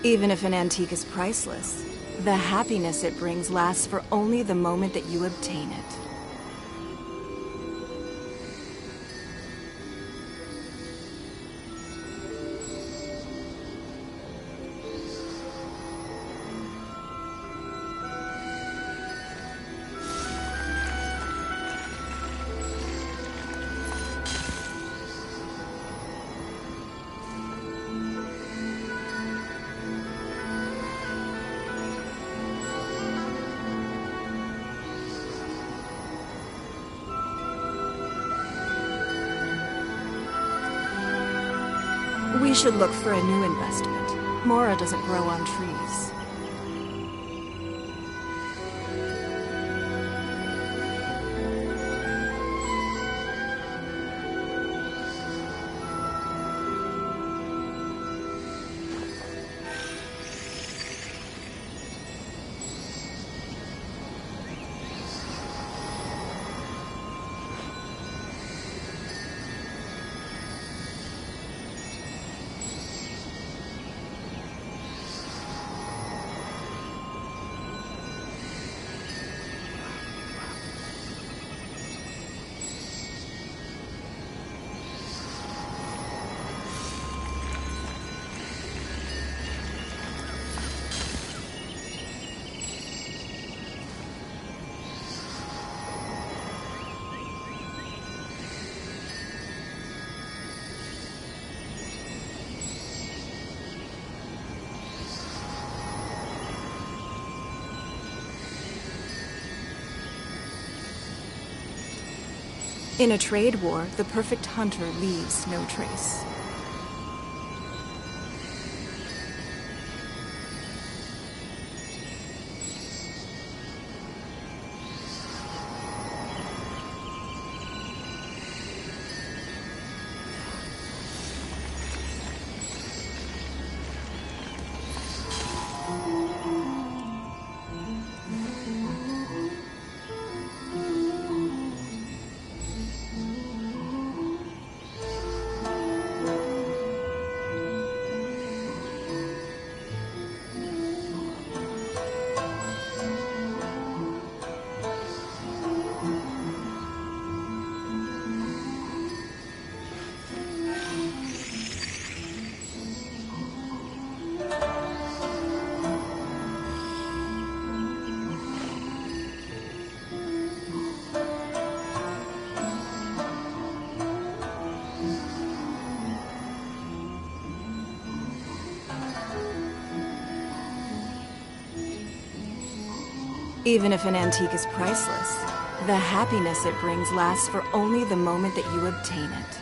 Even if an antique is priceless, the happiness it brings lasts for only the moment that you obtain it. We should look for a new investment. Mora doesn't grow on trees. In a trade war, the perfect hunter leaves no trace. Even if an antique is priceless, the happiness it brings lasts for only the moment that you obtain it.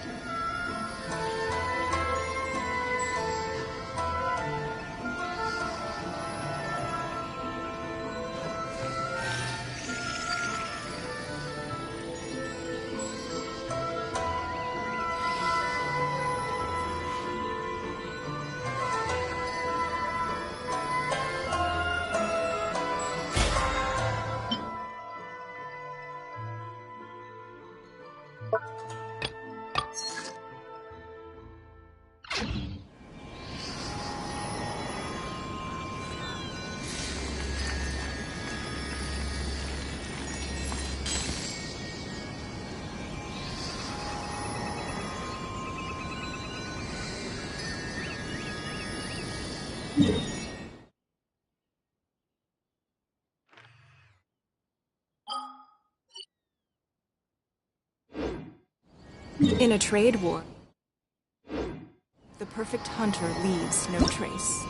In a trade war, the perfect hunter leaves no trace.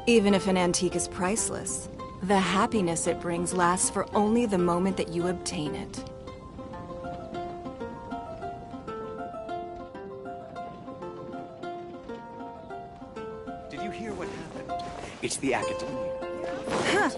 Even if an antique is priceless, the happiness it brings lasts for only the moment that you obtain it. Did you hear what happened? It's the Academia. Huh.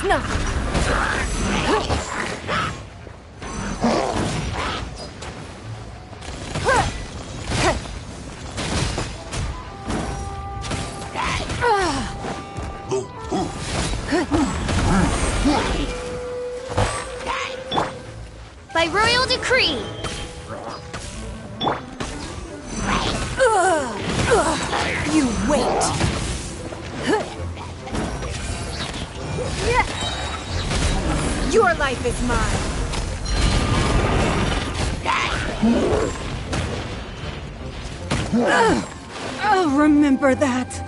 No. decree! You wait! Your life is mine! I'll remember that!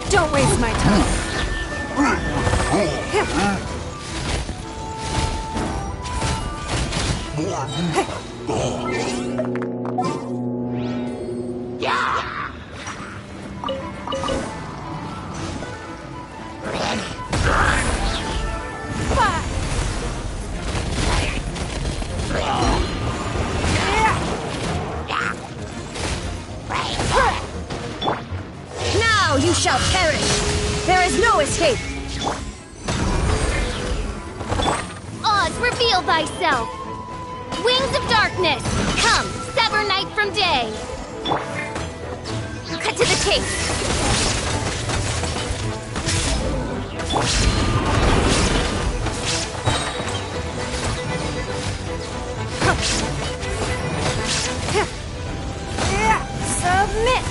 Don't waste my time. Now you shall perish! There is no escape! Oz, reveal thyself! Wings of darkness! Come, sever night from day! Cut to the chase! Submit!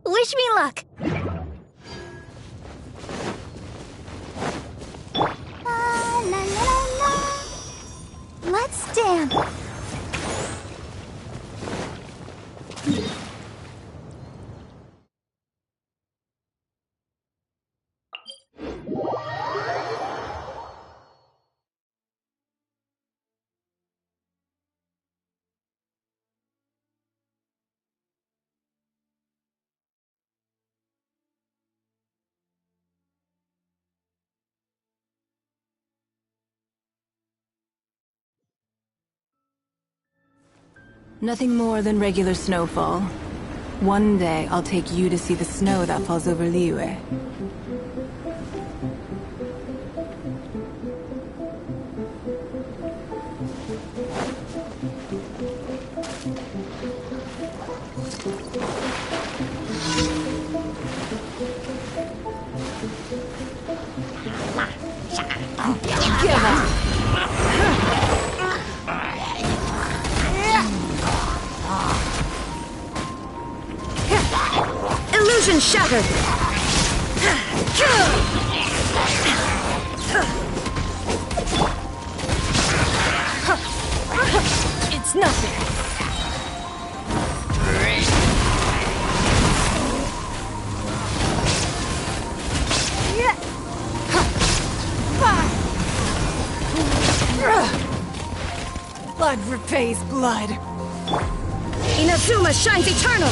Wish me luck! La la la la. Let's dance! Nothing more than regular snowfall. One day, I'll take you to see the snow that falls over Liyue. Give up! Illusion shattered! It's nothing! Blood repays blood. Inazuma shines eternal!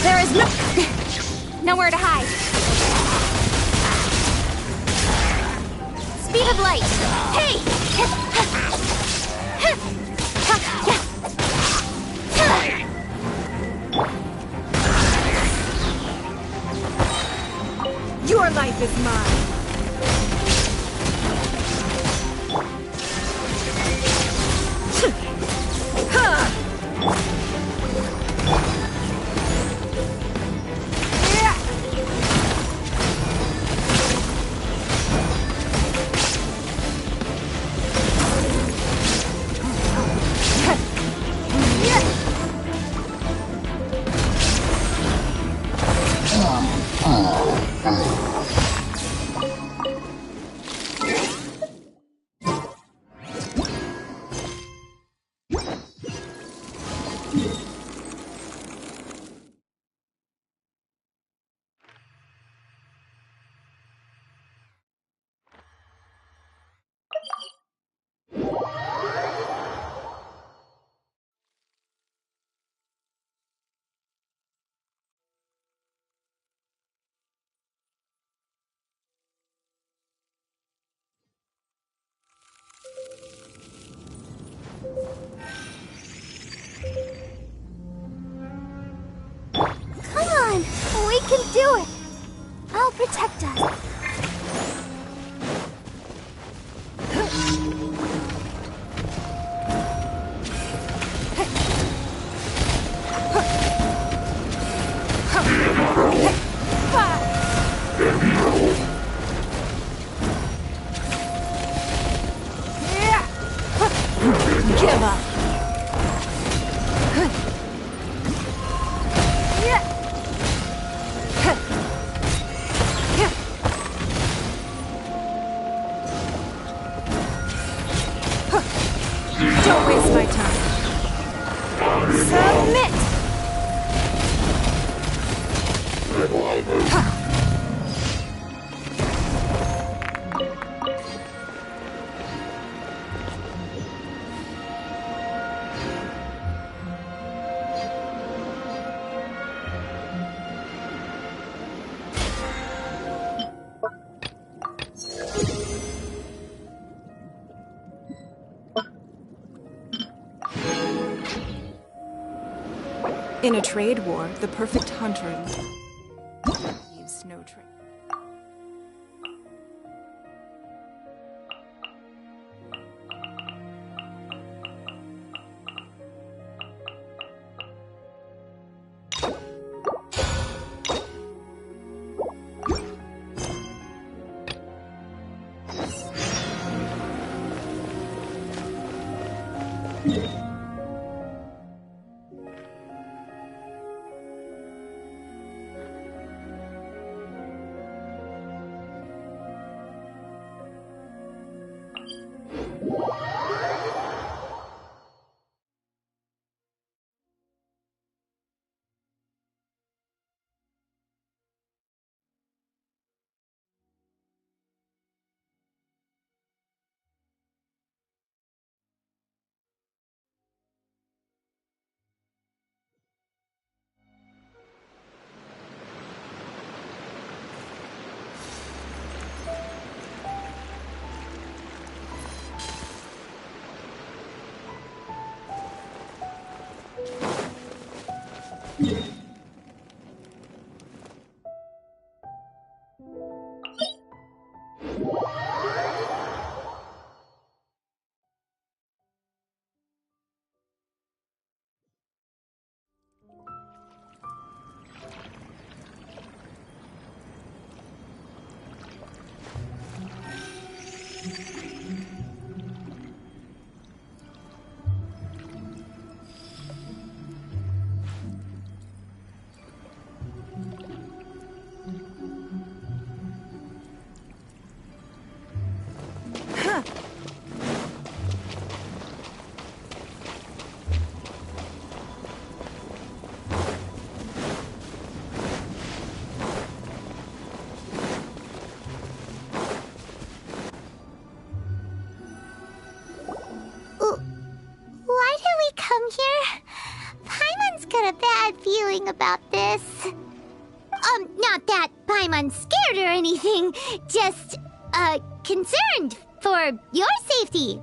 There is nowhere to hide. Speed of light. Hey! Your life is mine. Come on, we can do it. I'll protect us. Give up. Don't waste my time. Submit! In a trade war, the perfect hunter leaves no trace. About this. Not that Paimon's scared or anything, just, concerned for your safety.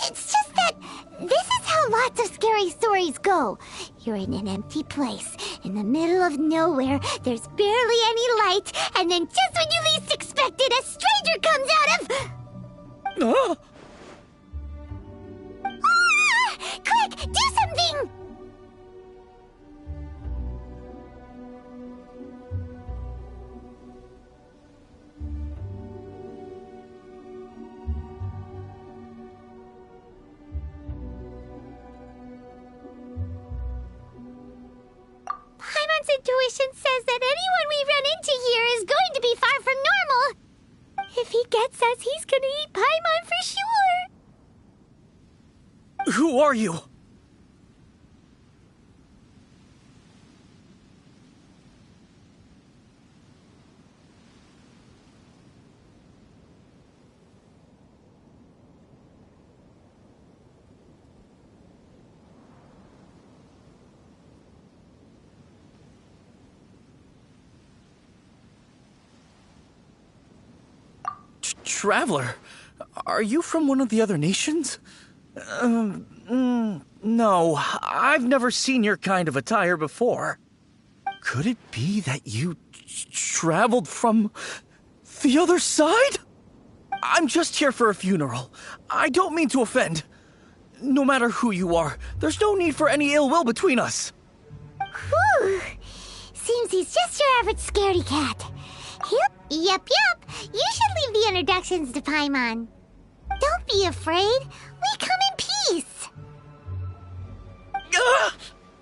It's just that this is how lots of scary stories go. You're in an empty place, in the middle of nowhere, there's barely any light, and then just when you least expect it, a stranger comes out of... Oh! Ah! Quick, do something! Paimon's intuition says that anyone we run into here is going to are you? Traveler, are you from one of the other nations? No, I've never seen your kind of attire before. Could it be that you traveled from the other side? I'm just here for a funeral. I don't mean to offend. No matter who you are, there's no need for any ill will between us. Whew. Seems he's just your average scaredy cat. Yep. You should leave the introductions to Paimon. Don't be afraid. We come in peace.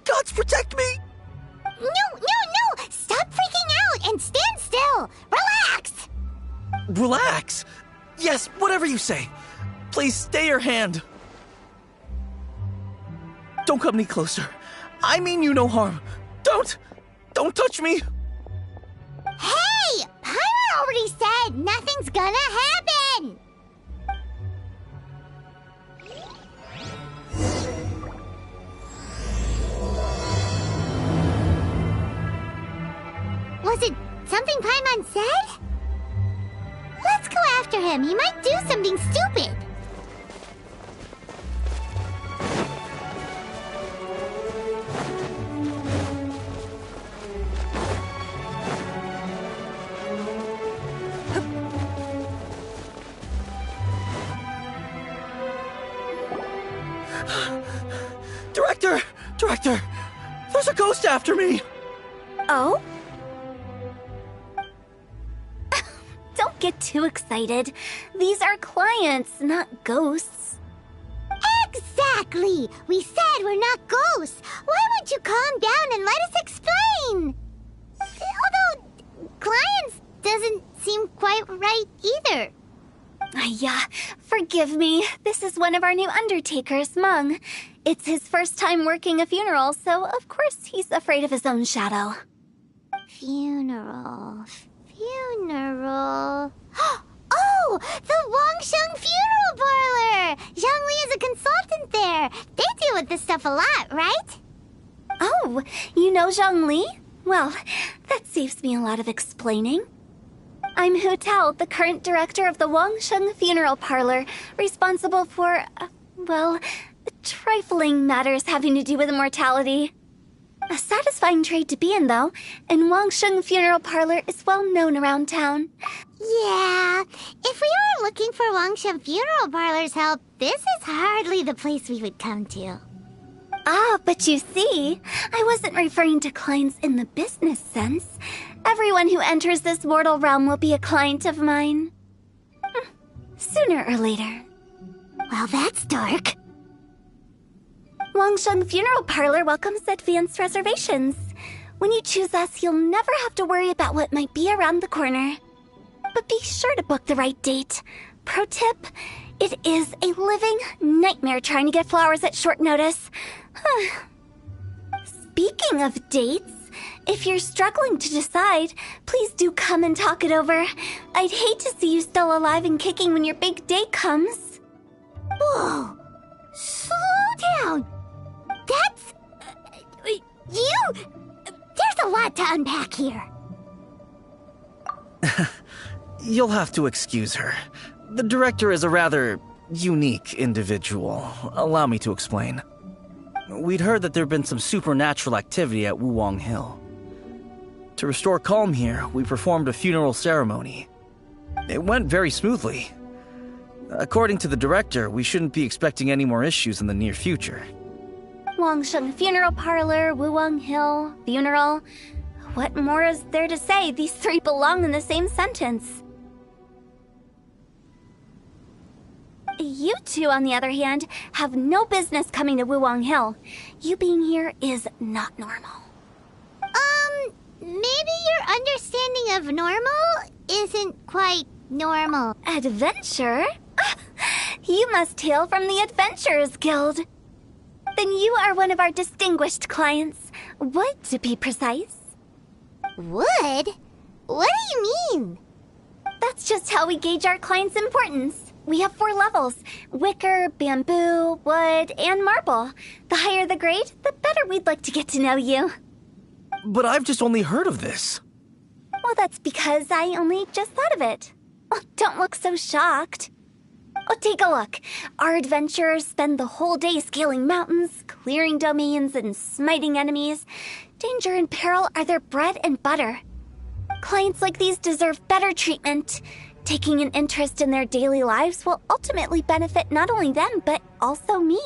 Gods protect me! No! Stop freaking out and stand still. Relax. Relax. Yes, whatever you say. Please stay your hand. Don't come any closer. I mean you no harm. Don't touch me. Hey! Paimon already said nothing's gonna happen! Was it something Paimon said? Let's go after him. He might do something stupid. Director! There's a ghost after me! Oh? Don't get too excited. These are clients, not ghosts. Exactly! We said we're not ghosts. Why won't you calm down and let us explain? Although, clients doesn't seem quite right either. Yeah, forgive me. This is one of our new undertakers, Mung. It's his first time working a funeral, so of course he's afraid of his own shadow. Funeral. Oh! The Wangsheng Funeral Parlor! Zhongli is a consultant there. They deal with this stuff a lot, right? Oh, you know Zhongli? Well, that saves me a lot of explaining. I'm Hu Tao, the current director of the Wangsheng Funeral Parlor, responsible for, trifling matters having to do with immortality. A satisfying trade to be in, though, and Wangsheng Funeral Parlor is well known around town. Yeah, if we were looking for Wangsheng Funeral Parlor's help, this is hardly the place we would come to. Ah, but you see, I wasn't referring to clients in the business sense. Everyone who enters this mortal realm will be a client of mine. Sooner or later. Well, that's dark. Wangsheng Funeral Parlor welcomes advanced reservations. When you choose us, you'll never have to worry about what might be around the corner. But be sure to book the right date. Pro tip, it is a living nightmare trying to get flowers at short notice. Speaking of dates, if you're struggling to decide, please do come and talk it over. I'd hate to see you still alive and kicking when your big day comes. Whoa! Slow down! That's... There's a lot to unpack here. You'll have to excuse her. The director is a rather unique individual. Allow me to explain. We'd heard that there'd been some supernatural activity at Wuwang Hill. To restore calm here, we performed a funeral ceremony. It went very smoothly. According to the director, we shouldn't be expecting any more issues in the near future. Wangsheng Funeral Parlor, Wuwang Hill, funeral. What more is there to say? These three belong in the same sentence. You two, on the other hand, have no business coming to Wuwang Hill. You being here is not normal. Maybe your understanding of normal isn't quite normal. Adventure? You must hail from the Adventurers Guild. Then you are one of our distinguished clients. Wood, to be precise. Wood? What do you mean? That's just how we gauge our clients' importance. We have 4 levels: wicker, bamboo, wood, and marble. The higher the grade, the better we'd like to get to know you. But I've just only heard of this. Well, that's because I only just thought of it. Oh, don't look so shocked. Oh, take a look. Our adventurers spend the whole day scaling mountains, clearing domains, and smiting enemies. Danger and peril are their bread and butter. Clients like these deserve better treatment. Taking an interest in their daily lives will ultimately benefit not only them, but also me.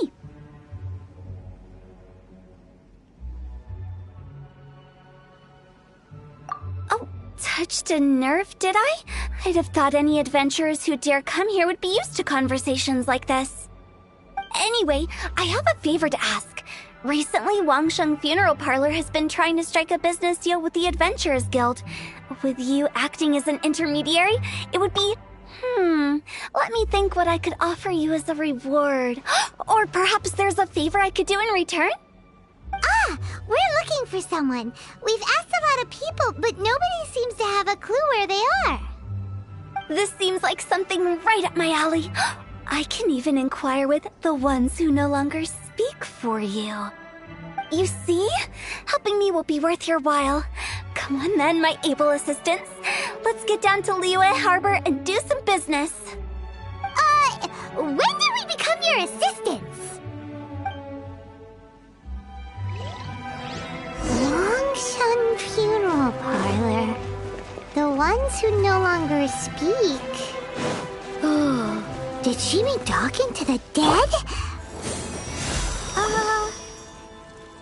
Oh, touched a nerve, did I? I'd have thought any adventurers who dare come here would be used to conversations like this. Anyway, I have a favor to ask. Recently, Wangsheng Funeral Parlor has been trying to strike a business deal with the Adventurers Guild. With you acting as an intermediary, it would be... let me think what I could offer you as a reward. Or perhaps there's a favor I could do in return? Ah, we're looking for someone. We've asked a lot of people, but nobody seems to have a clue where they are. This seems like something right up my alley. I can even inquire with the ones who no longer speak for you. You see? Helping me will be worth your while. Come on then, my able assistants. Let's get down to Liyue Harbor and do some business. When did we become your assistants? Longshun Funeral Parlor. The ones who no longer speak. Oh, did she mean talking to the dead?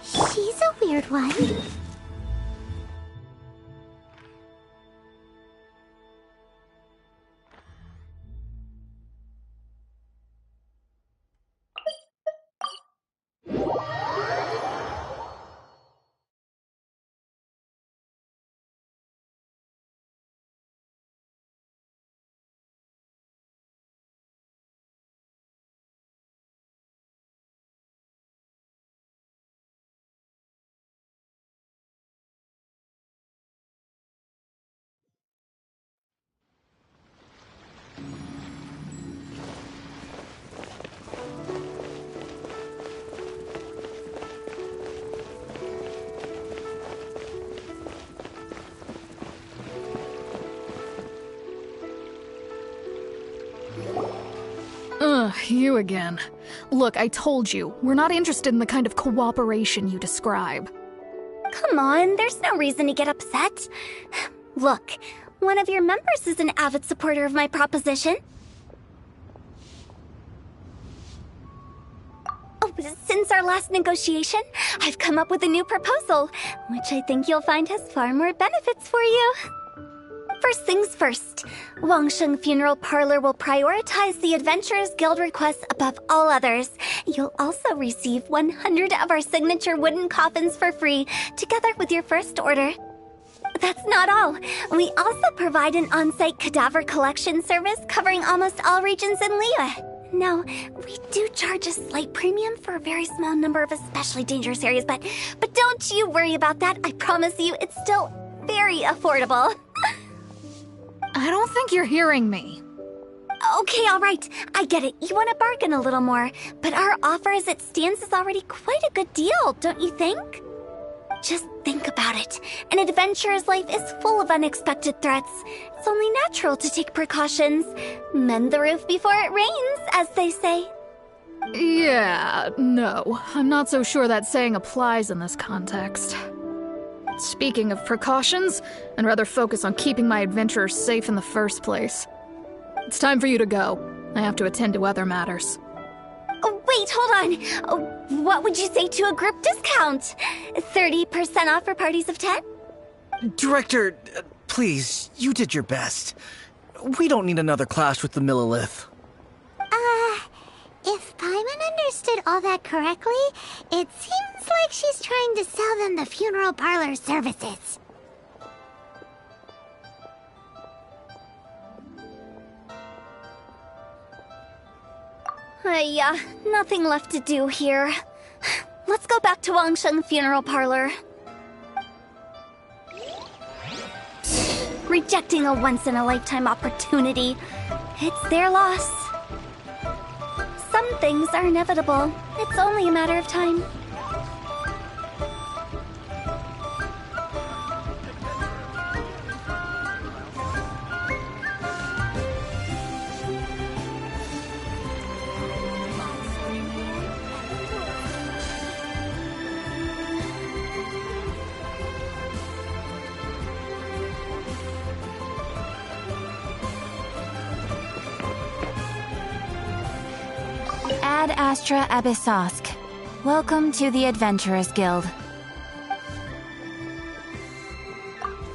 She's a weird one. You again. Look, I told you, we're not interested in the kind of cooperation you describe. Come on, there's no reason to get upset. Look, one of your members is an avid supporter of my proposition. Oh, since our last negotiation, I've come up with a new proposal, which I think you'll find has far more benefits for you. First things first, Wangsheng Funeral Parlor will prioritize the Adventurers Guild requests above all others. You'll also receive 100 of our signature wooden coffins for free, together with your first order. That's not all. We also provide an on-site cadaver collection service covering almost all regions in Liyue. Now, we do charge a slight premium for a very small number of especially dangerous areas, but don't you worry about that. I promise you, it's still very affordable. I don't think you're hearing me. Okay, all right. I get it. You want to bargain a little more, but our offer as it stands is already quite a good deal, don't you think? Just think about it. An adventurer's life is full of unexpected threats. It's only natural to take precautions. Mend the roof before it rains, as they say. Yeah, no. I'm not so sure that saying applies in this context. Speaking of precautions, I'd rather focus on keeping my adventurers safe in the first place. It's time for you to go. I have to attend to other matters. Oh, wait, hold on. Oh, what would you say to a group discount? 30% off for parties of 10? Director, please, you did your best. We don't need another clash with the Millilith. If Paimon understood all that correctly, it seems like she's trying to sell them the funeral parlor services. Yeah, nothing left to do here. let's go back to Wangsheng Funeral Parlor. Rejecting a once-in-a-lifetime opportunity. It's their loss. Some things are inevitable. It's only a matter of time. Ad Astra Abyssosk. Welcome to the Adventurers Guild.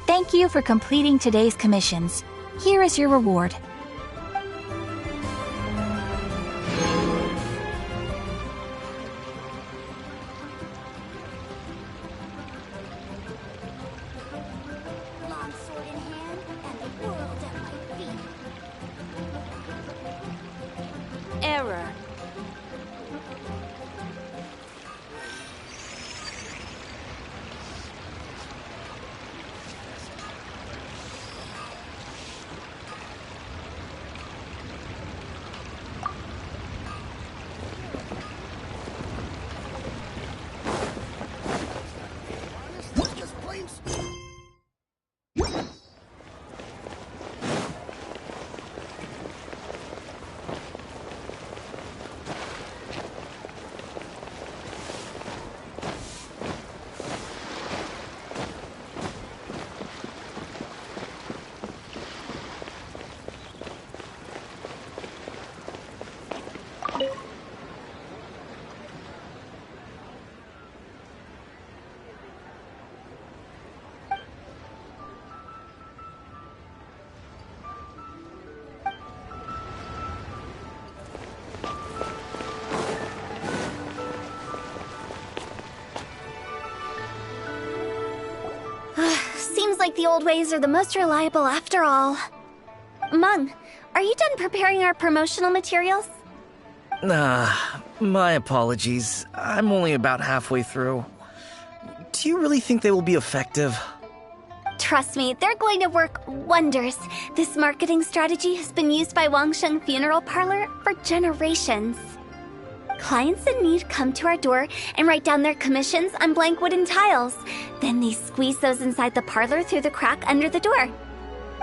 Thank you for completing today's commissions. Here is your reward. Longsword in hand and the world at my feet. Error. Seems like the old ways are the most reliable after all. Mung, are you done preparing our promotional materials? My apologies. I'm only about halfway through. Do you really think they will be effective? Trust me, they're going to work wonders. This marketing strategy has been used by Wangsheng Funeral Parlor for generations. Clients in need come to our door and write down their commissions on blank wooden tiles. Then they squeeze those inside the parlor through the crack under the door.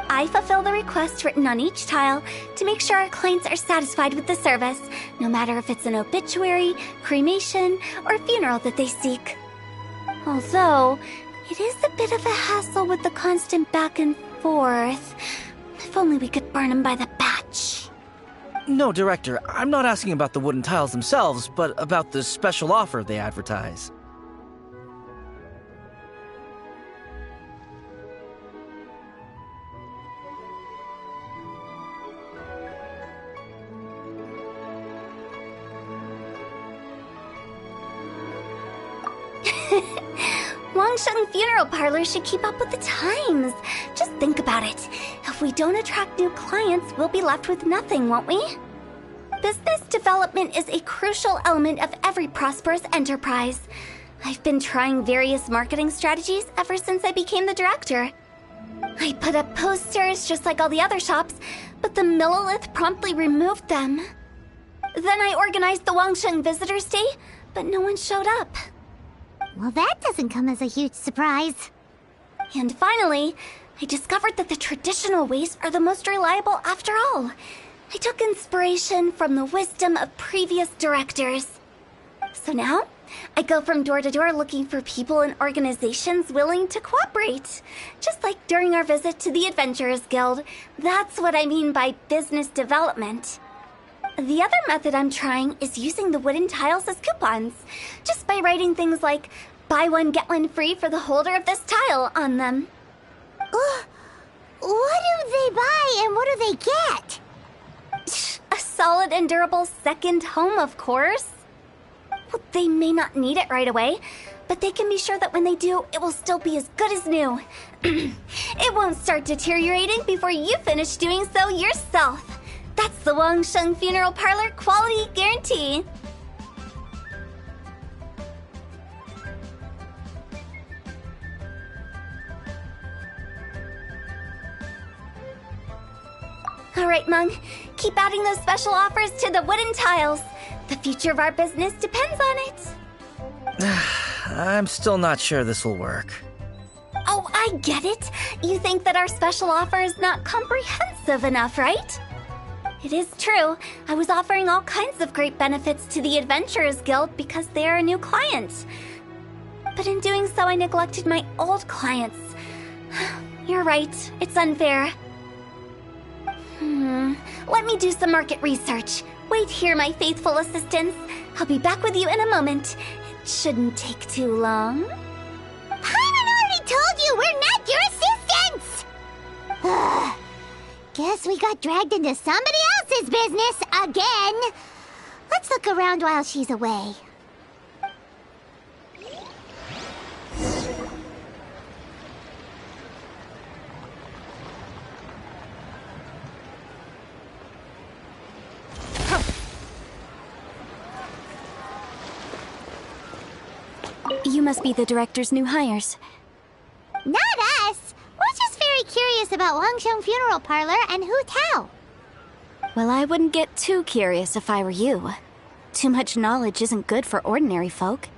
I fulfill the requests written on each tile to make sure our clients are satisfied with the service, no matter if it's an obituary, cremation, or funeral that they seek. Although, it is a bit of a hassle with the constant back and forth. If only we could burn them by the batch. No, Director, I'm not asking about the wooden tiles themselves, but about the special offer they advertise. Wangsheng Funeral Parlor should keep up with the times. Just think about it. If we don't attract new clients, we'll be left with nothing, won't we? Business development is a crucial element of every prosperous enterprise. I've been trying various marketing strategies ever since I became the director. I put up posters just like all the other shops, but the Millilith promptly removed them. Then I organized the Wangsheng Visitors Day, but no one showed up. Well, that doesn't come as a huge surprise. And finally, I discovered that the traditional ways are the most reliable after all. I took inspiration from the wisdom of previous directors. So now, I go from door to door looking for people and organizations willing to cooperate. Just like during our visit to the Adventurers Guild. That's what I mean by business development. The other method I'm trying is using the wooden tiles as coupons. Just by writing things like, buy one, get one free for the holder of this tile on them. What do they buy and what do they get? A solid and durable second home, of course. Well, they may not need it right away, but they can be sure that when they do, it will still be as good as new. It won't start deteriorating before you finish doing so yourself. That's the Wangsheng Funeral Parlor quality guarantee. All right, Mung. Keep adding those special offers to the wooden tiles. The future of our business depends on it. I'm still not sure this will work. Oh, I get it. You think that our special offer is not comprehensive enough, right? It is true. I was offering all kinds of great benefits to the Adventurers Guild because they are a new client. But in doing so, I neglected my old clients. You're right. It's unfair. Let me do some market research. Wait here, my faithful assistants. I'll be back with you in a moment. It shouldn't take too long. Paimon already told you we're not your assistants! Guess we got dragged into somebody else's business again. Let's look around while she's away. You must be the director's new hires. Not us! We're just very curious about Wangsheng Funeral Parlor and Hu Tao. Well, I wouldn't get too curious if I were you. Too much knowledge isn't good for ordinary folk.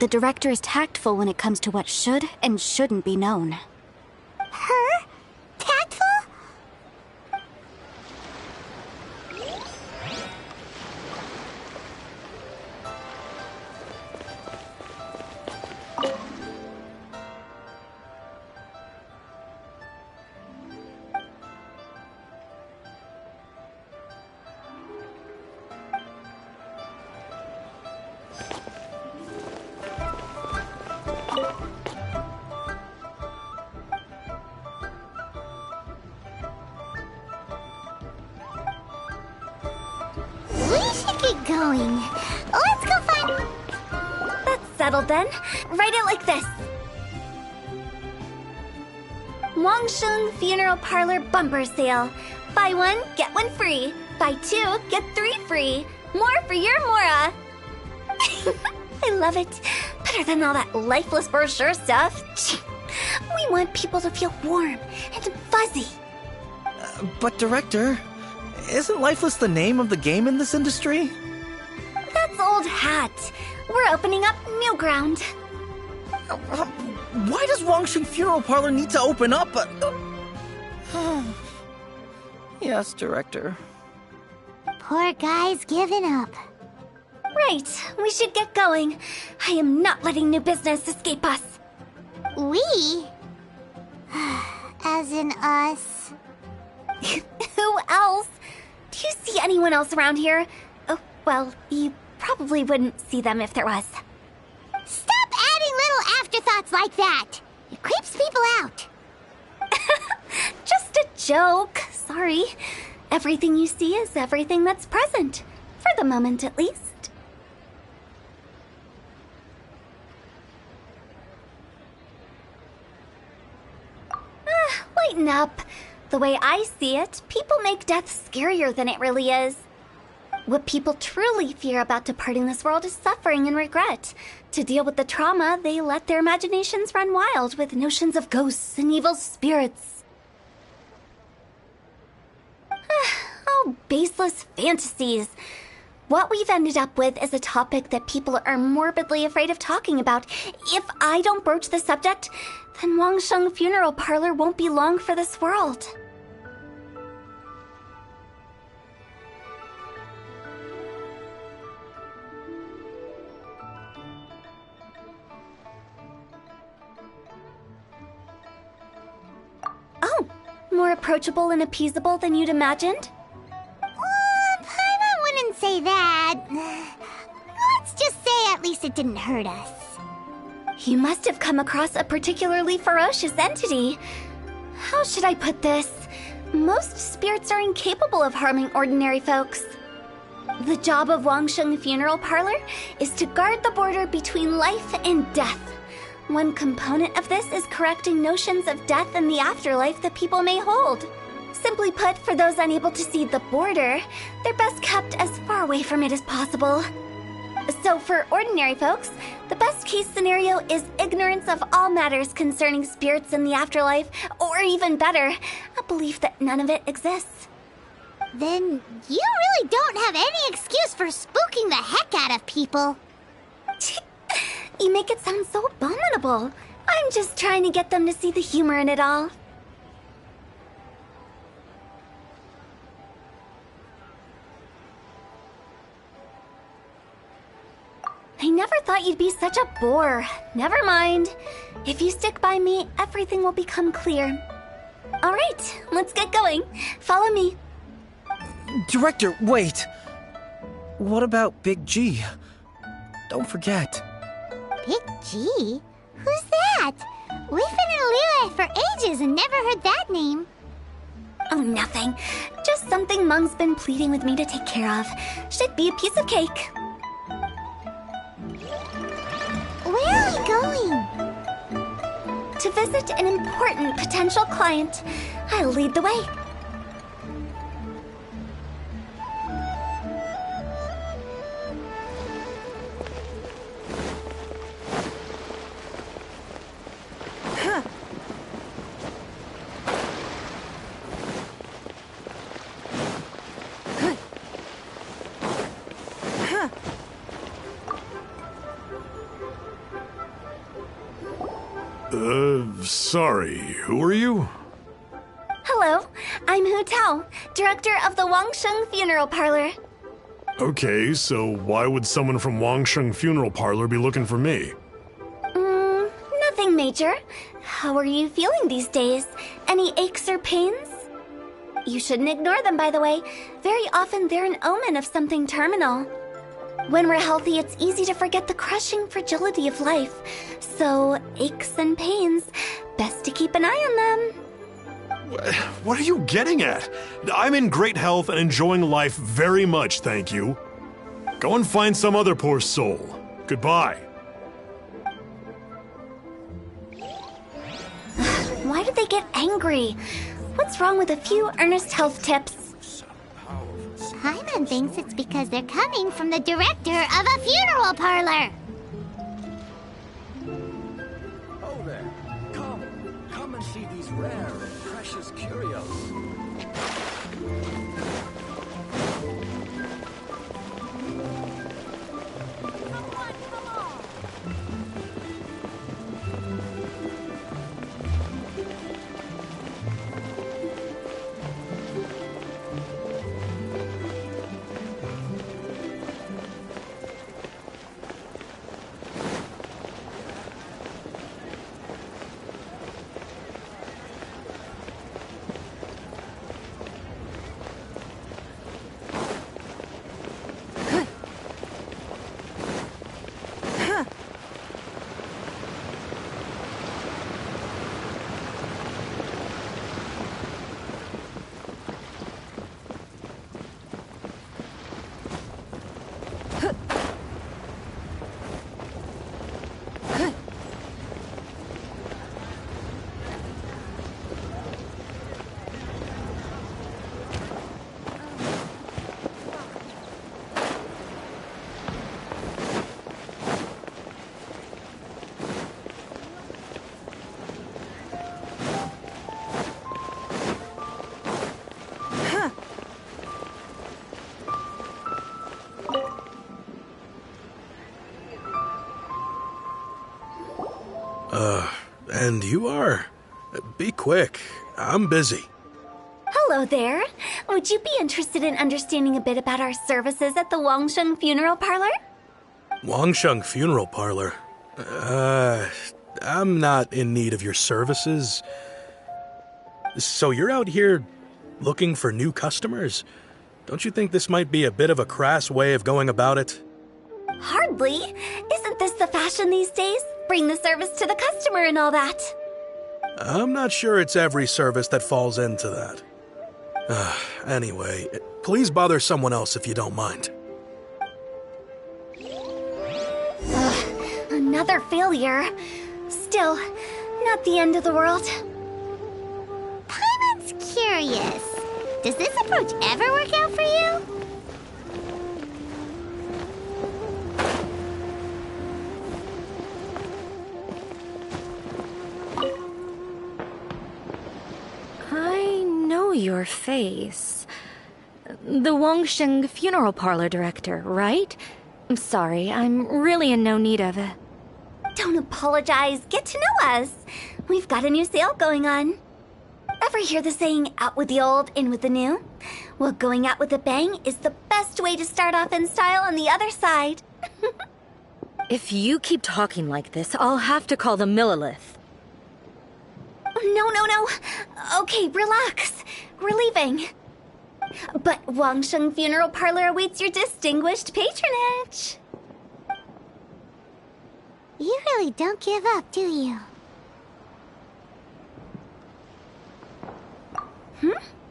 The director is tactful when it comes to what should and shouldn't be known. Her? Tactful? We should get going. Let's go find... That's settled then. Write it like this. Wangsheng Funeral Parlor Bumper Sale. Buy one, get one free. Buy two, get three free. More for your Mora. I love it. Better than all that lifeless brochure stuff. We want people to feel warm and fuzzy. But Director, isn't Lifeless the name of the game in this industry? That's old hat. We're opening up new ground. Why does Wangsheng Funeral Parlor need to open up? Yes, Director. Poor guy's given up. Right, we should get going. I am not letting new business escape us. We? As in us. Who else? Do you see anyone else around here? Oh, well, you probably wouldn't see them if there was. Stop adding little afterthoughts like that! It creeps people out. Just a joke. Sorry. Everything you see is everything that's present. For the moment, at least. Lighten up. The way I see it, people make death scarier than it really is. What people truly fear about departing this world is suffering and regret. To deal with the trauma, they let their imaginations run wild with notions of ghosts and evil spirits. Oh, baseless fantasies. What we've ended up with is a topic that people are morbidly afraid of talking about. If I don't broach the subject, then Wangsheng Funeral Parlor won't be long for this world. Oh, more approachable and appeasable than you'd imagined? Paimon wouldn't say that. Let's just say at least it didn't hurt us. You must have come across a particularly ferocious entity. How should I put this? Most spirits are incapable of harming ordinary folks. The job of Wangsheng Funeral Parlor is to guard the border between life and death. One component of this is correcting notions of death and the afterlife that people may hold. Simply put, for those unable to see the border, they're best kept as far away from it as possible. So for ordinary folks, the best case scenario is ignorance of all matters concerning spirits in the afterlife, or even better, a belief that none of it exists. Then you really don't have any excuse for spooking the heck out of people. You make it sound so abominable. I'm just trying to get them to see the humor in it all. I never thought you'd be such a bore. Never mind. If you stick by me, everything will become clear. All right, let's get going. Follow me. Director, wait! What about Big G? Don't forget. Big G? Who's that? We've been in Liyue for ages and never heard that name. Oh, nothing. Just something Mung's been pleading with me to take care of. Should be a piece of cake. Where are we going? To visit an important potential client. I'll lead the way. Sorry, who are you? Hello, I'm Hu Tao, director of the Wangsheng Funeral Parlor. Okay, so why would someone from Wangsheng Funeral Parlor be looking for me? Nothing major. How are you feeling these days? Any aches or pains? You shouldn't ignore them, by the way. Very often they're an omen of something terminal. When we're healthy, it's easy to forget the crushing fragility of life. So, aches and pains, best to keep an eye on them. What are you getting at? I'm in great health and enjoying life very much, thank you. Go and find some other poor soul. Goodbye. Why did they get angry? What's wrong with a few earnest health tips? Paimon thinks it's because they're coming from the director of a funeral parlor. Oh there. Come and see these rare and precious curios. And you are? Be quick. I'm busy. Hello there. Would you be interested in understanding a bit about our services at the Wangsheng Funeral Parlor? Wangsheng Funeral Parlor? I'm not in need of your services. So you're out here looking for new customers? Don't you think this might be a bit of a crass way of going about it? Hardly. Isn't this the fashion these days? Bring the service to the customer and all that. I'm not sure it's every service that falls into that. Anyway, please bother someone else if you don't mind. Another failure. Still, not the end of the world. Paimon's curious. Does this approach ever work out for you? I know your face. the Wangsheng funeral parlor director, right? I'm sorry, I'm really in no need of it. Don't apologize. Get to know us. We've got a new sale going on. Ever hear the saying, out with the old, in with the new? Well, going out with a bang is the best way to start off in style on the other side. If you keep talking like this, I'll have to call the Millilith. No. Okay, relax. We're leaving. But Wangsheng Funeral Parlor awaits your distinguished patronage. You really don't give up, do you?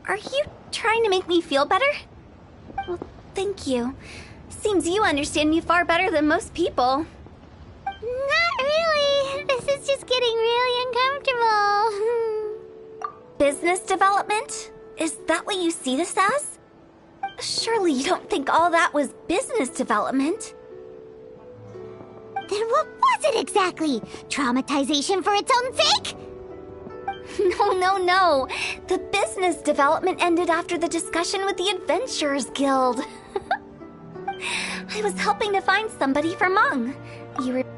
Are you trying to make me feel better? Well, thank you. Seems you understand me far better than most people. Not really. This is just getting really uncomfortable. Business development? Is that what you see this as? Surely you don't think all that was business development. Then what was it exactly? Traumatization for its own sake? No. The business development ended after the discussion with the Adventurers Guild. I was helping to find somebody for Meng.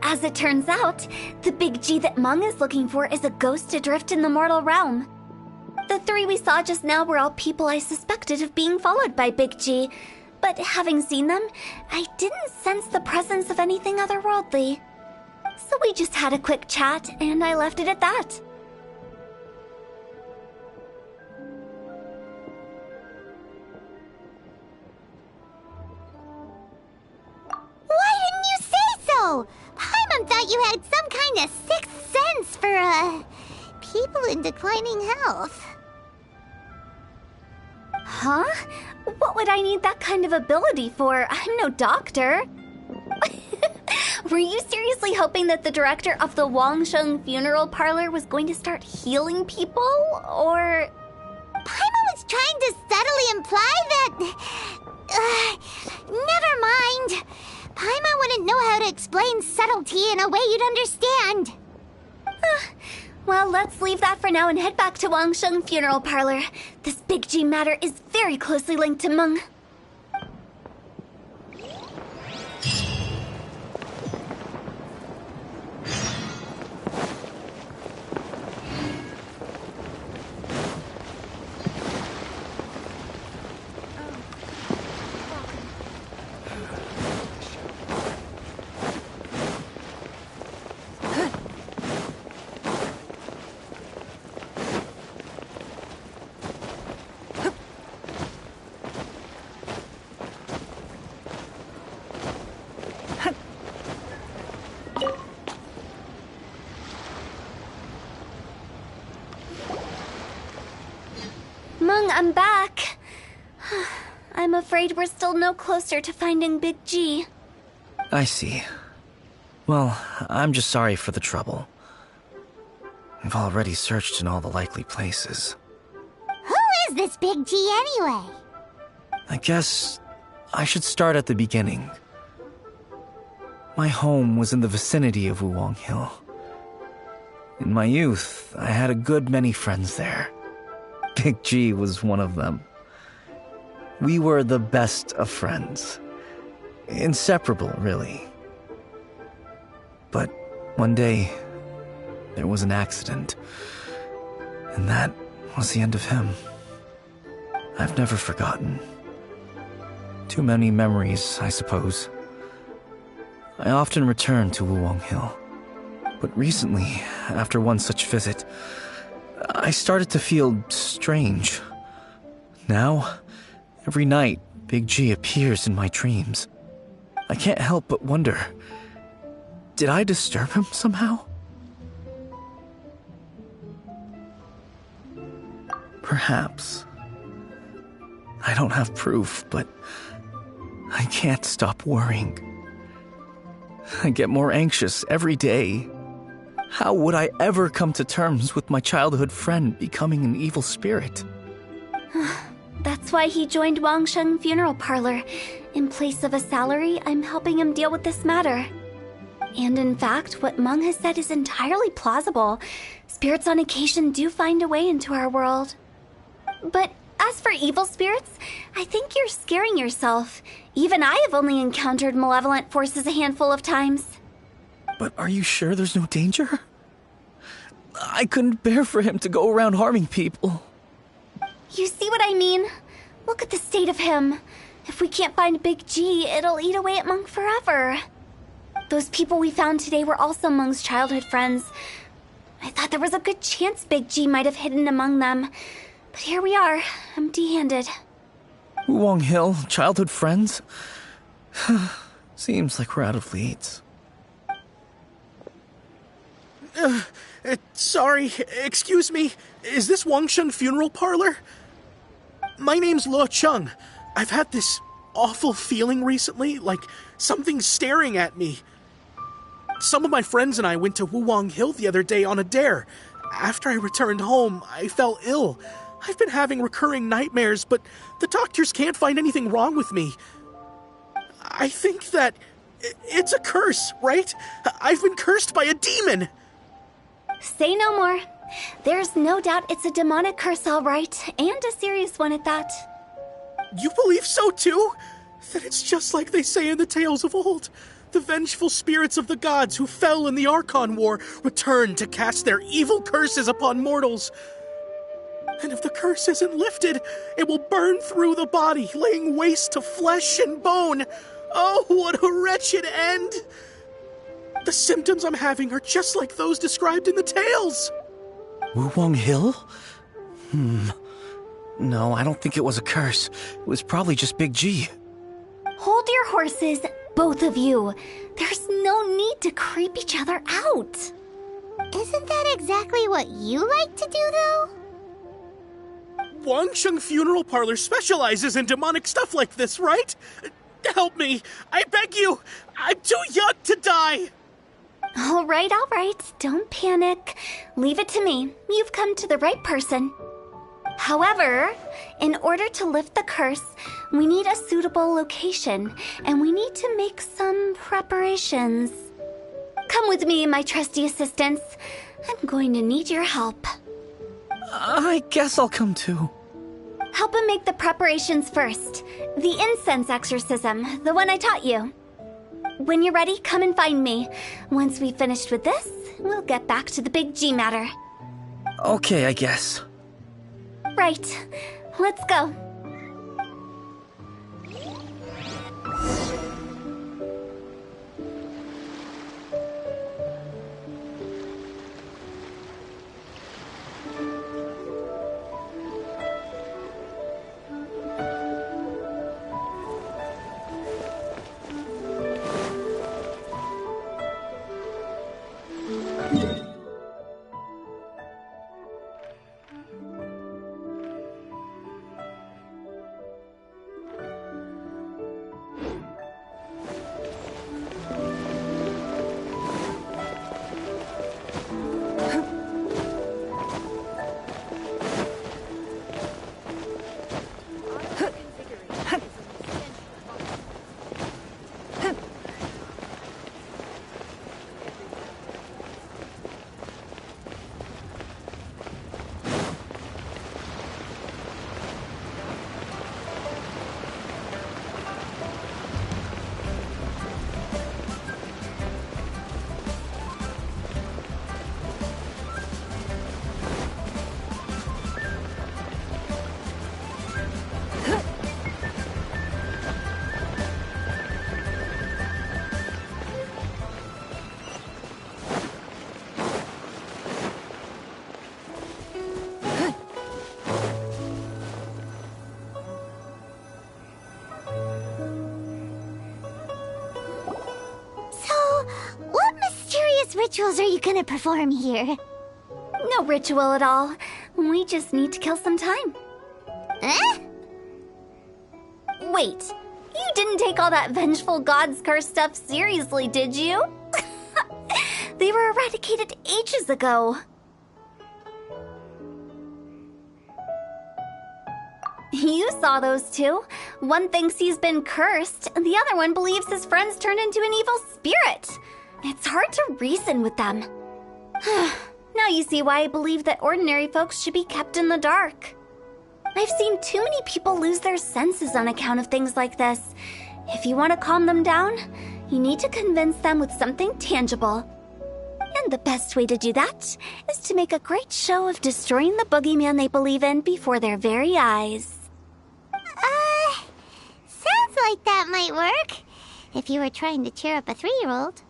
As it turns out, the Big G that Meng is looking for is a ghost adrift in the mortal realm. The three we saw just now were all people I suspected of being followed by Big G, but having seen them, I didn't sense the presence of anything otherworldly. So we just had a quick chat, and I left it at that. Why didn't you say so? Paimon thought you had some kind of sixth sense for, people in declining health. Huh? What would I need that kind of ability for? I'm no doctor. Were you seriously hoping that the director of the Wangsheng Funeral Parlor was going to start healing people, or...? Paimon was trying to subtly imply that... never mind. Paimon wouldn't know how to explain subtlety in a way you'd understand. Well, let's leave that for now and head back to Wangsheng Funeral Parlor. This Big G matter is very closely linked to Meng. Meng, I'm back. I'm afraid we're still no closer to finding Big G. I see. Well, I'm just sorry for the trouble. I've already searched in all the likely places. Who is this Big G anyway? I guess I should start at the beginning. My home was in the vicinity of Wuwang Hill. In my youth, I had a good many friends there. Big G was one of them. We were the best of friends. Inseparable, really. But one day, there was an accident. And that was the end of him. I've never forgotten. Too many memories, I suppose. I often return to Wuwang Hill. But recently, after one such visit, I started to feel strange. Now, every night, Big G appears in my dreams. I can't help but wonder, did I disturb him somehow? Perhaps. I don't have proof, but I can't stop worrying. I get more anxious every day. How would I ever come to terms with my childhood friend becoming an evil spirit? That's why he joined Wangsheng Funeral Parlor. In place of a salary, I'm helping him deal with this matter. And in fact, what Meng has said is entirely plausible. Spirits on occasion do find a way into our world. But As for evil spirits, I think you're scaring yourself. Even I have only encountered malevolent forces a handful of times. But are you sure there's no danger? I couldn't bear for him to go around harming people. You see what I mean? Look at the state of him. If we can't find Big G, it'll eat away at Monk forever. Those people we found today were also Monk's childhood friends. I thought there was a good chance Big G might have hidden among them. But here we are, empty-handed. Wong Hill, childhood friends? Seems like we're out of leads. Sorry, excuse me. Is this Wangsheng Funeral Parlor? My name's Luo Chung. I've had this awful feeling recently, like something's staring at me. Some of my friends and I went to Wuwang Hill the other day on a dare. After I returned home, I fell ill. I've been having recurring nightmares, but the doctors can't find anything wrong with me. I think that it's a curse, right? I've been cursed by a demon. Say no more. There's no doubt it's a demonic curse, all right, and a serious one at that. You believe so too? That it's just like they say in the tales of old. The vengeful spirits of the gods who fell in the Archon War return to cast their evil curses upon mortals. And if the curse isn't lifted, it will burn through the body, laying waste to flesh and bone. Oh, what a wretched end! The symptoms I'm having are just like those described in the tales. Wuwang Hill? No, I don't think it was a curse. It was probably just Big G. Hold your horses, both of you. There's no need to creep each other out. Isn't that exactly what you like to do, though? Wangsheng Funeral Parlor specializes in demonic stuff like this, right? Help me. I beg you. I'm too young to die. All right. Don't panic. Leave it to me. You've come to the right person. However, in order to lift the curse, we need a suitable location, and we need to make some preparations. Come with me, my trusty assistants. I'm going to need your help. I guess I'll come too. Help him make the preparations first. The incense exorcism, the one I taught you. When you're ready, come and find me. Once we've finished with this, we'll get back to the Big G matter. Okay, I guess. Right. Let's go. Rituals are you gonna perform here? No ritual at all. We just need to kill some time. Eh? Wait, you didn't take all that vengeful god's curse stuff seriously, did you? They were eradicated ages ago. You saw those two. One thinks he's been cursed, and the other one believes his friends turned into an evil spirit. It's hard to reason with them. Now you see why I believe that ordinary folks should be kept in the dark. I've seen too many people lose their senses on account of things like this. If you want to calm them down, you need to convince them with something tangible. And the best way to do that is to make a great show of destroying the boogeyman they believe in before their very eyes. Sounds like that might work. If you were trying to cheer up a 3-year-old.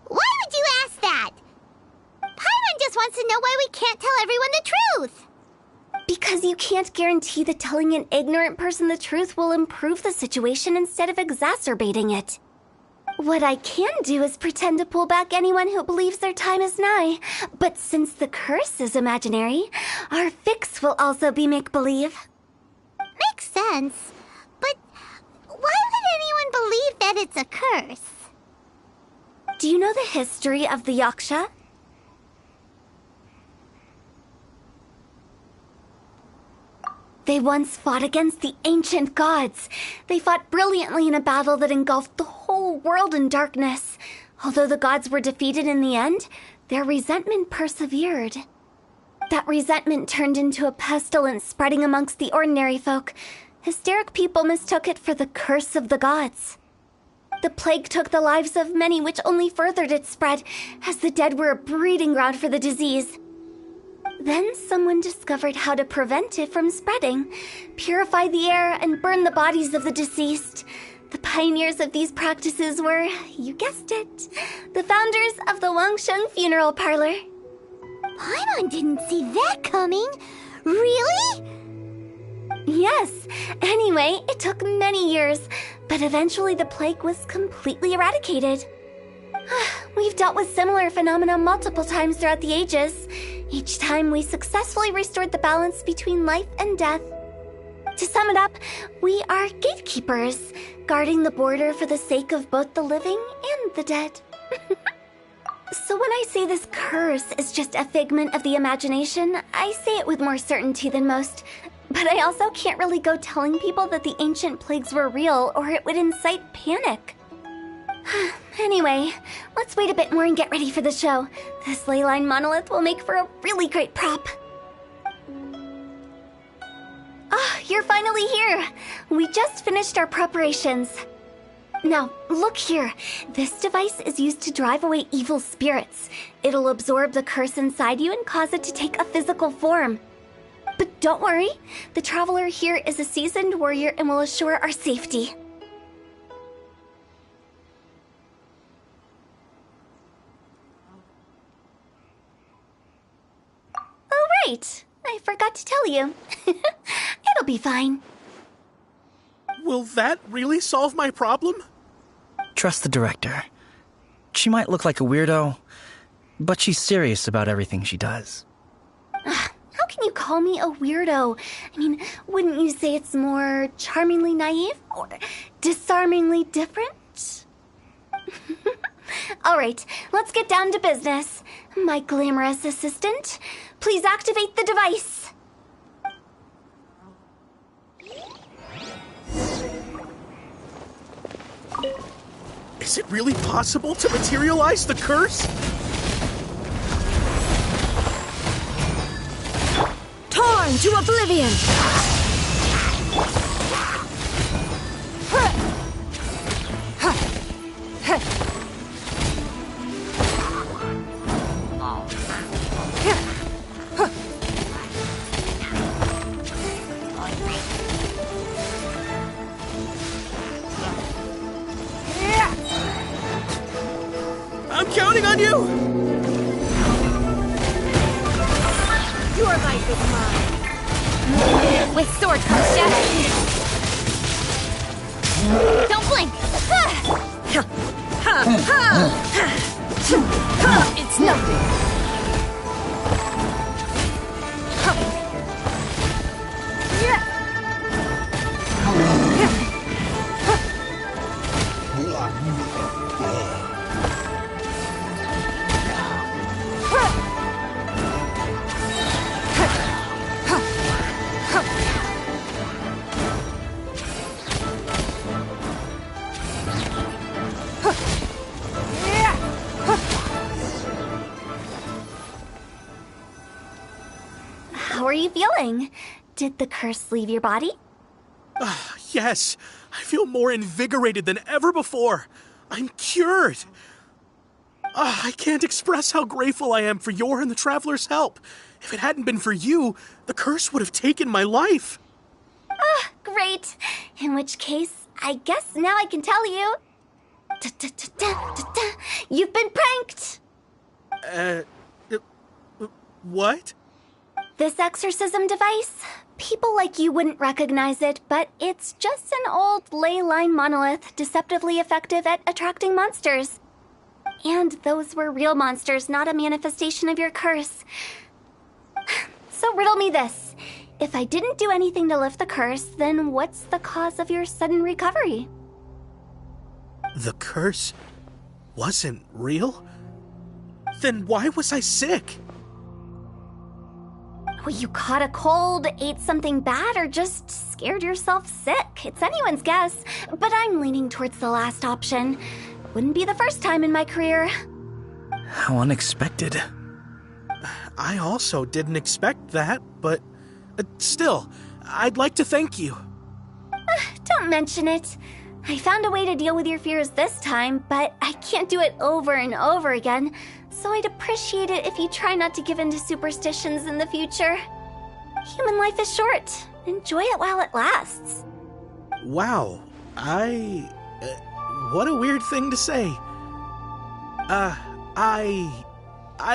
Why would you ask that? Paimon just wants to know why we can't tell everyone the truth. Because you can't guarantee that telling an ignorant person the truth will improve the situation instead of exacerbating it. What I can do is pretend to pull back anyone who believes their time is nigh. But since the curse is imaginary, our fix will also be make-believe. Makes sense. But why would anyone believe that it's a curse? Do you know the history of the Yaksha? They once fought against the ancient gods. They fought brilliantly in a battle that engulfed the whole world in darkness. Although the gods were defeated in the end, their resentment persevered. That resentment turned into a pestilence spreading amongst the ordinary folk. Hysteric people mistook it for the curse of the gods. The plague took the lives of many, which only furthered its spread, as the dead were a breeding ground for the disease. Then someone discovered how to prevent it from spreading, purify the air, and burn the bodies of the deceased. The pioneers of these practices were, you guessed it, the founders of the Wangsheng Funeral Parlor. Paimon didn't see that coming. Really? Yes. Anyway, it took many years, but eventually the plague was completely eradicated. We've dealt with similar phenomena multiple times throughout the ages. Each time we successfully restored the balance between life and death. To sum it up, we are gatekeepers, guarding the border for the sake of both the living and the dead. So when I say this curse is just a figment of the imagination, I say it with more certainty than most. But I also can't really go telling people that the ancient plagues were real, or it would incite panic. Anyway, let's wait a bit more and get ready for the show. This ley line monolith will make for a really great prop. You're finally here! We just finished our preparations. Now, look here. This device is used to drive away evil spirits. It'll absorb the curse inside you and cause it to take a physical form. But don't worry, the traveler here is a seasoned warrior and will assure our safety. Oh, right. I forgot to tell you. It'll be fine. Will that really solve my problem? Trust the director. She might look like a weirdo, but she's serious about everything she does. How can you call me a weirdo? I mean, wouldn't you say it's more charmingly naive or disarmingly different? All right, let's get down to business. My glamorous assistant, please activate the device. Is it really possible to materialize the curse? Torn to oblivion! I'm counting on you! Your life is mine! With sword comes death! Don't blink! It's nothing! you feeling? Did the curse leave your body? Yes, I feel more invigorated than ever before. I'm cured. I can't express how grateful I am for your and the Traveler's help. If it hadn't been for you, the curse would have taken my life. Great. In which case, I guess now I can tell you. You've been pranked! What? This exorcism device? People like you wouldn't recognize it, but it's just an old ley line monolith deceptively effective at attracting monsters. And those were real monsters, not a manifestation of your curse. So riddle me this. If I didn't do anything to lift the curse, then what's the cause of your sudden recovery? The curse wasn't real? Then why was I sick? Well, you caught a cold, ate something bad, or just scared yourself sick. It's anyone's guess, but I'm leaning towards the last option. Wouldn't be the first time in my career. How unexpected. I also didn't expect that, but still, I'd like to thank you. Don't mention it. I found a way to deal with your fears this time, but I can't do it over and over again, so I'd appreciate it if you try not to give in to superstitions in the future. Human life is short. Enjoy it while it lasts. Wow, what a weird thing to say. I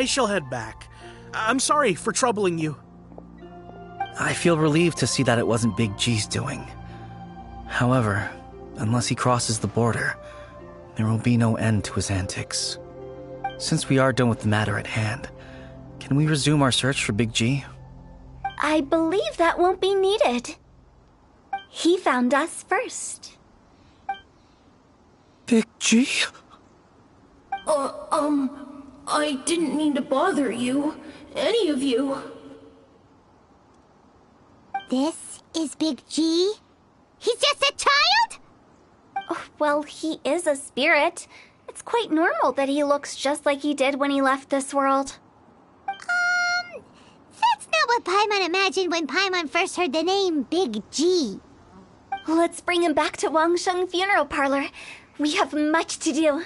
shall head back. I'm sorry for troubling you. I feel relieved to see that it wasn't Big G's doing. However, unless he crosses the border, there will be no end to his antics. Since we are done with the matter at hand, can we resume our search for Big G? I believe that won't be needed. He found us first. Big G? I didn't mean to bother you. Any of you. This is Big G? He's just a child? Oh, well, he is a spirit. It's quite normal that he looks just like he did when he left this world. That's not what Paimon imagined when Paimon first heard the name Big G. Let's bring him back to Wangsheng Funeral Parlor. We have much to do.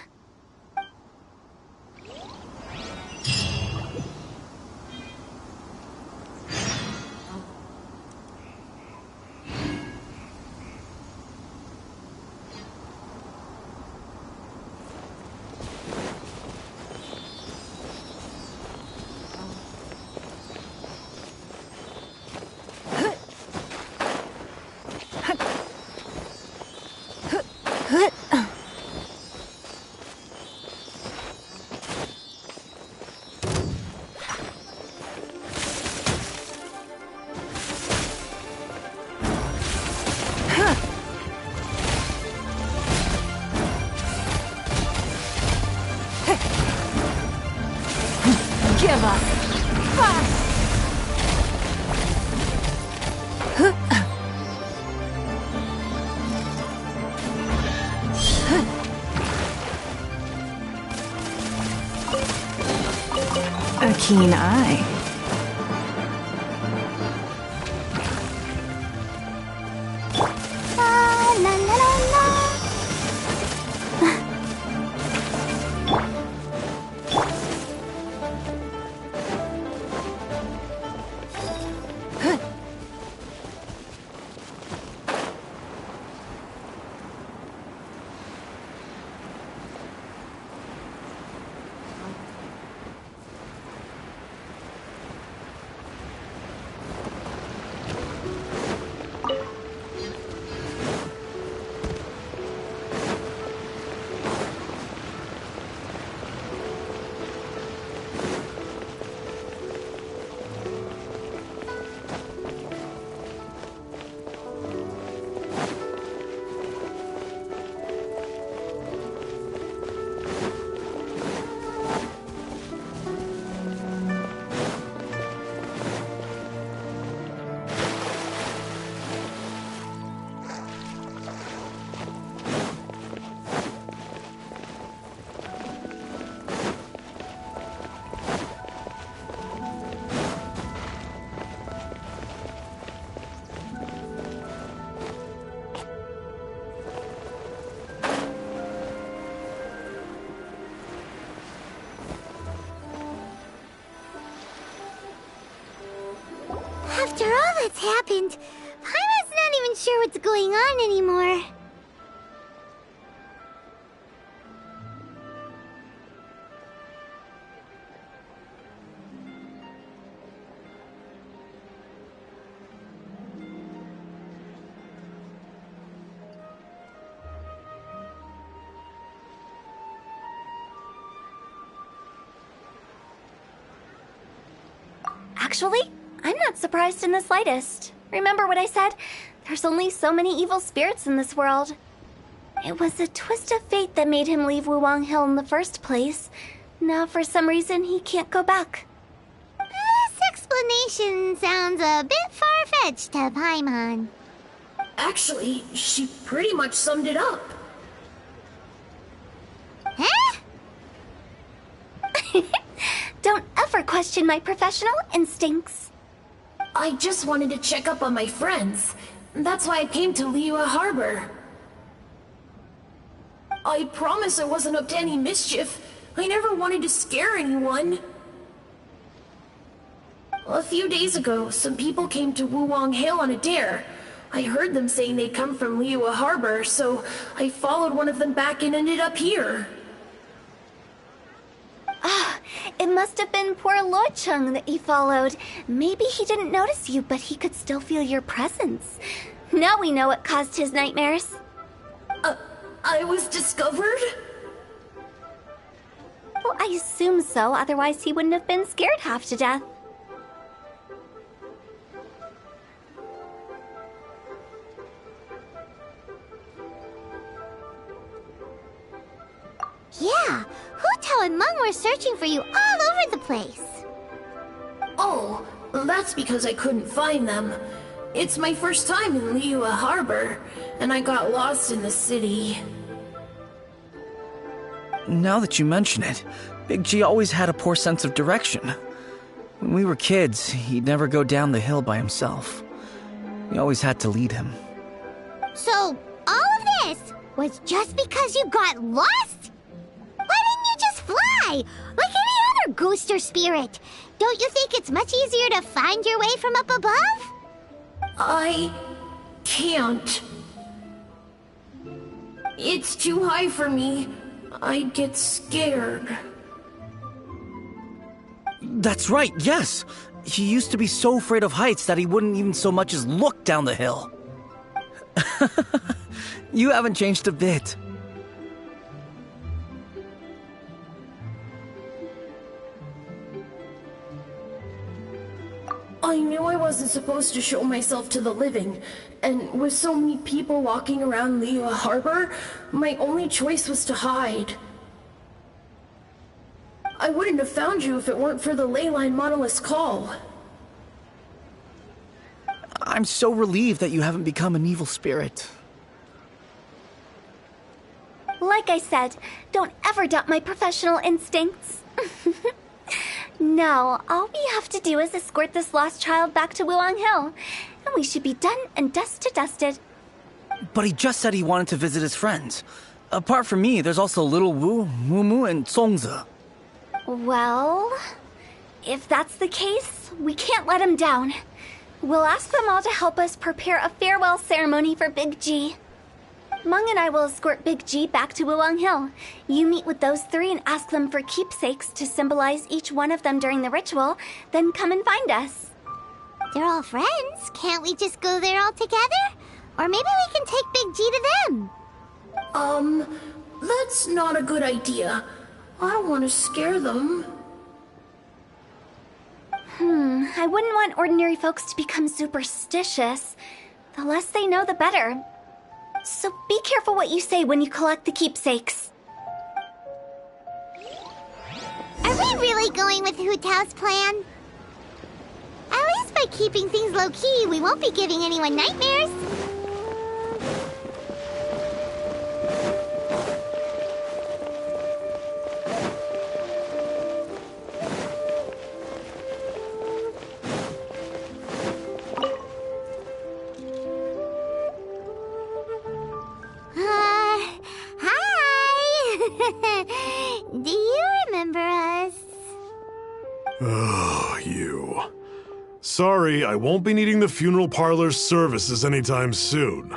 Give up. A keen eye. La la la la. that's happened. Paimon's not even sure what's going on anymore. Actually, I'm not surprised in the slightest. Remember what I said? There's only so many evil spirits in this world. It was a twist of fate that made him leave Wuwang Hill in the first place. Now, for some reason, he can't go back. This explanation sounds a bit far-fetched to Paimon. Actually, she pretty much summed it up. Huh? Don't ever question my professional instincts. I just wanted to check up on my friends. That's why I came to Liyue Harbor. I promise I wasn't up to any mischief. I never wanted to scare anyone. A few days ago, some people came to Wuwang Hill on a dare. I heard them saying they'd come from Liyue Harbor, so I followed one of them back and ended up here. It must have been poor Lo Chung that you followed. Maybe he didn't notice you, but he could still feel your presence. Now we know what caused his nightmares. I was discovered? Well, I assume so, otherwise he wouldn't have been scared half to death. Yeah, Hu Tao and Meng were searching for you all over the place. Oh, that's because I couldn't find them. It's my first time in Liyue Harbor, and I got lost in the city. Now that you mention it, Big G always had a poor sense of direction. When we were kids, he'd never go down the hill by himself. We always had to lead him. So, all of this was just because you got lost? Why didn't you just fly? Like any other ghost or spirit? Don't you think it's much easier to find your way from up above? I can't. It's too high for me. I'd get scared. That's right, yes! He used to be so afraid of heights that he wouldn't even so much as look down the hill. You haven't changed a bit. I knew I wasn't supposed to show myself to the living, and with so many people walking around Liyue Harbor, my only choice was to hide. I wouldn't have found you if it weren't for the Leyline Monolith's call. I'm so relieved that you haven't become an evil spirit. Like I said, don't ever doubt my professional instincts. Now, all we have to do is escort this lost child back to Wuwang Hill, and we should be done and dusted. But he just said he wanted to visit his friends. Apart from me, there's also Little Wu, Mumu, and Songzi. Well, if that's the case, we can't let him down. We'll ask them all to help us prepare a farewell ceremony for Big G. Meng and I will escort Big G back to Wuwang Hill. You meet with those three and ask them for keepsakes to symbolize each one of them during the ritual, then come and find us. They're all friends. Can't we just go there all together? Or maybe we can take Big G to them. That's not a good idea. I don't want to scare them. I wouldn't want ordinary folks to become superstitious. The less they know, the better. So be careful what you say when you collect the keepsakes. Are we really going with Hu Tao's plan? At least by keeping things low-key, we won't be giving anyone nightmares. Hi! Do you remember us? Oh, you. sorry, I won't be needing the funeral parlor's services anytime soon.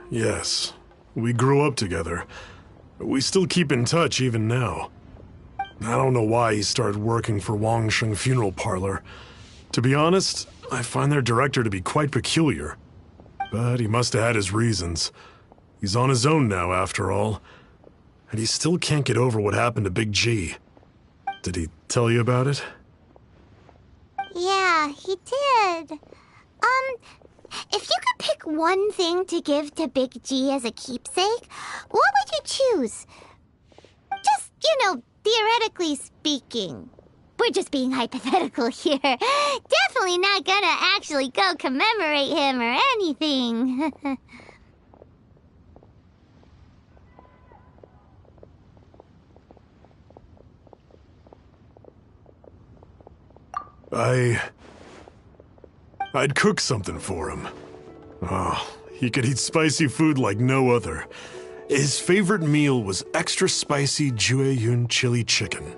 Yes, we grew up together. We still keep in touch even now. I don't know why he started working for Wangsheng Funeral Parlor. To be honest, I find their director to be quite peculiar. But he must have had his reasons. He's on his own now, after all. And he still can't get over what happened to Big G. Did he tell you about it? Yeah, he did. If you could pick one thing to give to Big G as a keepsake, what would you choose? Just, theoretically speaking. We're just being hypothetical here. Definitely not gonna actually go commemorate him or anything. I'd cook something for him. Oh, he could eat spicy food like no other. His favorite meal was extra spicy Jueyun chili chicken.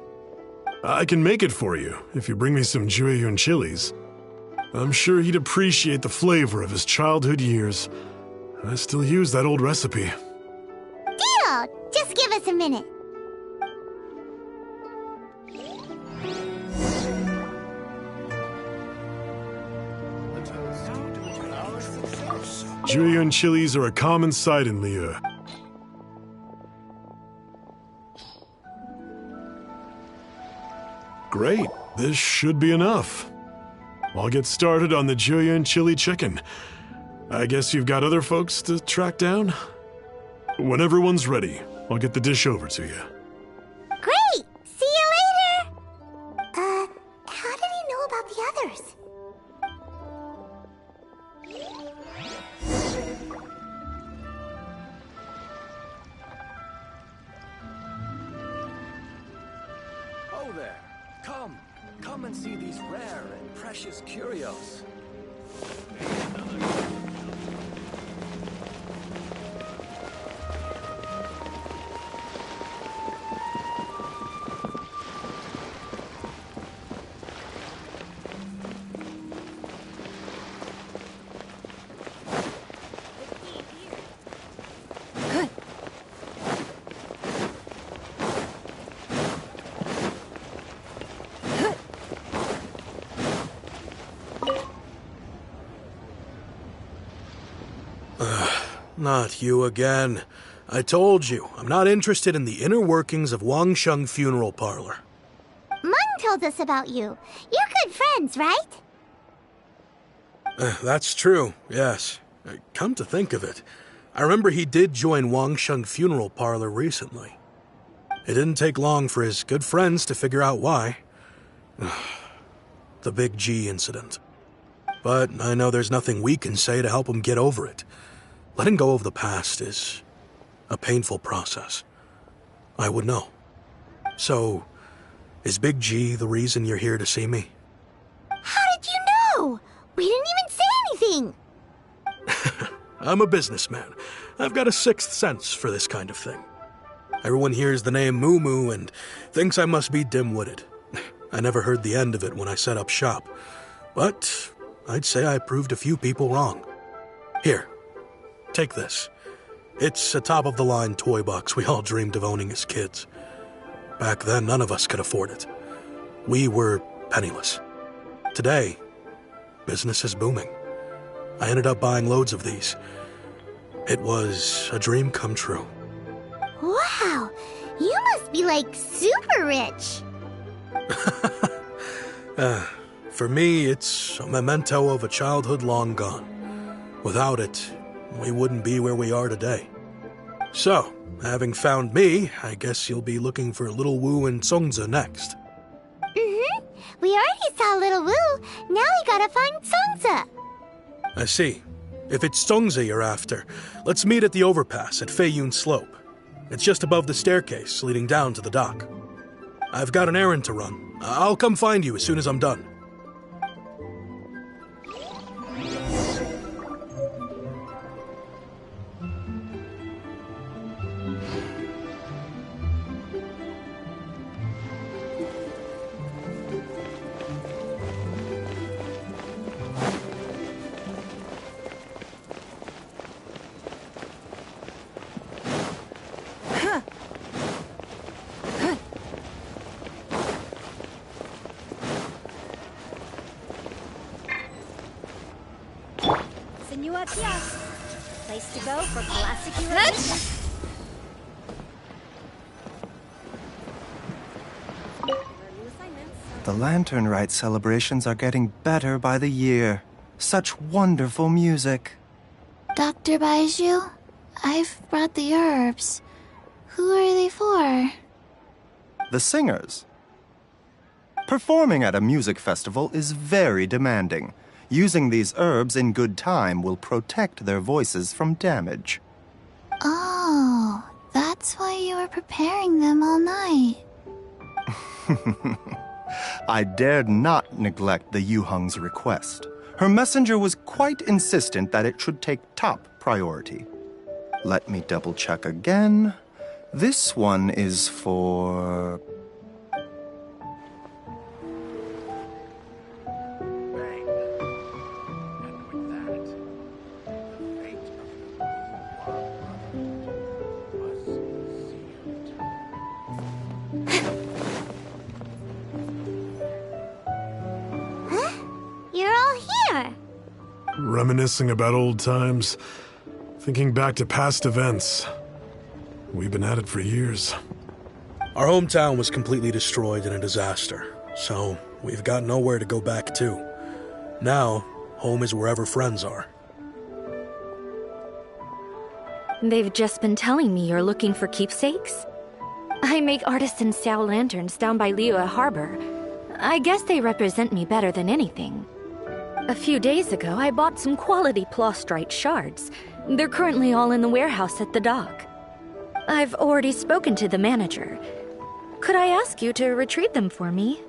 I can make it for you if you bring me some Jueyun chilies. I'm sure he'd appreciate the flavor of his childhood years. I still use that old recipe. Deal! Just give us a minute. Jueyun chilies are a common sight in Liyue. Great, this should be enough. I'll get started on the Jueyun chili chicken. I guess you've got other folks to track down? When everyone's ready, I'll get the dish over to you. Great! See you later! How did he know about the others? Oh there! Come and see these rare and precious curios. Not you again. I told you, I'm not interested in the inner workings of Wangsheng Funeral Parlor. Mung told us about you. You're good friends, right? That's true, yes. Come to think of it, I remember he did join Wangsheng Funeral Parlor recently. It didn't take long for his good friends to figure out why. The Big G incident. But I know there's nothing we can say to help him get over it. Letting go of the past is a painful process. I would know. So, is Big G the reason you're here to see me? How did you know? We didn't even say anything. I'm a businessman. I've got a sixth sense for this kind of thing. Everyone hears the name Moo Moo and thinks I must be dim-witted. I never heard the end of it when I set up shop. But I'd say I proved a few people wrong. Here. Take this. It's a top-of-the-line toy box we all dreamed of owning as kids. Back then, none of us could afford it. We were penniless. Today, business is booming. I ended up buying loads of these. It was a dream come true. Wow, you must be like super rich. For me, it's a memento of a childhood long gone. Without it, we wouldn't be where we are today. So, having found me, I guess you'll be looking for Little Wu and Songza next. Mm-hmm. We already saw Little Wu. Now we gotta find Songza. I see. If it's Songza you're after, let's meet at the overpass at Feiyun Slope. It's just above the staircase leading down to the dock. I've got an errand to run. I'll come find you as soon as I'm done. Place to go for classic Eurovision. The Lantern Rite celebrations are getting better by the year. Such wonderful music. Dr. Baiju, I've brought the herbs. Who are they for? The singers. Performing at a music festival is very demanding. Using these herbs in good time will protect their voices from damage. Oh, that's why you were preparing them all night. I dared not neglect the Yuheng's request. Her messenger was quite insistent that it should take top priority. Let me double check again. This one is for... You're all here. Reminiscing about old times, thinking back to past events. We've been at it for years. Our hometown was completely destroyed in a disaster, so we've got nowhere to go back to. Now, home is wherever friends are. They've just been telling me you're looking for keepsakes. I make artisan Sao lanterns down by Liyue Harbor. I guess they represent me better than anything. A few days ago, I bought some quality plastrite shards. They're currently all in the warehouse at the dock. I've already spoken to the manager. Could I ask you to retrieve them for me?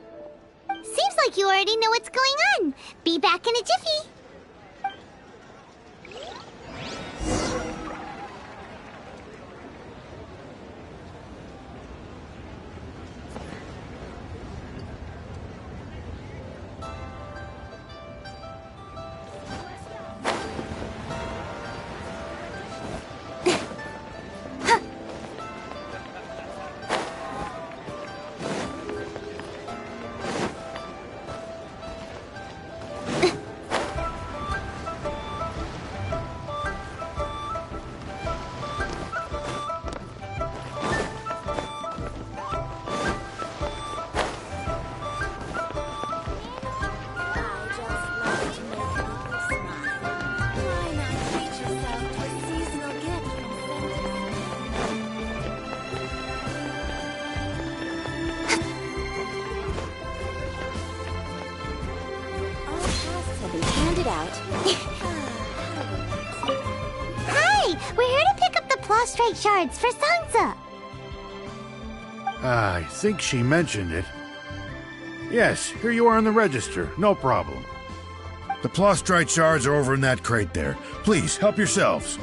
Seems like you already know what's going on. Be back in a jiffy. Hi, we're here to pick up the plastrite shards for Sansa. I think she mentioned it. Yes, here you are on the register. No problem. The plastrite shards are over in that crate there. Please, help yourselves.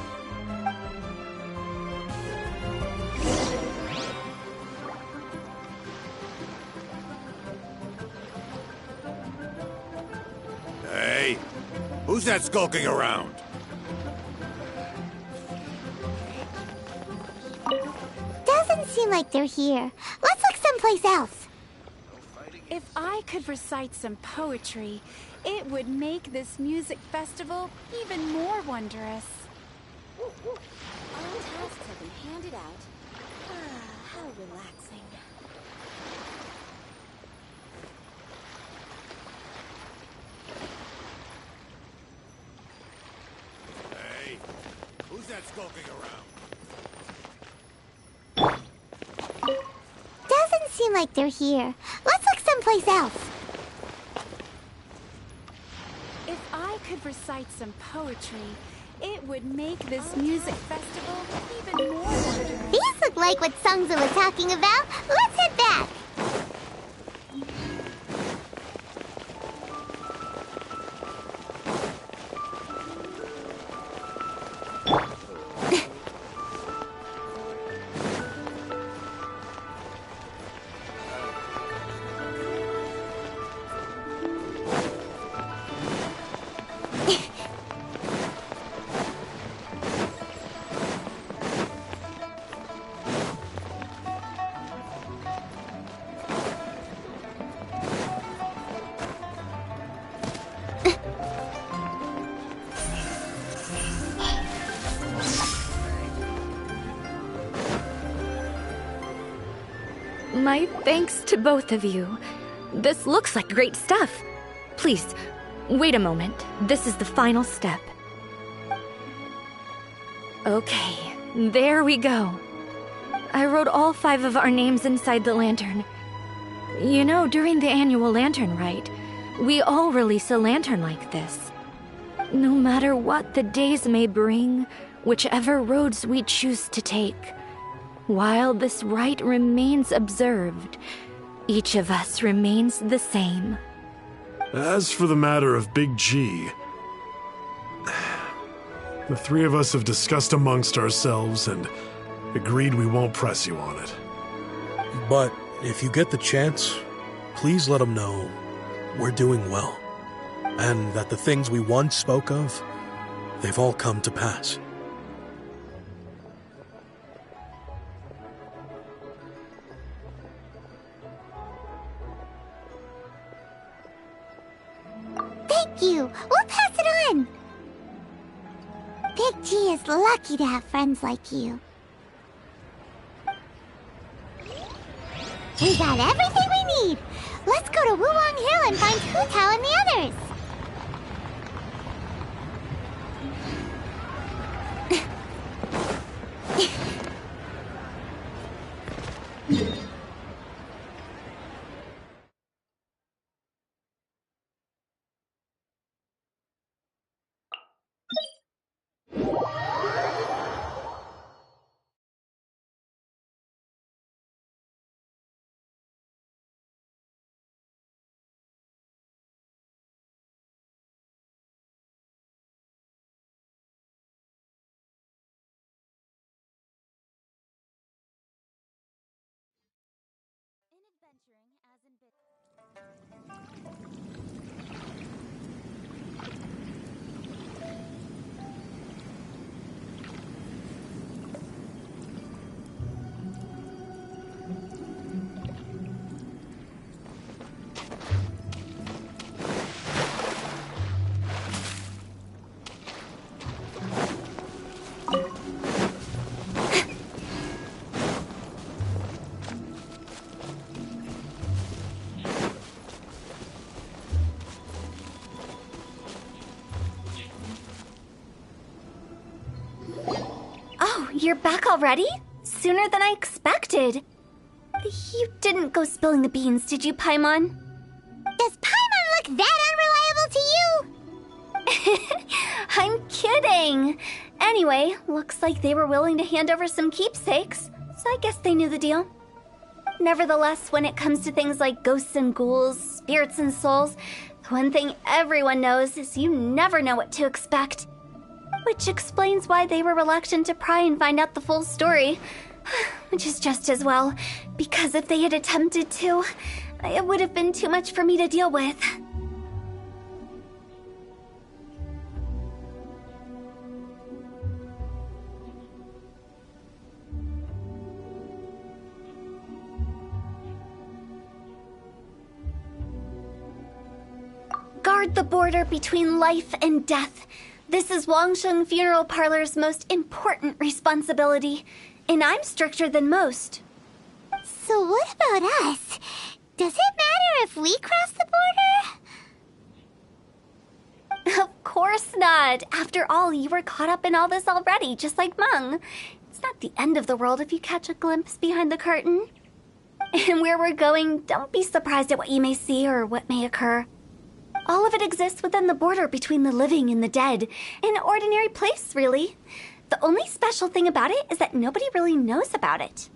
Hey, who's that skulking around? Doesn't seem like they're here. Let's look someplace else. If I could recite some poetry, it would make this music festival even more wondrous. All tasks have been handed out. How relaxing. Hey, who's that skulking around? Doesn't seem like they're here. Let's look someplace else. If I could recite some poetry, it would make this music festival even more wondrous. These look like what Sungza was talking about. Let's head back. My thanks to both of you. This looks like great stuff. Please, wait a moment. This is the final step. Okay, there we go. I wrote all 5 of our names inside the lantern. You know, during the annual lantern rite, we all release a lantern like this. No matter what the days may bring, whichever roads we choose to take, while this rite remains observed, each of us remains the same. As for the matter of Big G, the 3 of us have discussed amongst ourselves and agreed we won't press you on it. But if you get the chance, please let him know we're doing well, and that the things we once spoke of, they've all come to pass. Thank you. We'll pass it on. Big G is lucky to have friends like you. We got everything we need. Let's go to Wulong Hill and find Hu Tao and the others. You're back already? Sooner than I expected. You didn't go spilling the beans, did you, Paimon? Does Paimon look that unreliable to you? I'm kidding. Anyway, looks like they were willing to hand over some keepsakes, so I guess they knew the deal. Nevertheless, when it comes to things like ghosts and ghouls, spirits and souls, the one thing everyone knows is you never know what to expect. Which explains why they were reluctant to pry and find out the full story. Which is just as well, because if they had attempted to, it would have been too much for me to deal with. Guard the border between life and death. This is Wangsheng Funeral Parlor's most important responsibility, and I'm stricter than most. So what about us? Does it matter if we cross the border? Of course not. After all, you were caught up in all this already, just like Meng. It's not the end of the world if you catch a glimpse behind the curtain. And where we're going, don't be surprised at what you may see or what may occur. All of it exists within the border between the living and the dead. An ordinary place, really. The only special thing about it is that nobody really knows about it.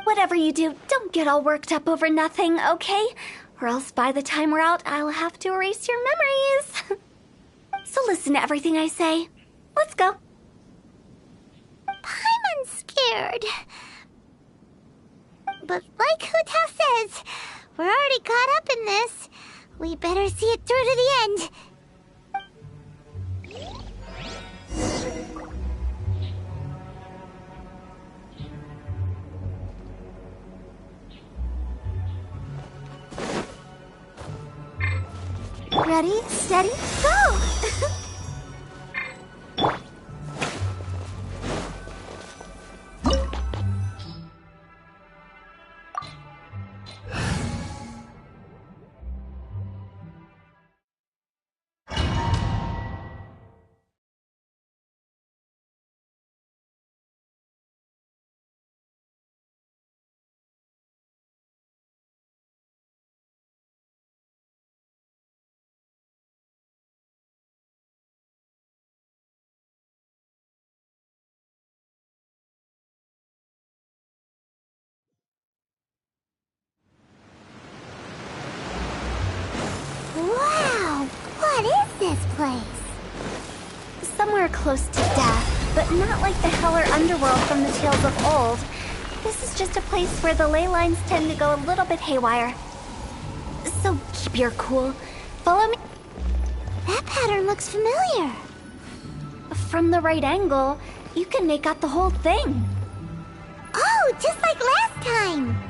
Whatever you do, don't get all worked up over nothing, okay? Or else by the time we're out, I'll have to erase your memories. So listen to everything I say. Let's go. Paimon's scared. But like Hu Tao says, we're already caught up in this. We better see it through to the end. Ready, steady, go! close to death, but not like the hell or underworld from the tales of old. This is just a place where the ley lines tend to go a little bit haywire. So keep your cool. Follow me. That pattern looks familiar. From the right angle, you can make out the whole thing. Oh, just like last time.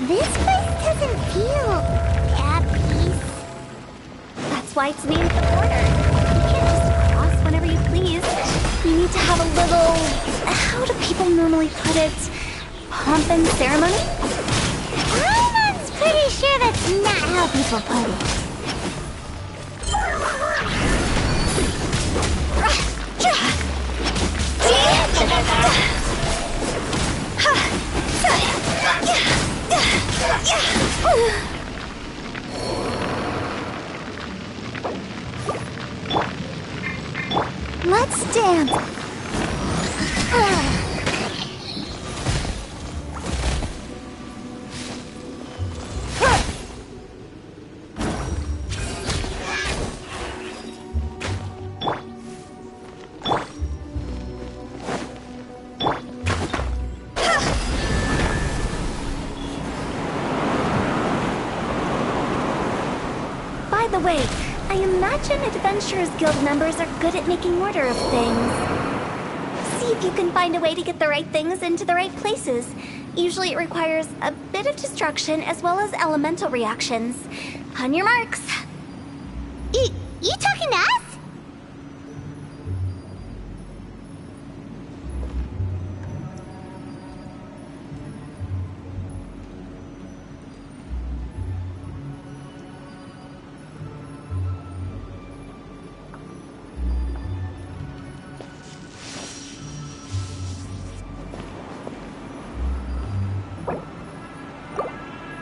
This place doesn't feel at peace. That's why it's named the border. You can't just cross whenever you please. You need to have a little... how do people normally put it? Pomp and ceremony? I'm pretty sure that's not how people put it. Let's dance. By the way, I imagine Adventurers Guild members are good at making order of things. See if you can find a way to get the right things into the right places. Usually it requires a bit of destruction as well as elemental reactions. On your marks. You talking to us?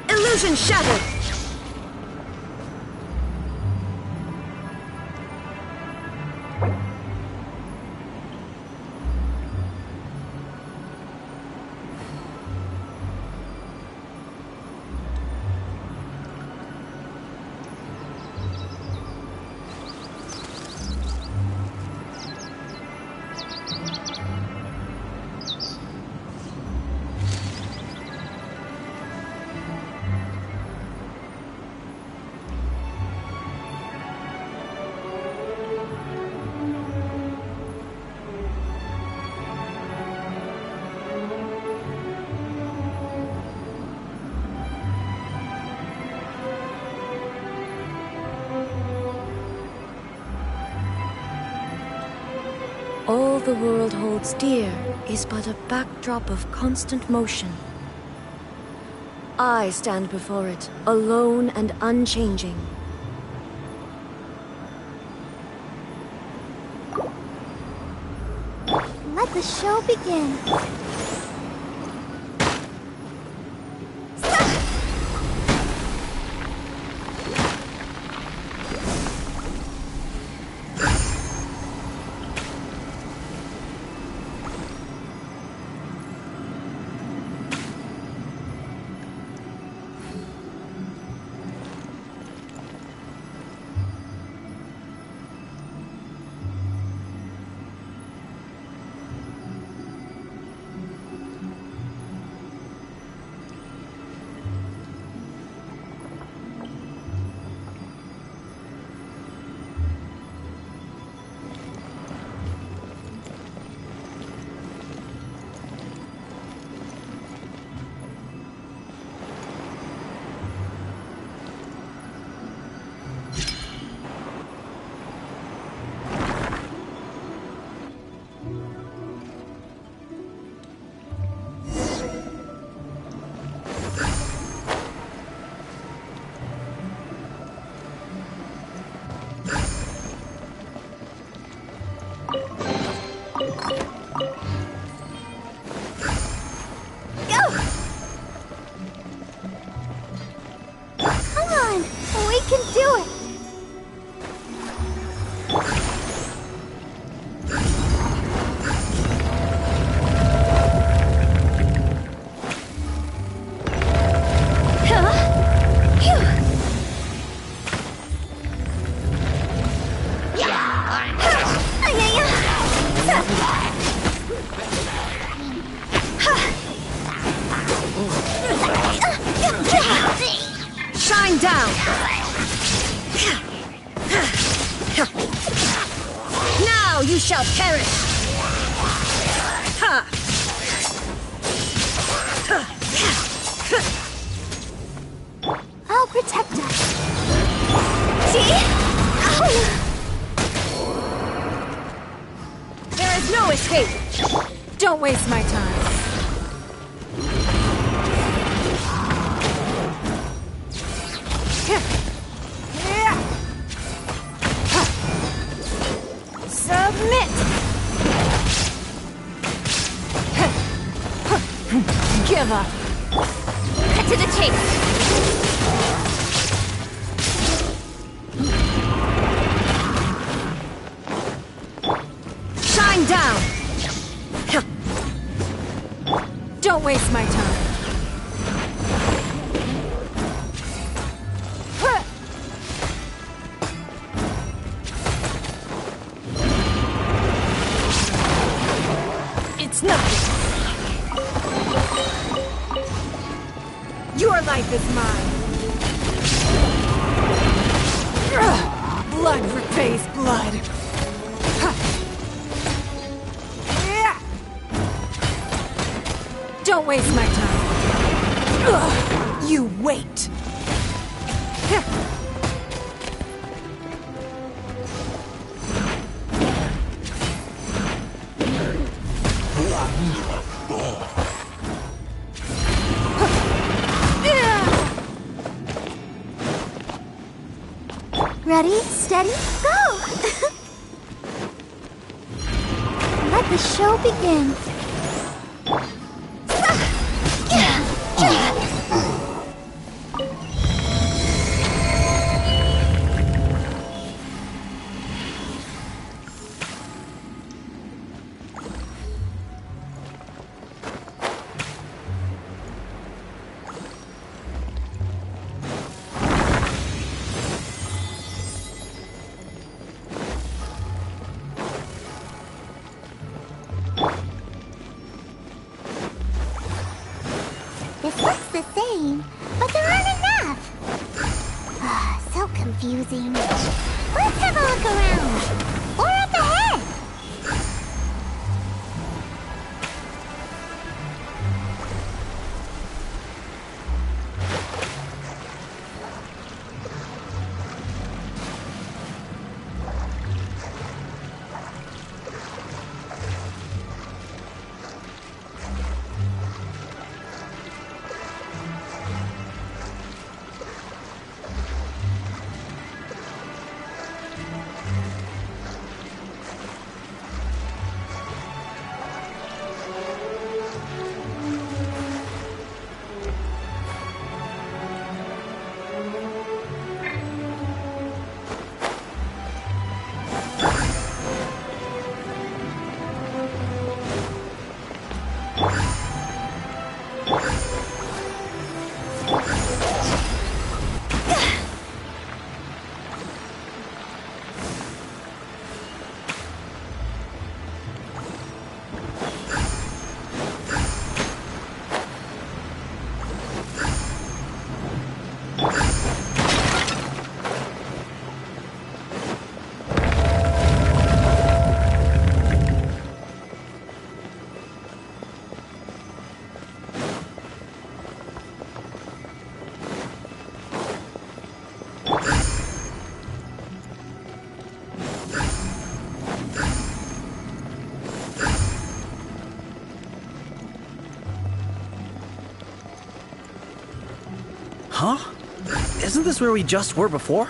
Illusion shattered! All the world holds dear is but a backdrop of constant motion. I stand before it, alone and unchanging. Let the show begin. Shine down! Now you shall perish! Ha! I'll protect us. See? There is no escape! Don't waste my time. Submit! Give up. Cut to the chase. Shine down. Don't waste my time. It's nothing. Your life is mine. Blood repays blood. Don't waste my time. You wait. Ready, steady, go! Let the show begin. This looks the same, but there aren't enough. So confusing. Let's have a look around. Or up ahead. Huh? Isn't this where we just were before?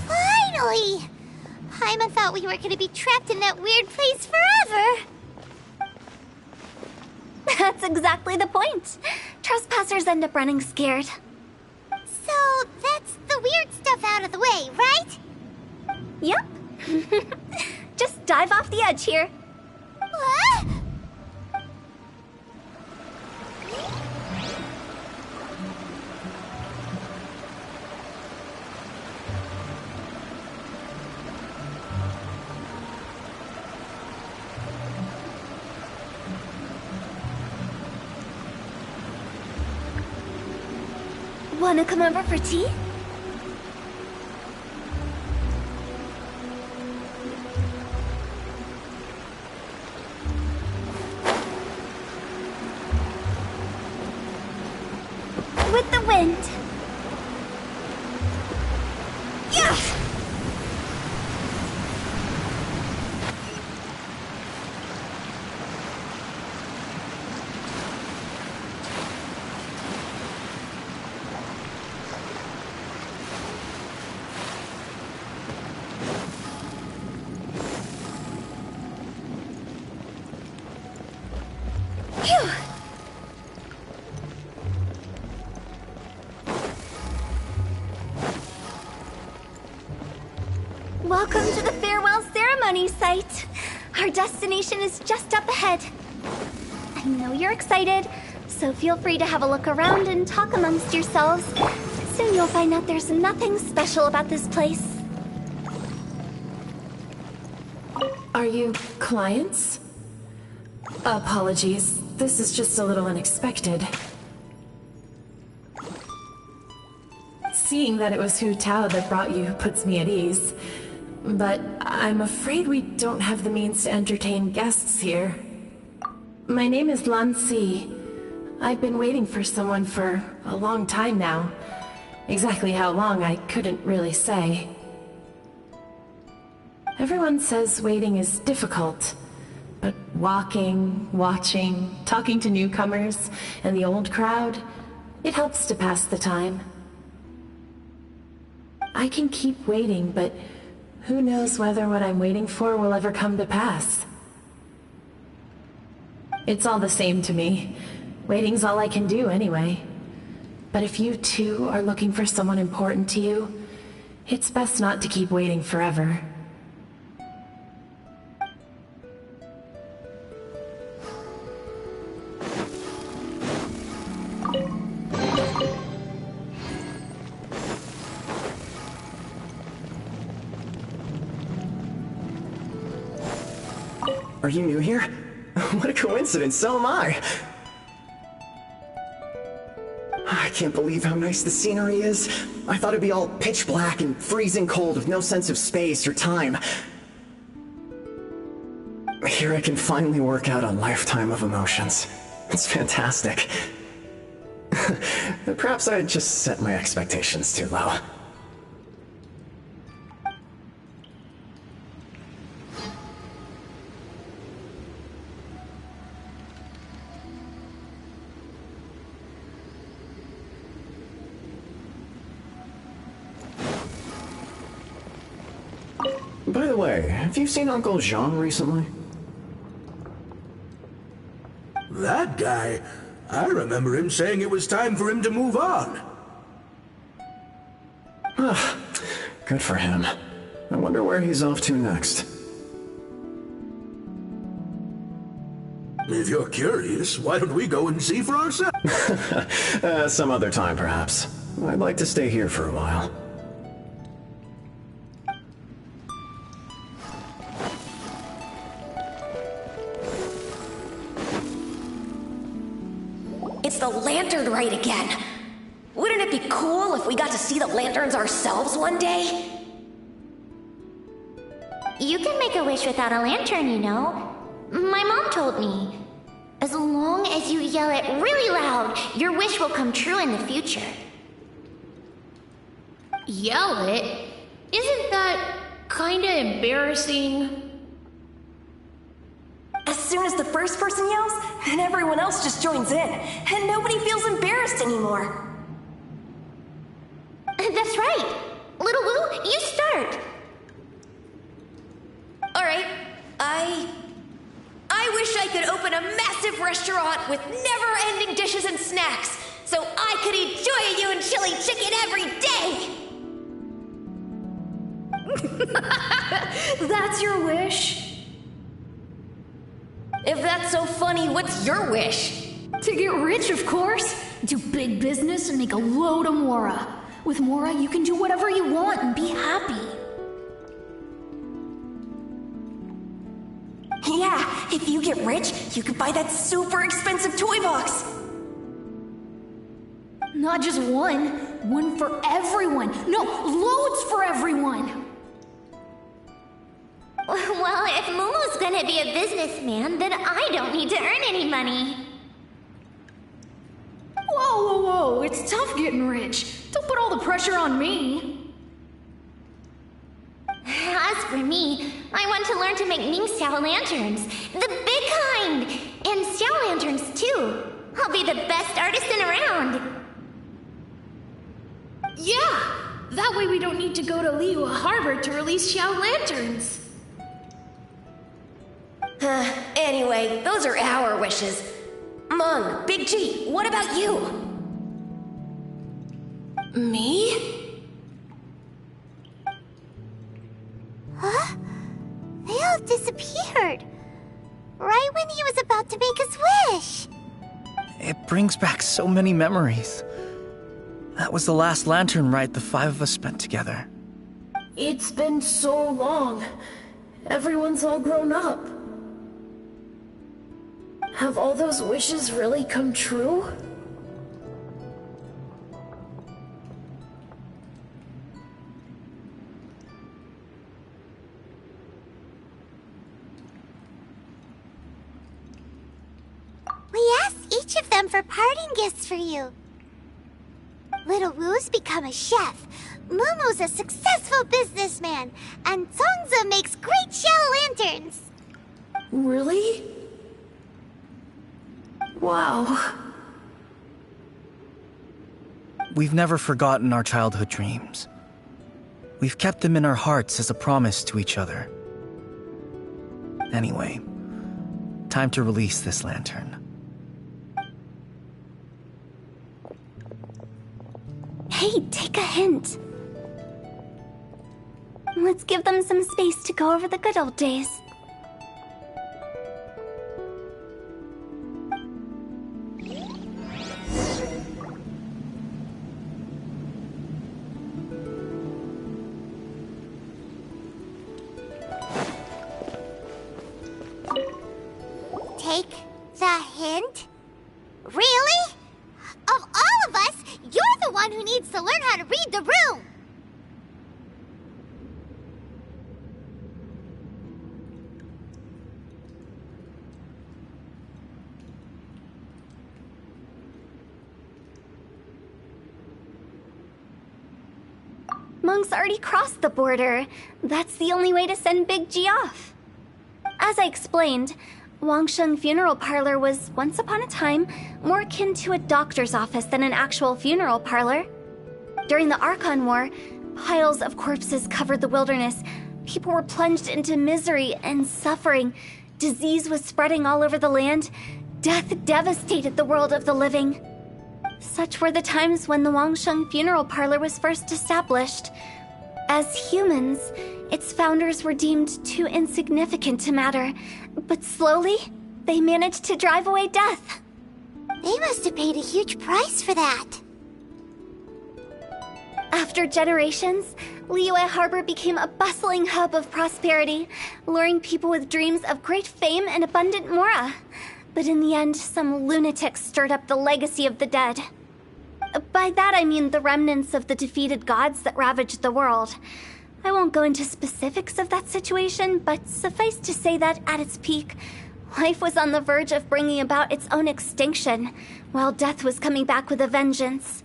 Finally! Paimon thought we were gonna be trapped in that weird place forever. That's exactly the point. Trespassers end up running scared. So that's the weird stuff out of the way, right? Yep. Just dive off the edge here. What? Wanna come over for tea? With the wind. Yeah! Phew! Welcome to the farewell ceremony site. Our destination is just up ahead. I know you're excited, so feel free to have a look around and talk amongst yourselves. Soon you'll find out there's nothing special about this place. Are you clients? Apologies. This is just a little unexpected. Seeing that it was Hu Tao that brought you puts me at ease. But I'm afraid we don't have the means to entertain guests here. My name is Lan Si. I've been waiting for someone for a long time now. Exactly how long, I couldn't really say. Everyone says waiting is difficult. But walking, watching, talking to newcomers, and the old crowd, it helps to pass the time. I can keep waiting, but who knows whether what I'm waiting for will ever come to pass. It's all the same to me. Waiting's all I can do anyway. But if you too are looking for someone important to you, it's best not to keep waiting forever. Are you new here? What a coincidence, so am I! I can't believe how nice the scenery is. I thought it'd be all pitch black and freezing cold with no sense of space or time. Here I can finally work out a lifetime of emotions. It's fantastic. Perhaps I just set my expectations too low. By the way, have you seen Uncle Jean recently? That guy? I remember him saying it was time for him to move on. Good for him. I wonder where he's off to next. If you're curious, why don't we go and see for ourselves? Some other time, perhaps. I'd like to stay here for a while. It's the lantern rite again. Wouldn't it be cool if we got to see the lanterns ourselves one day? You can make a wish without a lantern, you know. My mom told me. As long as you yell it really loud, your wish will come true in the future. Yell it? Isn't that kinda embarrassing. As soon as the first person yells, then everyone else just joins in, and nobody feels embarrassed anymore. That's right. Little Woo, you start. Alright, I wish I could open a massive restaurant with never-ending dishes and snacks, so I could eat Joy You and Chili Chicken every day! That's your wish? If that's so funny, what's your wish? To get rich, of course. Do big business and make a load of Mora. With Mora, you can do whatever you want and be happy. Yeah, if you get rich, you could buy that super expensive toy box. Not just one. One for everyone. No, loads for everyone. Well, if Momo's gonna be a businessman, then I don't need to earn any money. Whoa. It's tough getting rich. Don't put all the pressure on me. As for me, I want to learn to make Ming Xiao lanterns. The big kind! And Xiao lanterns, too. I'll be the best artisan around. Yeah! That way we don't need to go to Liyue Harbor to release Xiao lanterns. Anyway, those are our wishes. Mung, Big G, what about you? Me? Huh? They all disappeared. Right when he was about to make his wish. It brings back so many memories. That was the last lantern ride the 5 of us spent together. It's been so long. Everyone's all grown up. Have all those wishes really come true? We asked each of them for parting gifts for you. Little Woo's become a chef, Momo's a successful businessman, and Songza makes great shell lanterns. Really? Wow. We've never forgotten our childhood dreams. We've kept them in our hearts as a promise to each other. Anyway, time to release this lantern. Hey, take a hint. Let's give them some space to go over the good old days. Take the hint? Really? Of all of us, you're the one who needs to learn how to read the room! Monk's already crossed the border. That's the only way to send Big G off. As I explained, Wangsheng Funeral Parlor was, once upon a time, more akin to a doctor's office than an actual funeral parlor. During the Archon War, piles of corpses covered the wilderness. People were plunged into misery and suffering. Disease was spreading all over the land. Death devastated the world of the living. Such were the times when the Wangsheng Funeral Parlor was first established. As humans, its founders were deemed too insignificant to matter, but slowly, they managed to drive away death. They must have paid a huge price for that. After generations, Liyue Harbor became a bustling hub of prosperity, luring people with dreams of great fame and abundant mora. But in the end, some lunatics stirred up the legacy of the dead. By that I mean the remnants of the defeated gods that ravaged the world. I won't go into specifics of that situation, but suffice to say that at its peak, life was on the verge of bringing about its own extinction, while death was coming back with a vengeance.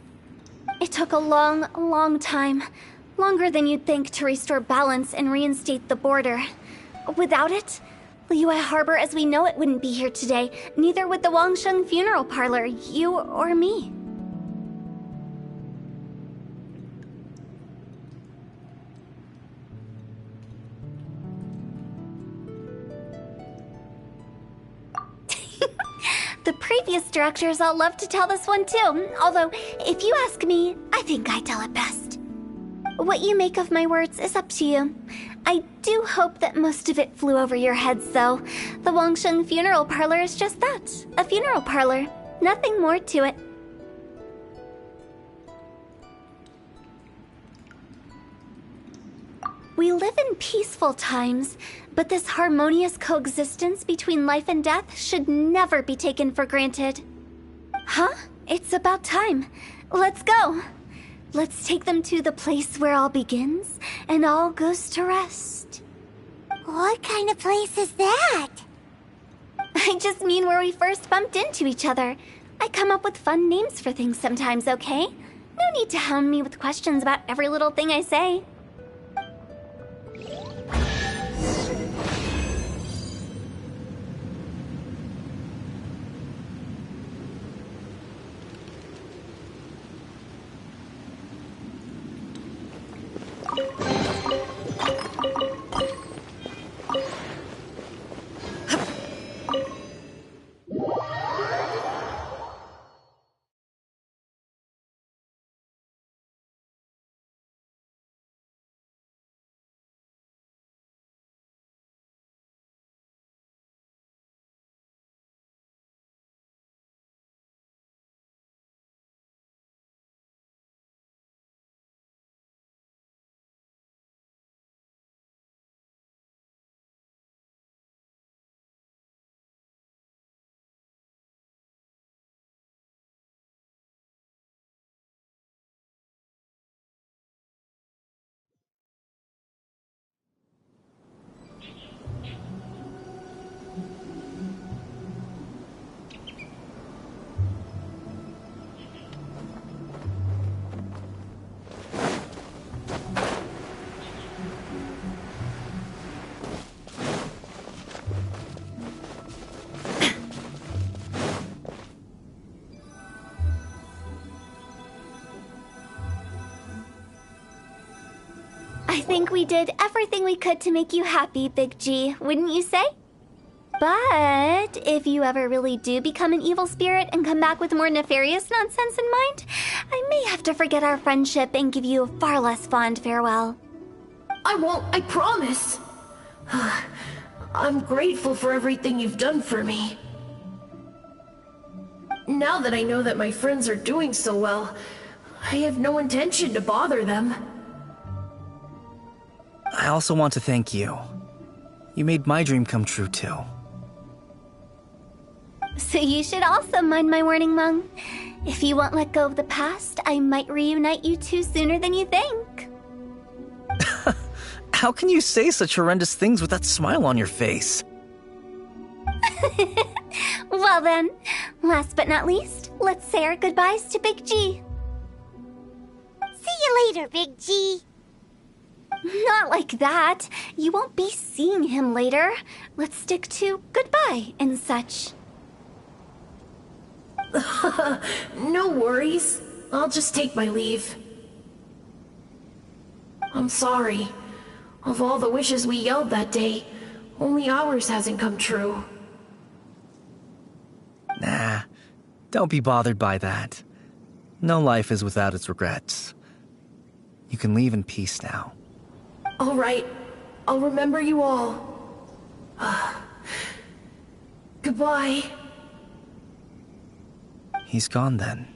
It took a long, long time, Longer than you'd think to restore balance and reinstate the border. Without it, Liyue Harbor as we know it wouldn't be here today. Neither would the Wangsheng Funeral Parlor, you or me. The previous directors all love to tell this one too, although, if you ask me, I think I tell it best. What you make of my words is up to you. I do hope that most of it flew over your heads, though. The Wangsheng Funeral Parlor is just that, a funeral parlor. Nothing more to it. We live in peaceful times, but this harmonious coexistence between life and death should never be taken for granted. Huh? It's about time. Let's go. Let's take them to the place where all begins and all goes to rest. What kind of place is that? I just mean where we first bumped into each other. I come up with fun names for things sometimes, okay? No need to hound me with questions about every little thing I say. I think we did everything we could to make you happy, Big G, wouldn't you say? But if you ever really do become an evil spirit and come back with more nefarious nonsense in mind, I may have to forget our friendship and give you a far less fond farewell. I won't, I promise. I'm grateful for everything you've done for me. Now that I know that my friends are doing so well, I have no intention to bother them. I also want to thank you. You made my dream come true, too. So you should also mind my warning, Mung. If you won't let go of the past, I might reunite you two sooner than you think. How can you say such horrendous things with that smile on your face? Well then, last but not least, let's say our goodbyes to Big G. See you later, Big G. Not like that. You won't be seeing him later. Let's stick to goodbye and such. No worries. I'll just take my leave. I'm sorry. Of all the wishes we yelled that day, only ours hasn't come true. Nah, don't be bothered by that. No life is without its regrets. You can leave in peace now. All right. I'll remember you all. Goodbye. He's gone then.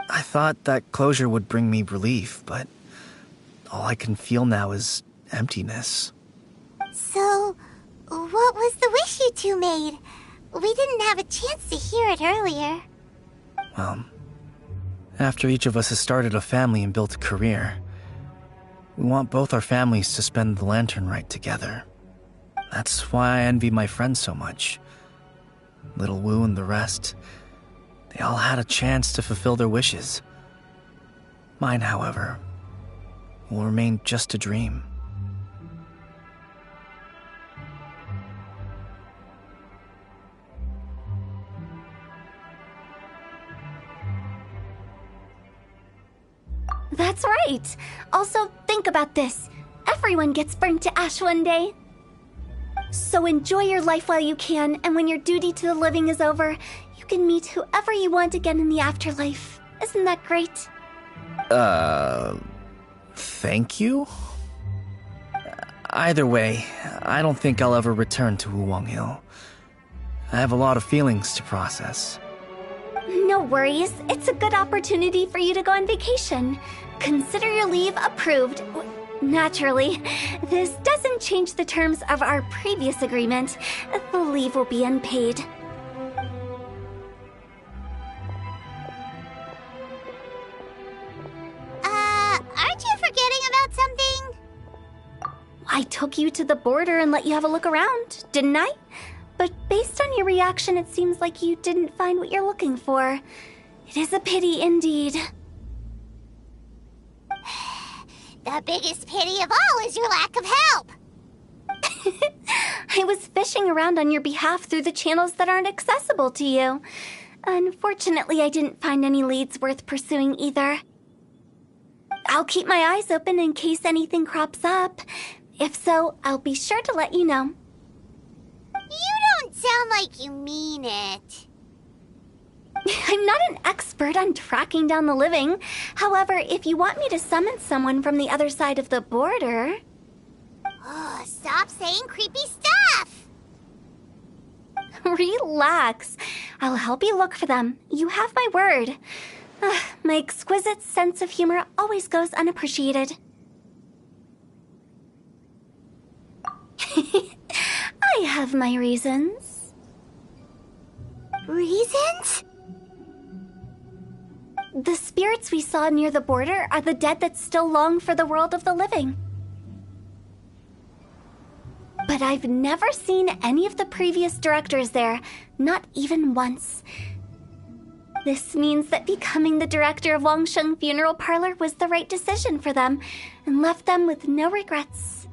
I thought that closure would bring me relief, but all I can feel now is emptiness. So, what was the wish you two made? We didn't have a chance to hear it earlier. Well, after each of us has started a family and built a career, we want both our families to spend the Lantern Rite together. That's why I envy my friends so much. Little Wu and the rest, they all had a chance to fulfill their wishes. Mine, however, will remain just a dream. That's right. Also, think about this. Everyone gets burnt to ash one day. So enjoy your life while you can, and when your duty to the living is over, you can meet whoever you want again in the afterlife. Isn't that great? Thank you? Either way, I don't think I'll ever return to Wuwang Hill. I have a lot of feelings to process. No worries. It's a good opportunity for you to go on vacation. Consider your leave approved. Naturally, this doesn't change the terms of our previous agreement. The leave will be unpaid. Aren't you forgetting about something? I took you to the border and let you have a look around, didn't I? But based on your reaction, it seems like you didn't find what you're looking for. It is a pity indeed. The biggest pity of all is your lack of help. I was fishing around on your behalf through the channels that aren't accessible to you. Unfortunately, I didn't find any leads worth pursuing either. I'll keep my eyes open in case anything crops up. If so, I'll be sure to let you know. You don't sound like you mean it. I'm not an expert on tracking down the living. However, if you want me to summon someone from the other side of the border... Oh, stop saying creepy stuff! Relax. I'll help you look for them. You have my word. My exquisite sense of humor always goes unappreciated. I have my reasons. Reasons? The spirits we saw near the border are the dead that still long for the world of the living. But I've never seen any of the previous directors there, not even once. This means that becoming the director of Wangsheng Funeral Parlor was the right decision for them, and left them with no regrets.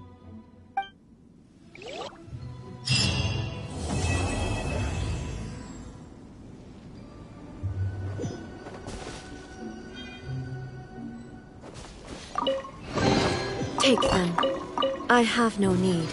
Take them. I have no need.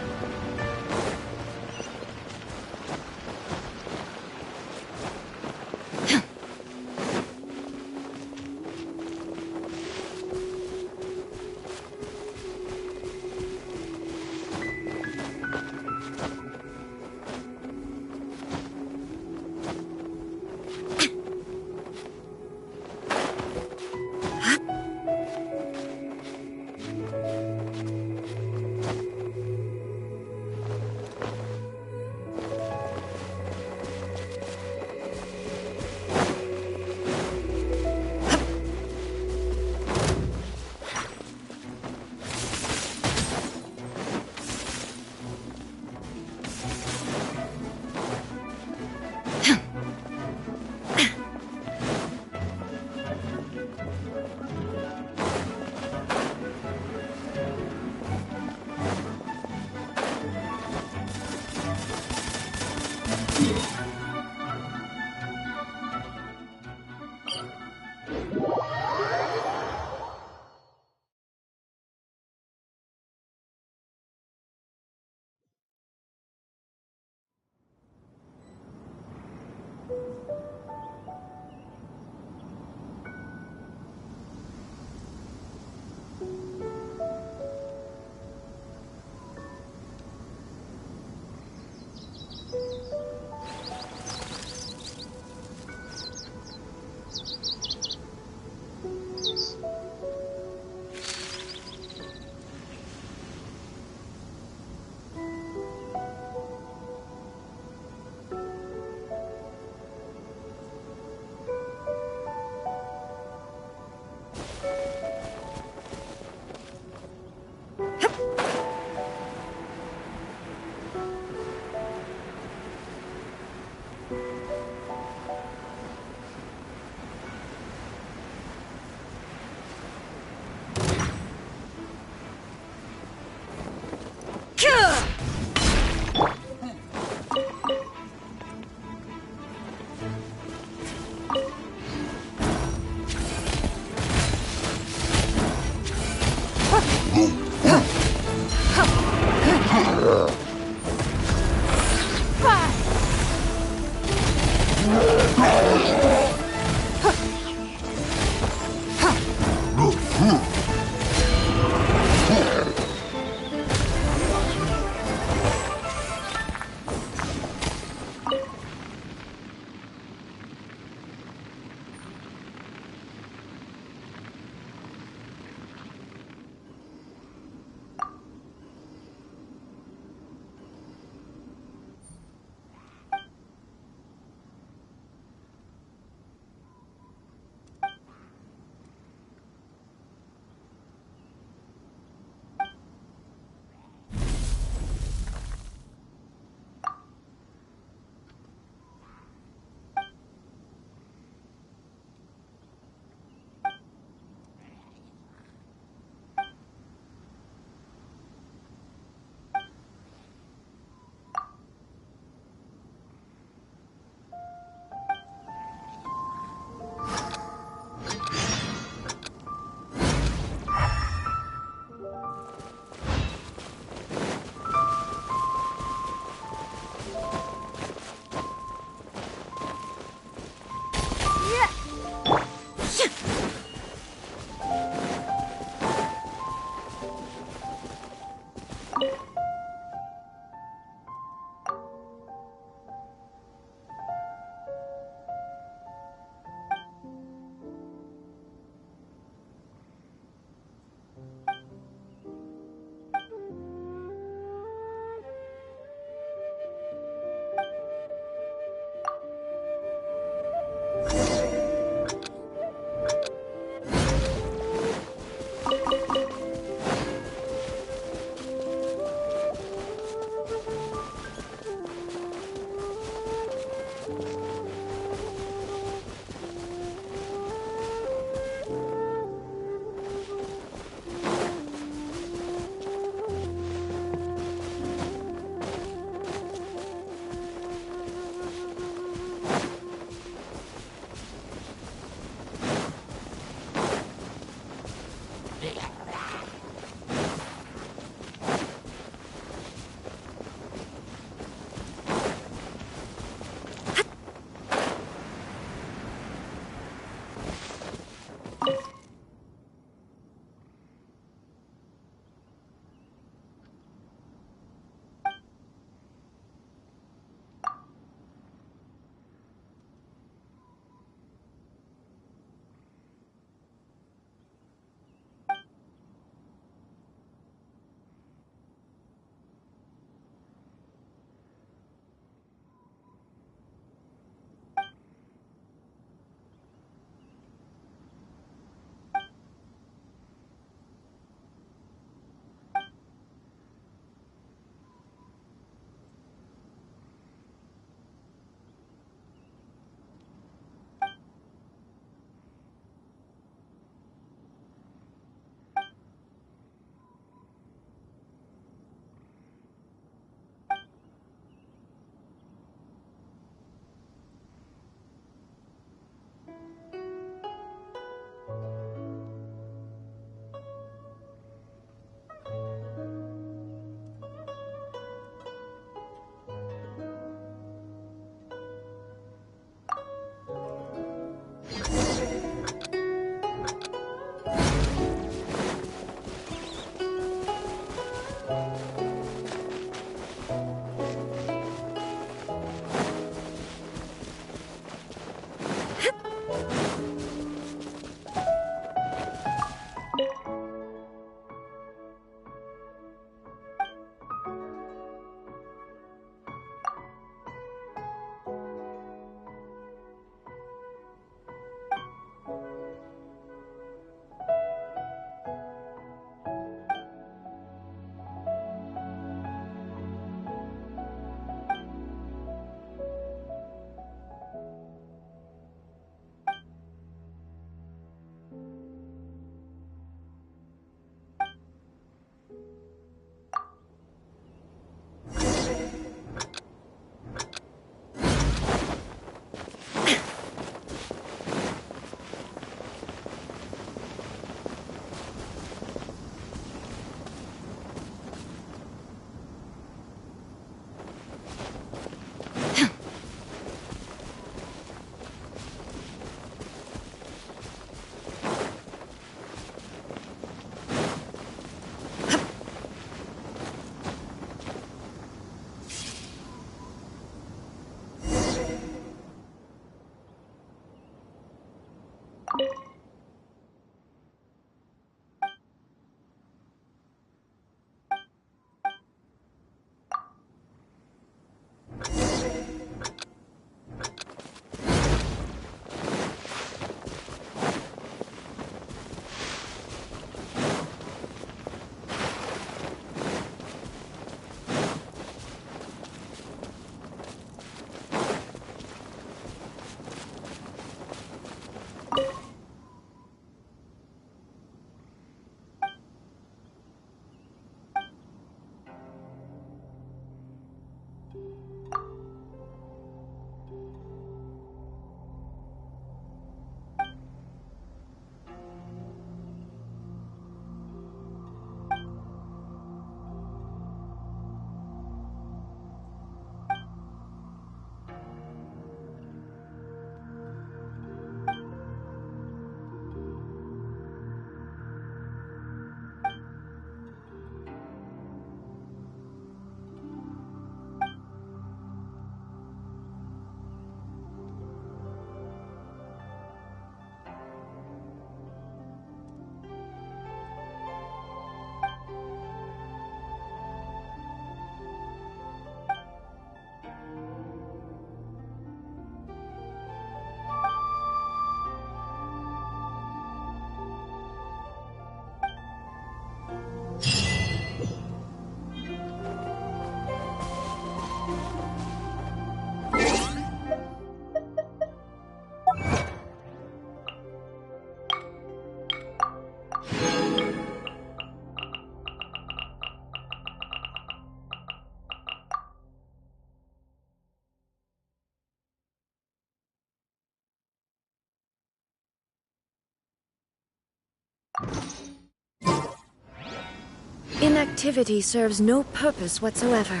activity serves no purpose whatsoever.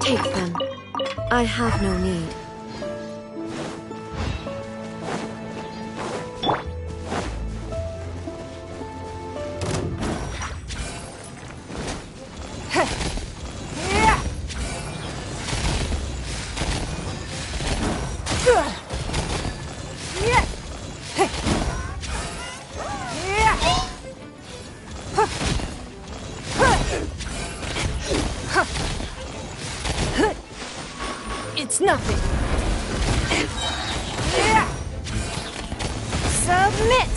Take them. I have no need. It's nothing. Submit.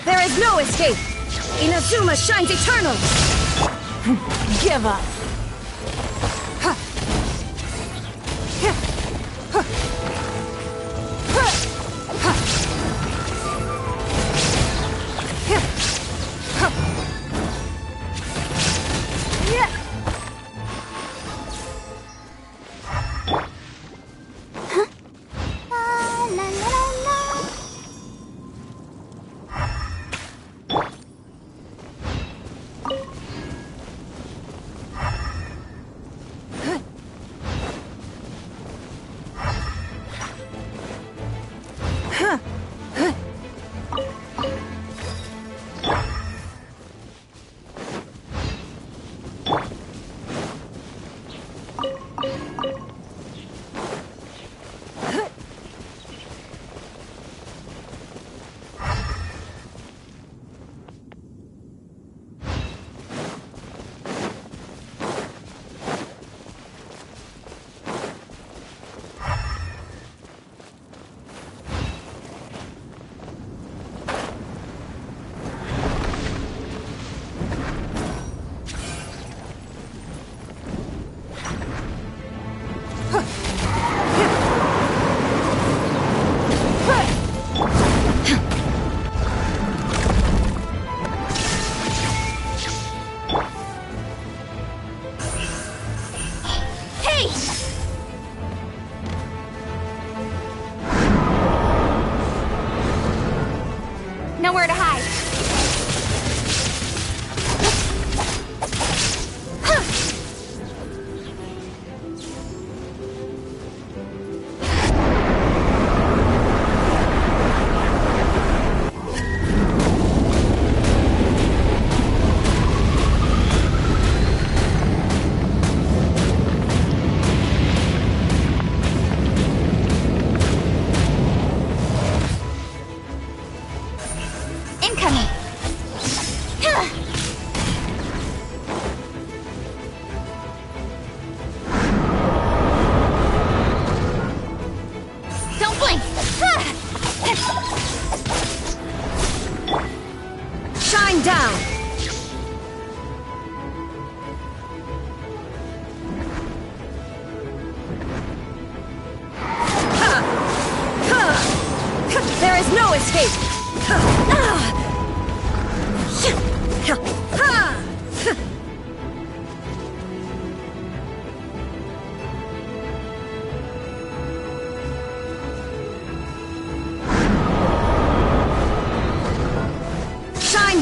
There is no escape! Inazuma shines eternal! Give up! Nowhere to hide. Incoming! Don't blink! Shine down!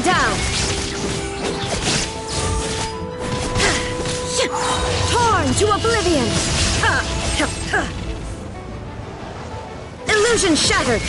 Shine down! Torn to oblivion! Illusion shattered!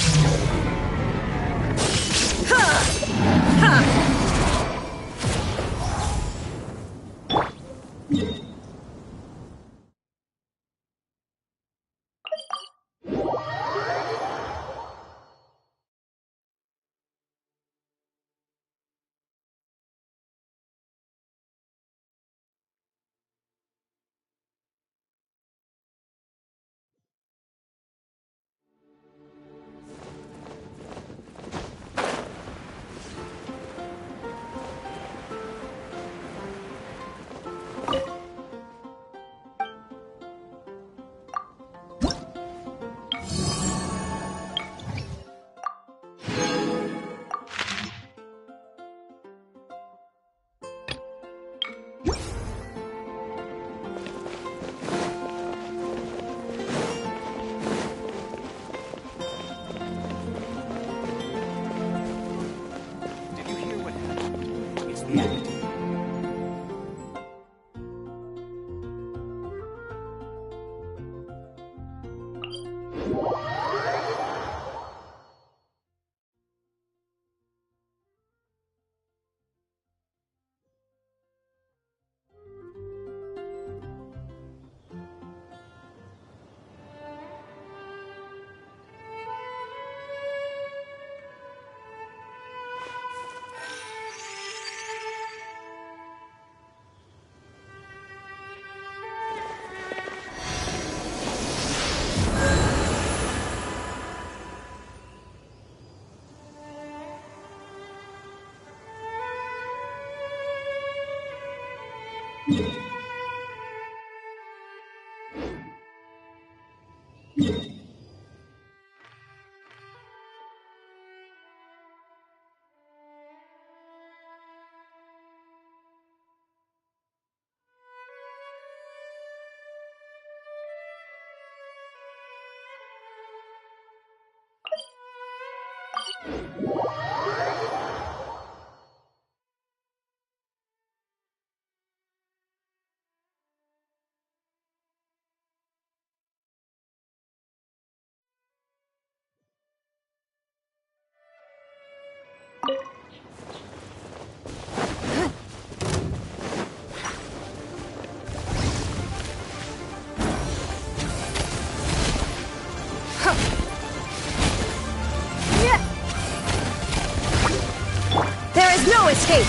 There is no escape!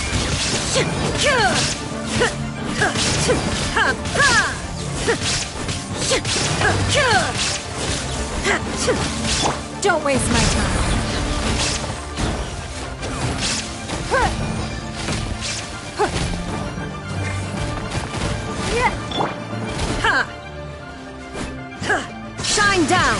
Don't waste my time. Shine down!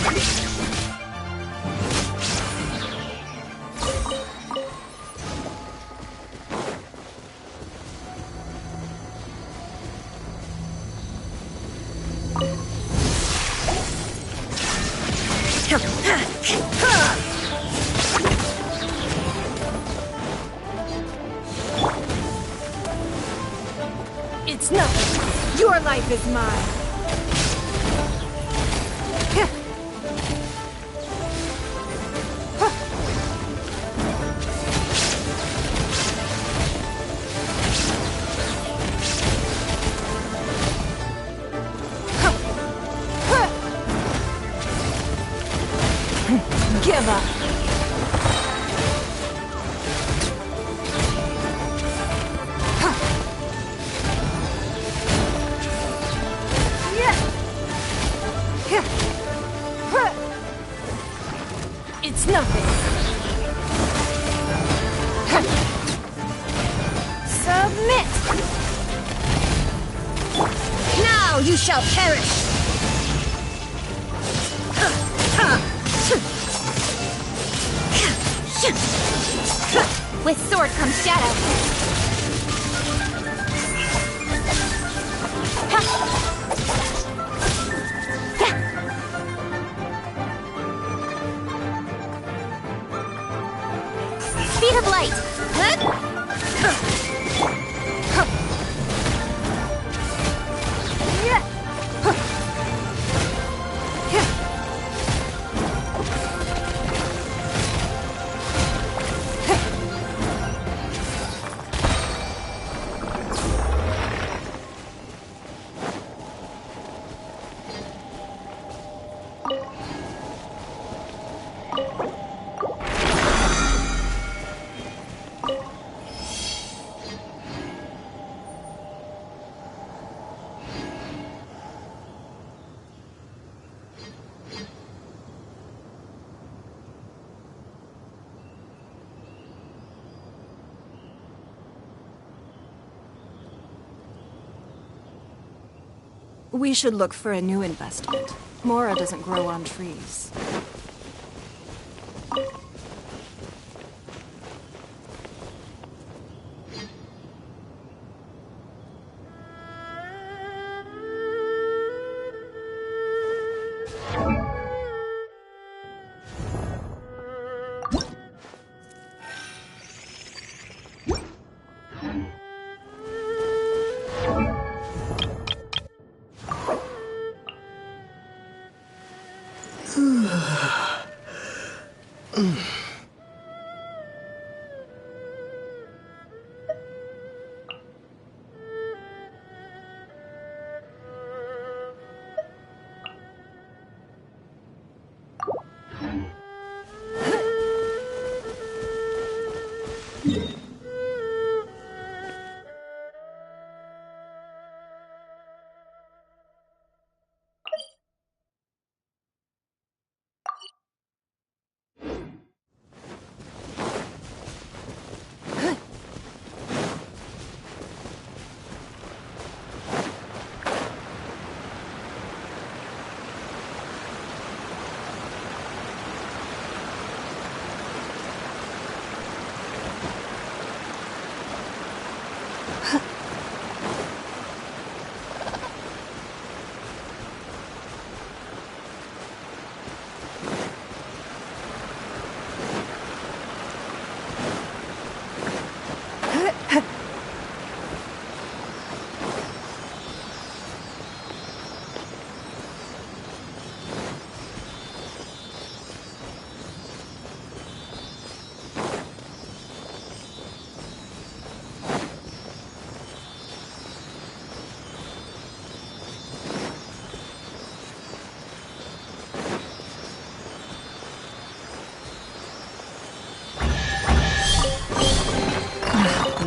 It's nothing. Your life is mine. Give up. It's nothing. Submit. Now you shall perish. With sword comes shadow. Speed of light. We should look for a new investment. Mora doesn't grow on trees.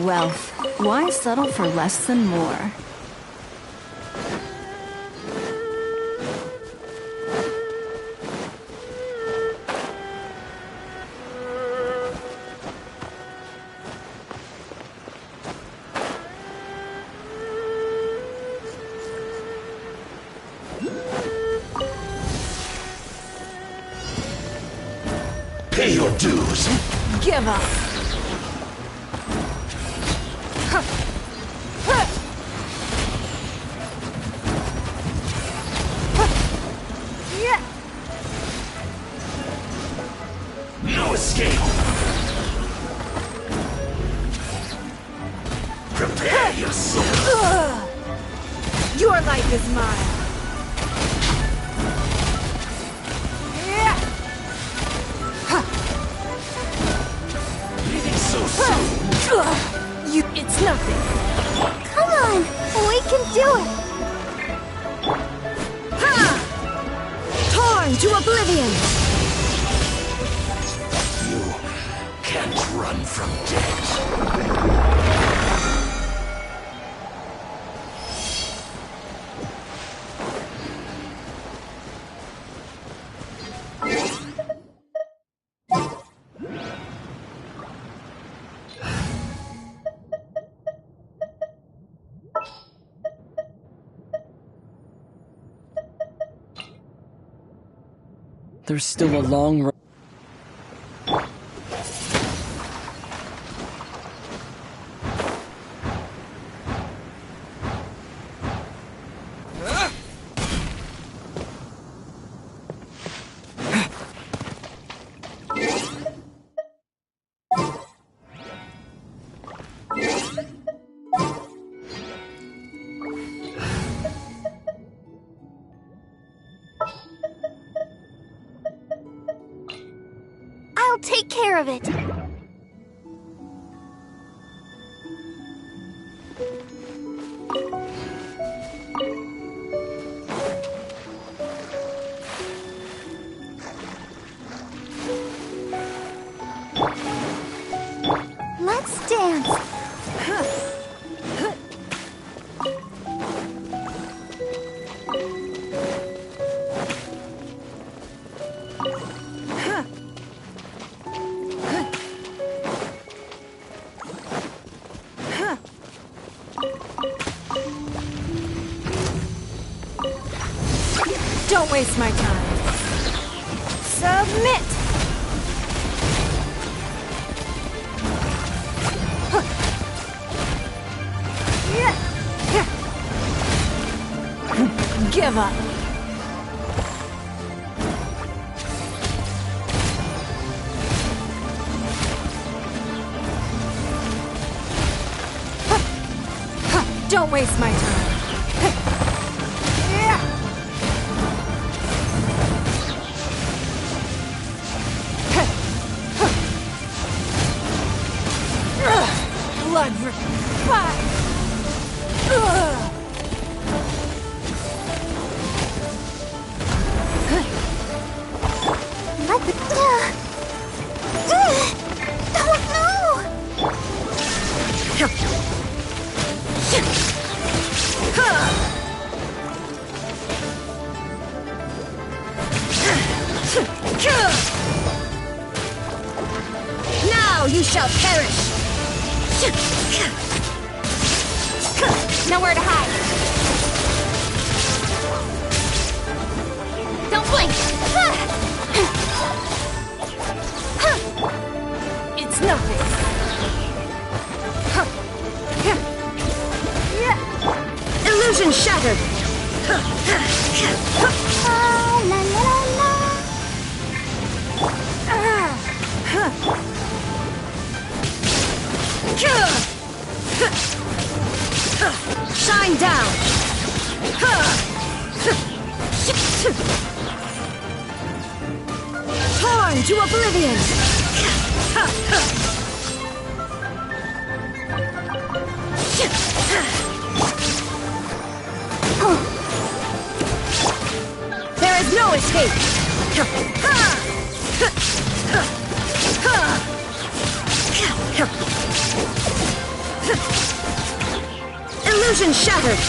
Wealth. Why settle for less than more? Pay your dues. Give up! No escape. Prepare yourself. Your life is mine! Leaving so soon. It's nothing! Come on! We can do it! Ha! Torn to oblivion! You can't run from death. There's still a long road. I'll take care of it. Let's dance. waste my time. Submit! Give up. Don't waste my time. Blood for fire. Now you shall perish! Nowhere to hide. Don't blink. It's nothing. Illusion shattered! La la la. Shine down! Torn to oblivion! There is no escape! Illusion shattered!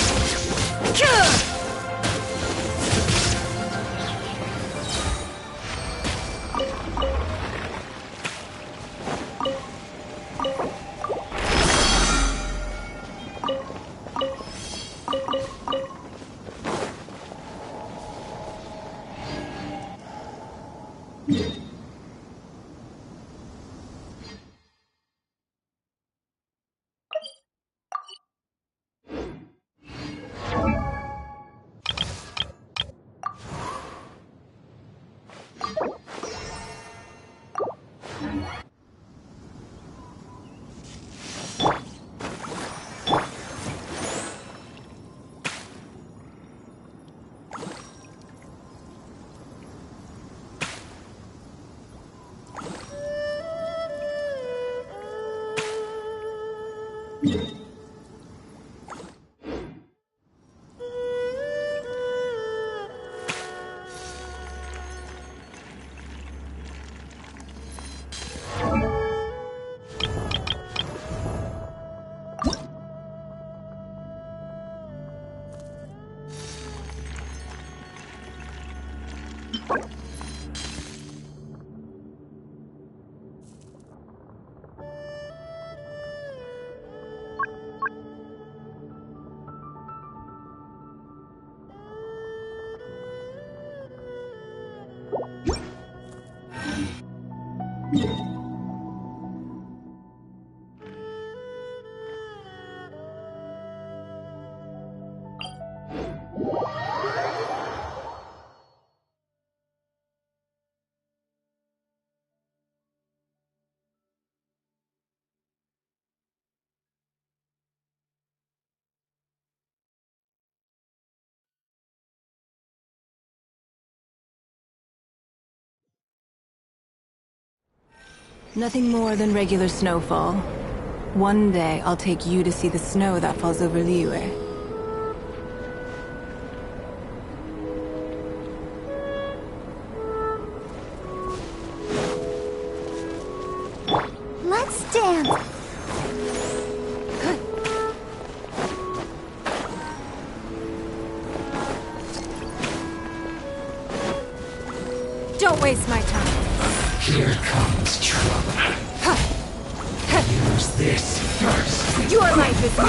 Nothing more than regular snowfall. One day, I'll take you to see the snow that falls over Liyue. Let's dance. Don't waste my time. Here comes trouble. Use this first. Your life is mine.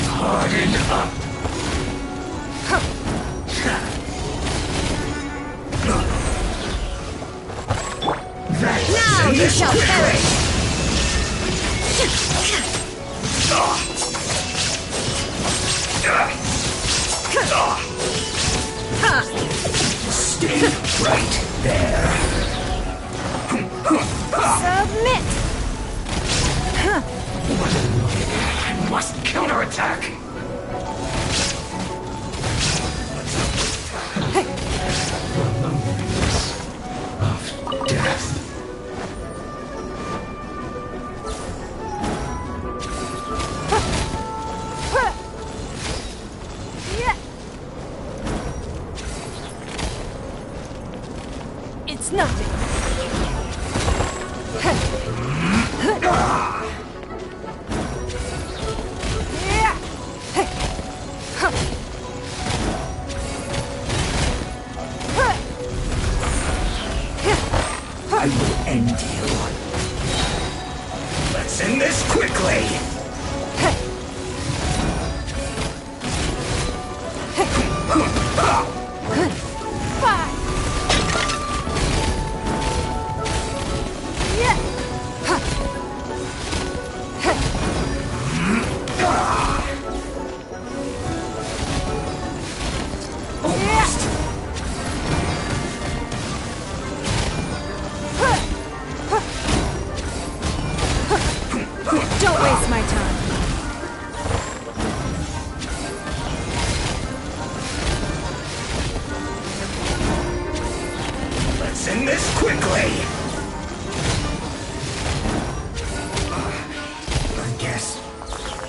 Harden up. Now you shall perish! Stay right there. Submit! I must counterattack. Of death. It's nothing. I will end you. Let's end this quickly. Don't waste my time. Let's end this quickly. I guess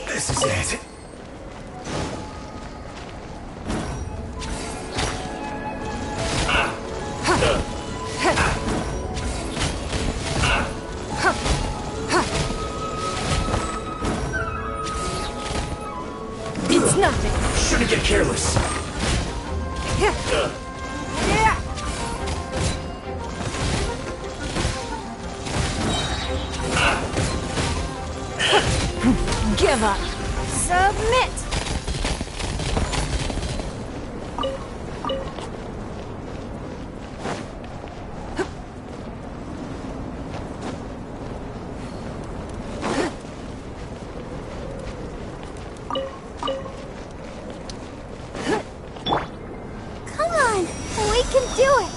this is it. It's nothing. Shouldn't get careless. Give up. Submit. Come on, we can do it.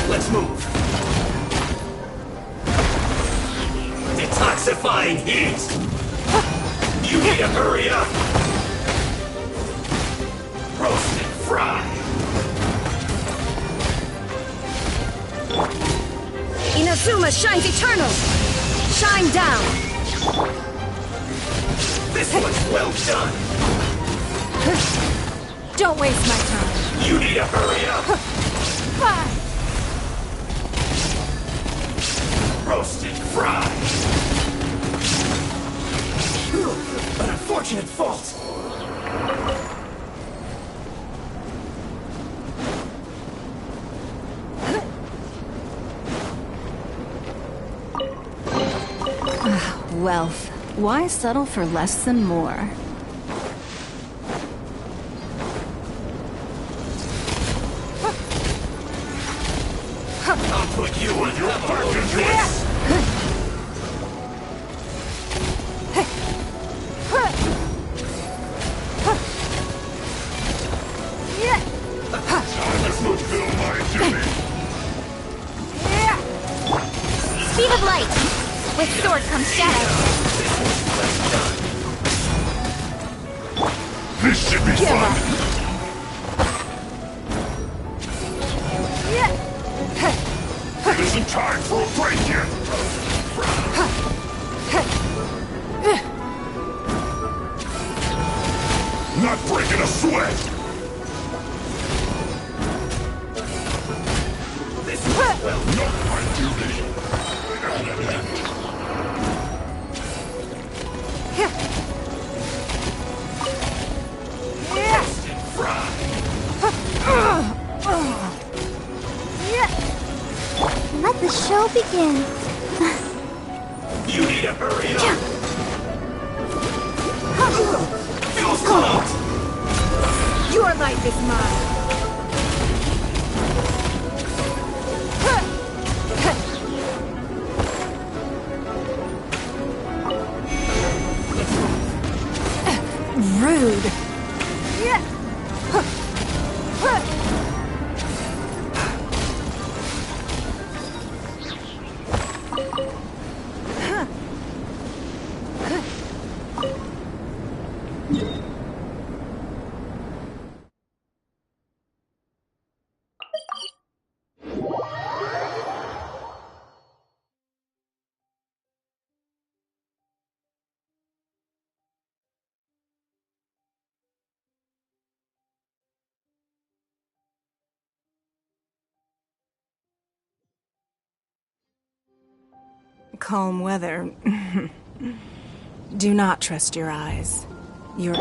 Let's move. Detoxifying heat. You need to hurry up. Roast and fry. Inazuma shines eternal. Shine down. This one's well done. Don't waste my time. You need to hurry up. Roast and fry. An unfortunate fault. Wealth. Why settle for less than more? I'll put you in your purchase list. Time to fulfill my duty. Speed of light. With sword comes shadow. This should be fun. It isn't time for a break yet. Not breaking a sweat. This is well not my duty. show begin. You need to hurry up. Feels cold. Your life is mine. Rude. Calm weather. Do not trust your eyes. Your...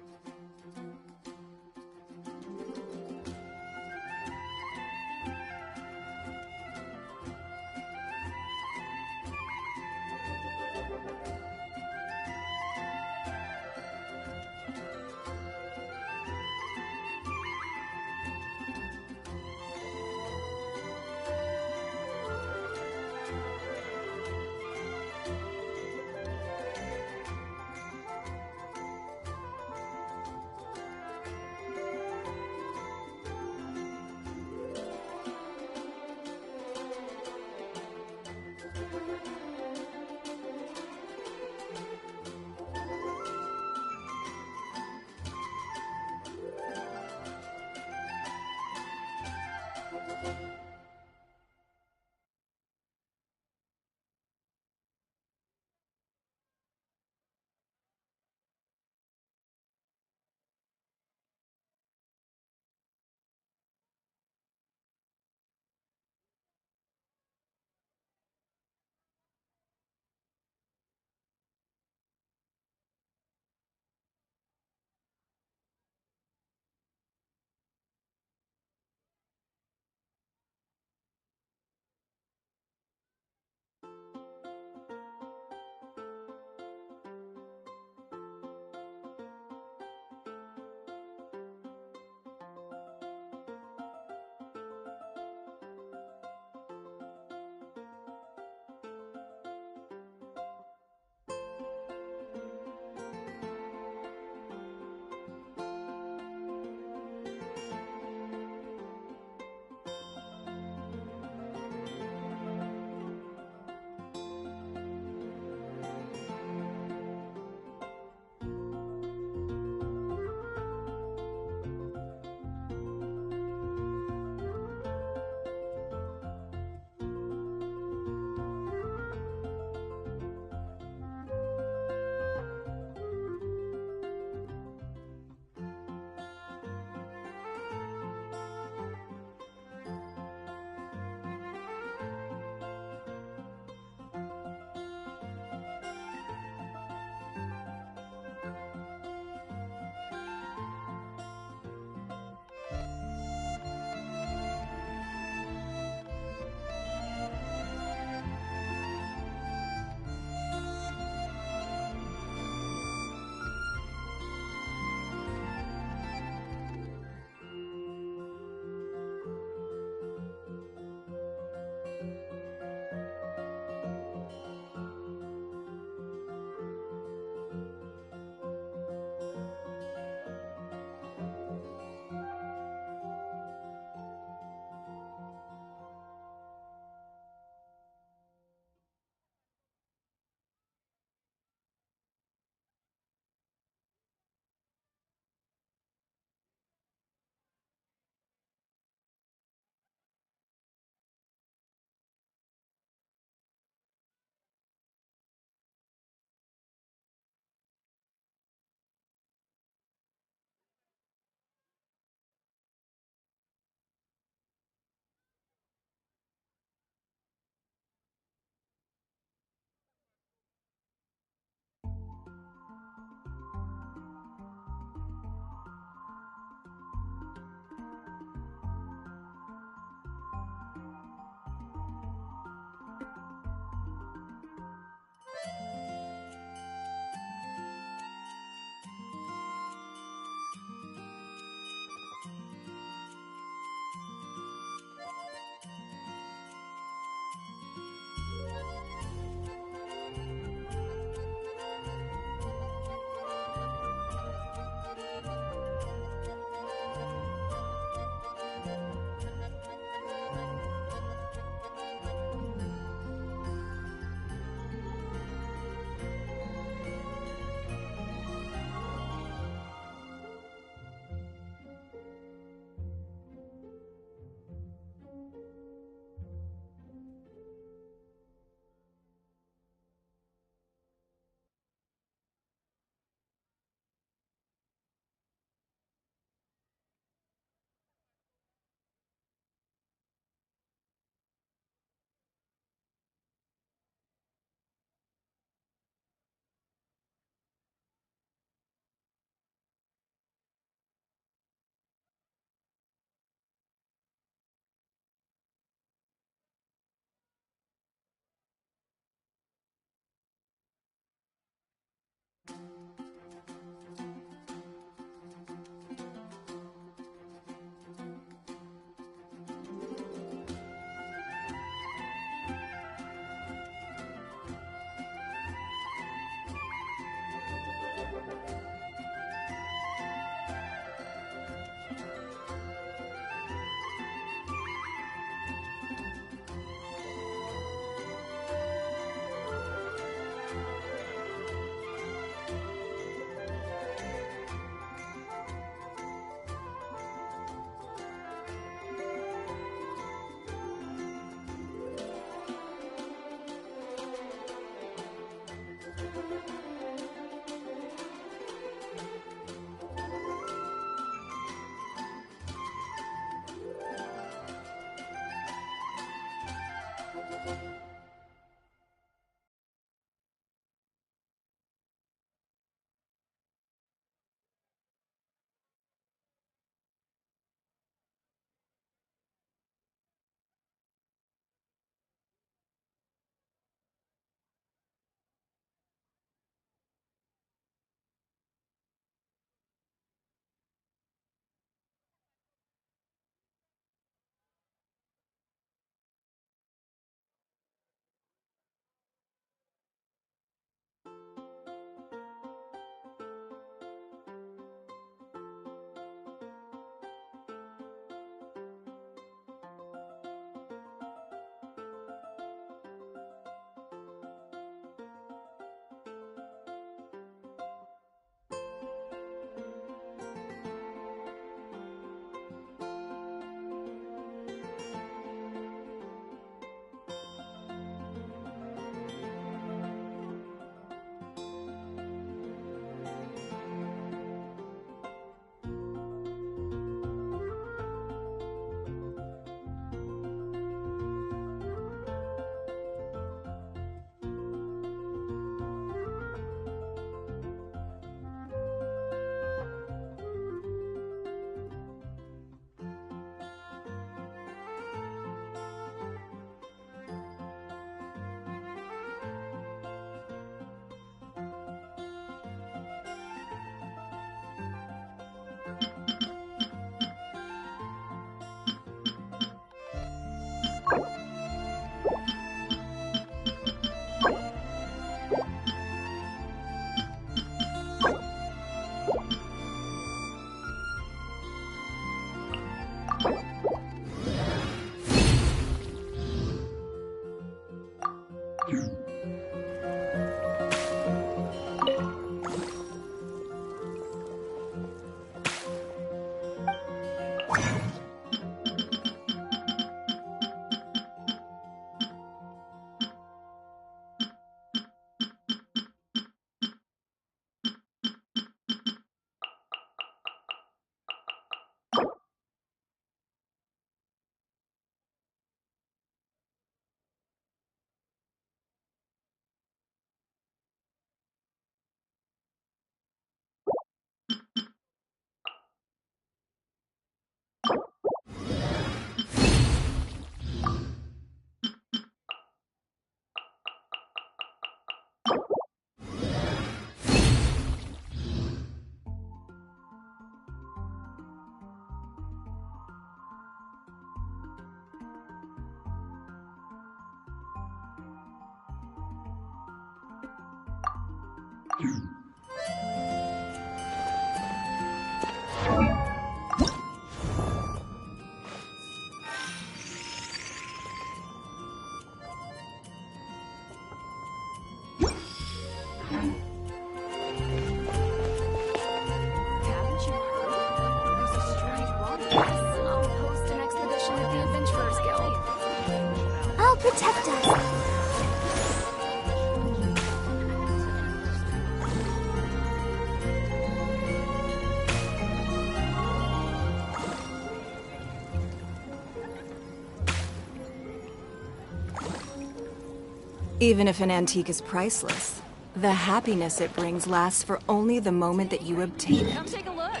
Even if an antique is priceless, the happiness it brings lasts for only the moment that you obtain it. Come take a look.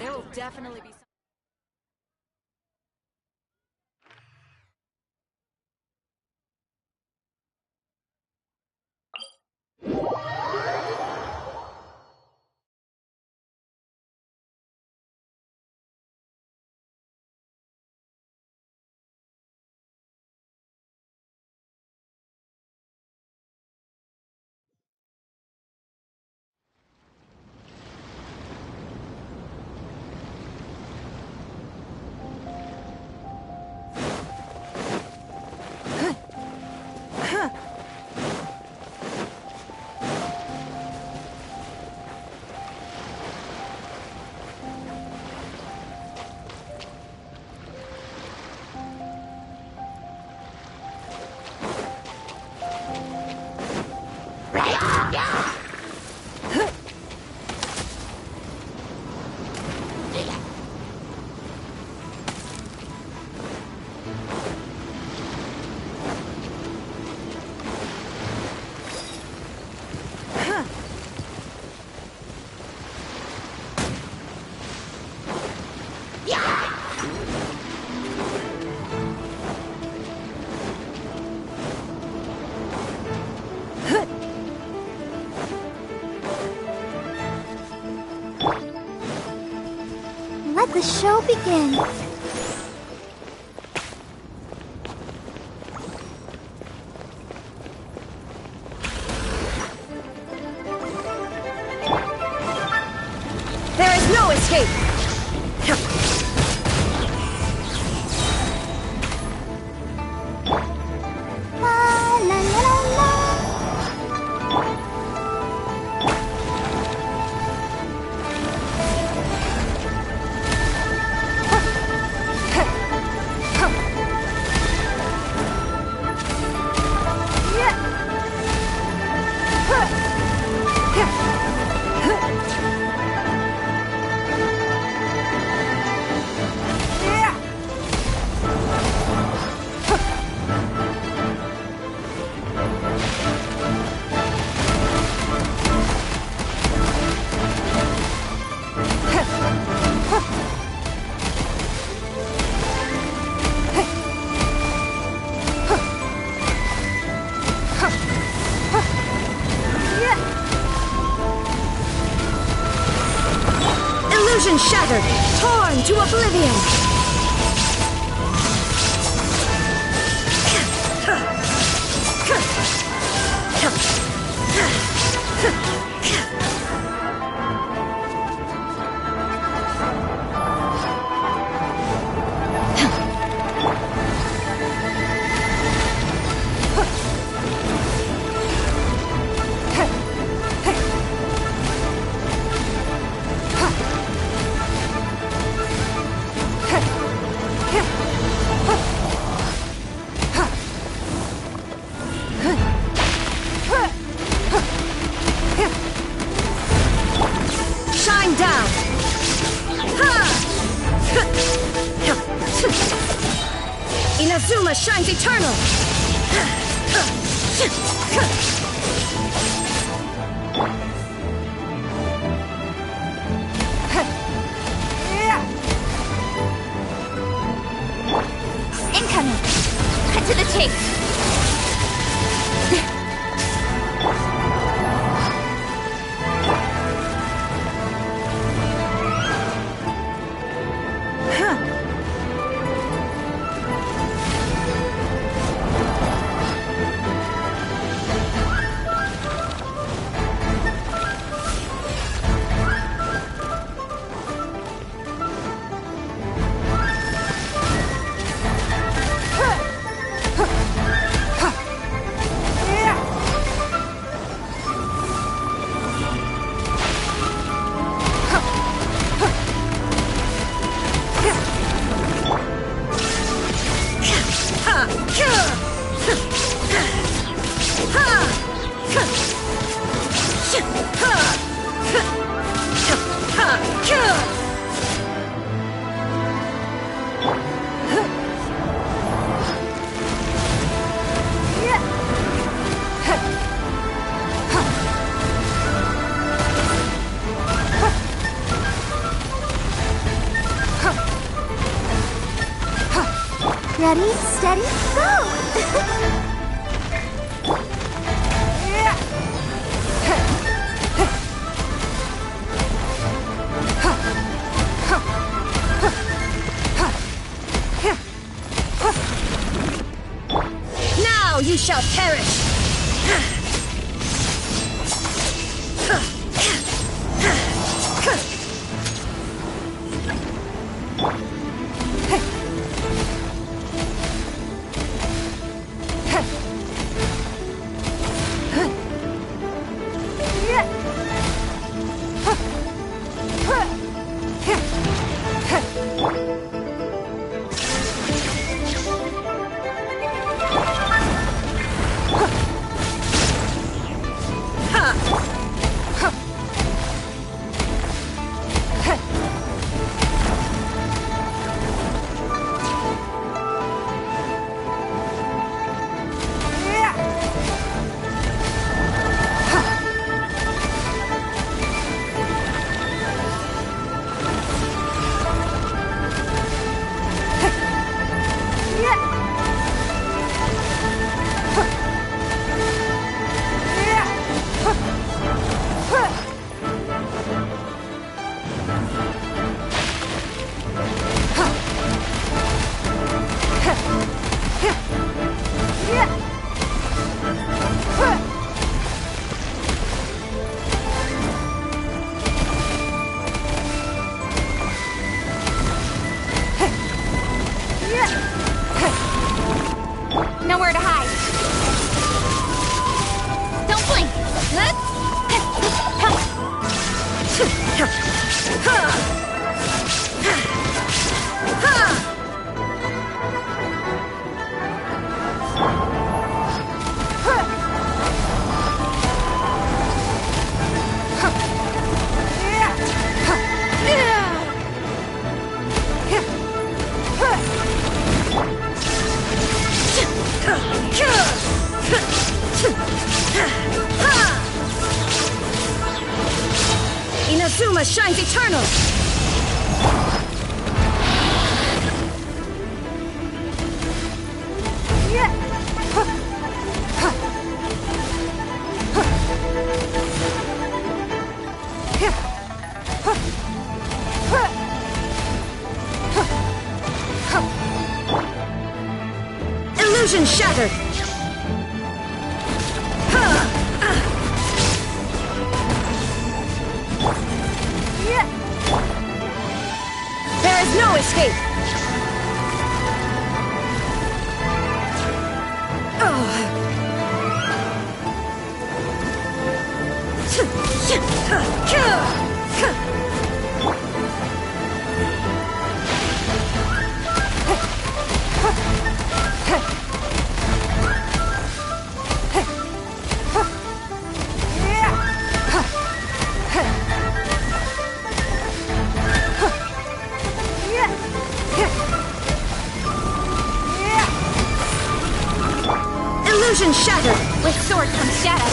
There will definitely be Let the show begin. There is no escape! La la la la. Illusion shattered, torn to oblivion. Shine down! Inazuma shines eternal! Incoming. Cut to the chase. Ready, steady, go! Now you shall perish! Nowhere to hide. Don't blink. Inazuma shines eternal! Illusion shattered! There is no escape! Illusion shattered! With sword comes shadow!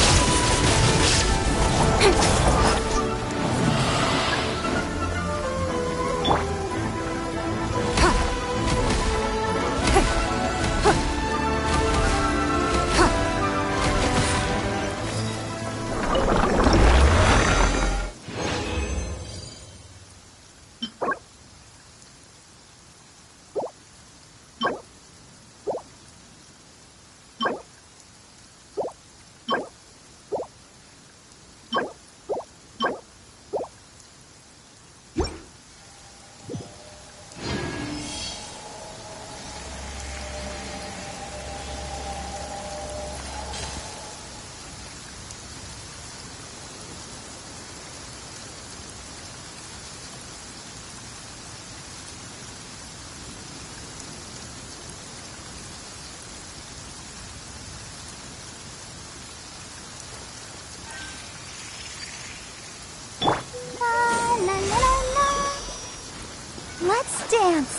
Let's dance.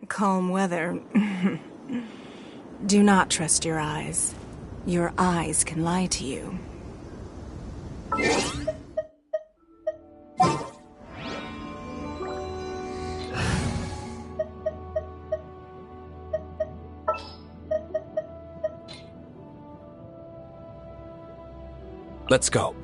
Calm weather. Do not trust your eyes. Your eyes can lie to you. Let's go.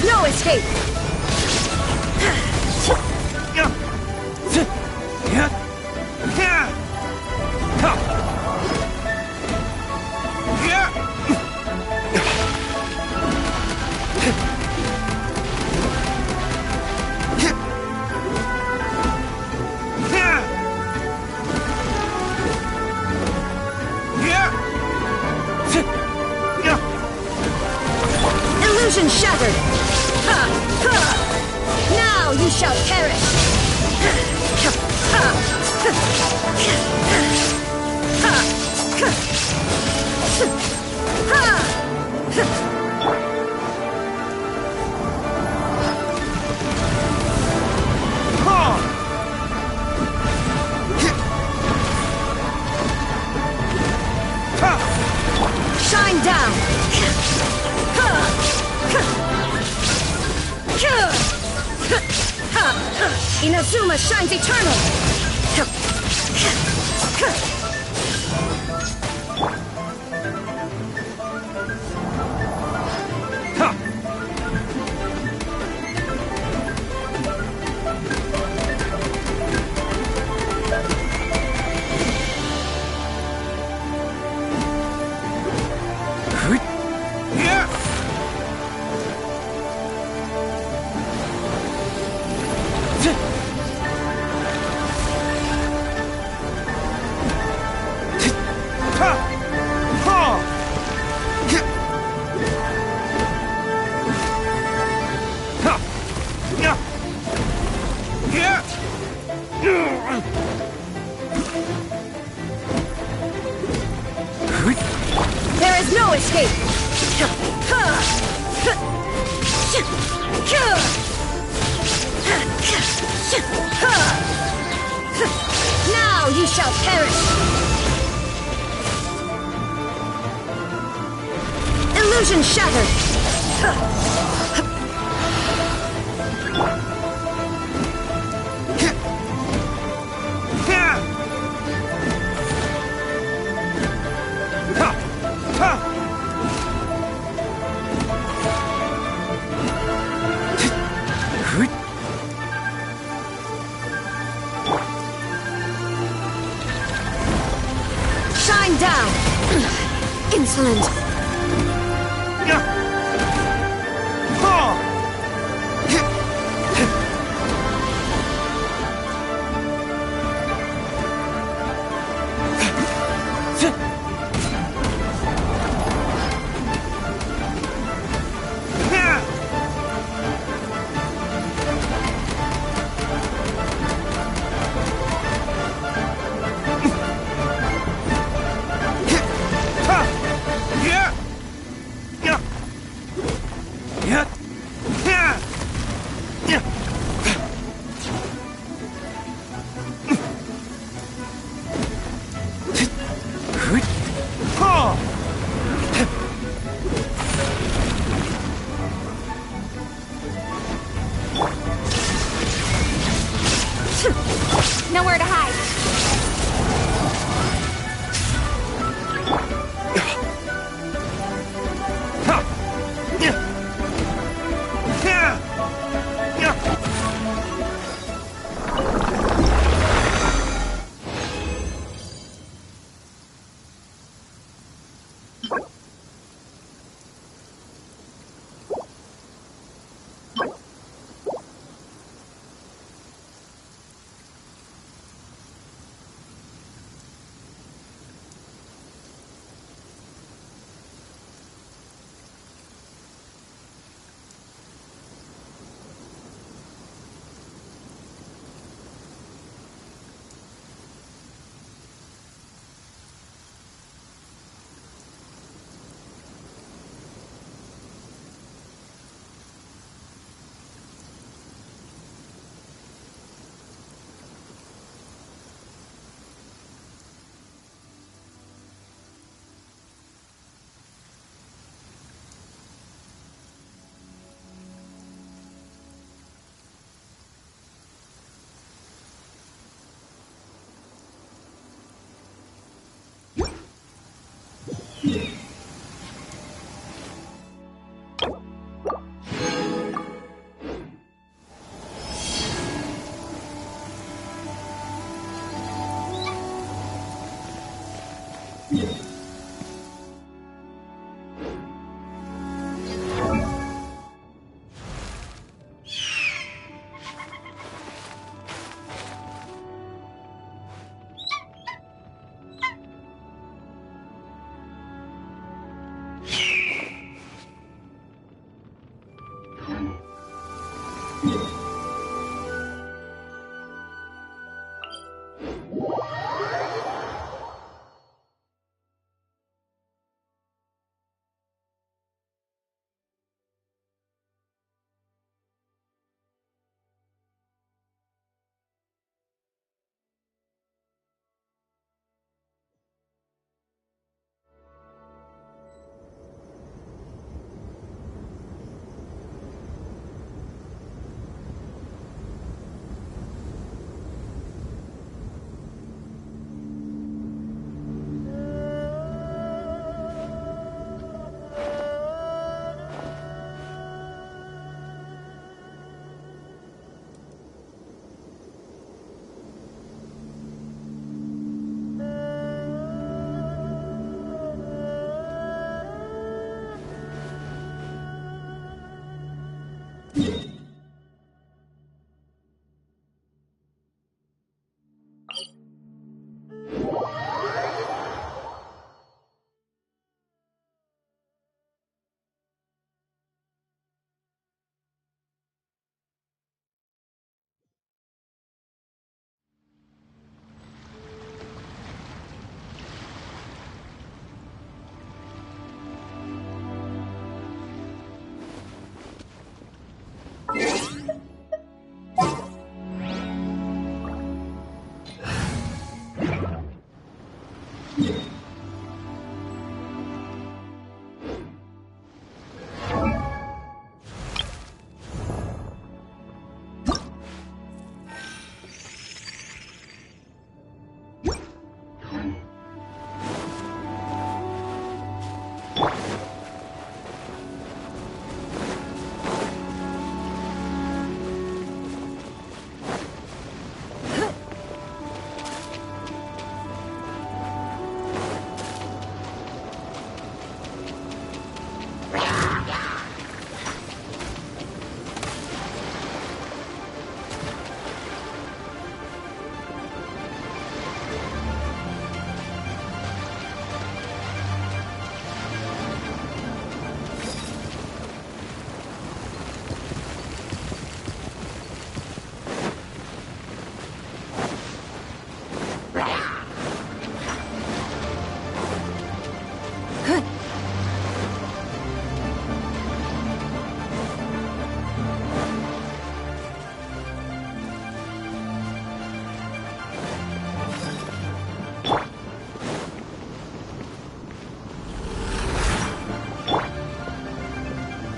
No escape! Illusion shattered! Now you shall perish! Shine down! Inazuma shines eternal! no escape! Now you shall perish! Illusion shattered! Shine down! Insolent! Nowhere to hide.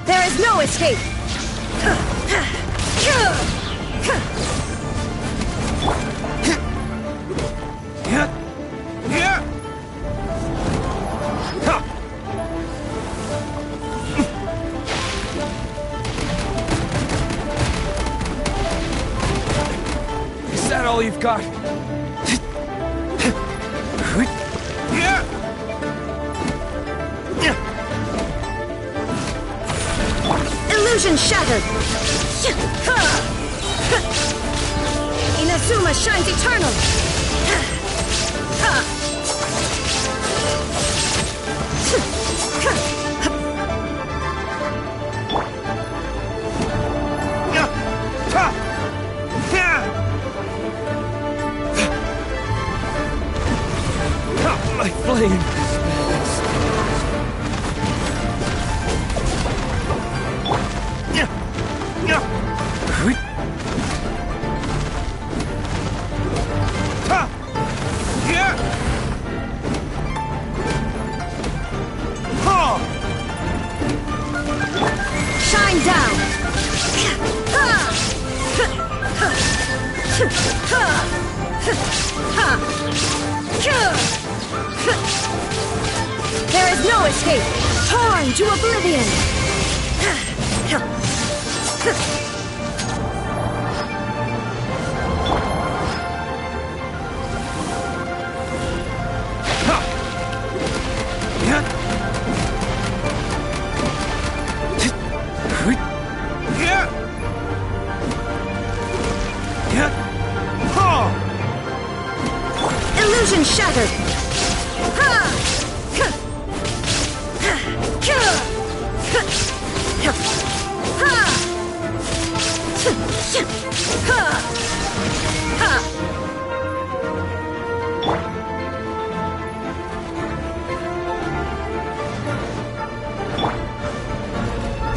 There is no escape! Is that all you've got? Illusion shattered! Inazuma shines eternal! My flame! Shine down! There is no escape! Torn to oblivion! Illusion shattered!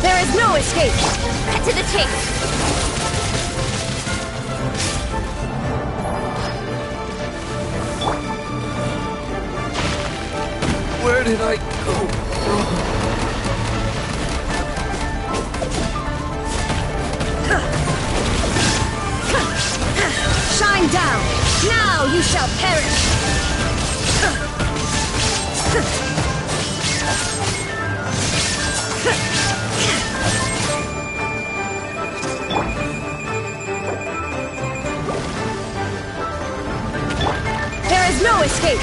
There is no escape! Cut to the chase! Where did I go wrong? Shine down! Now you shall perish! There is no escape!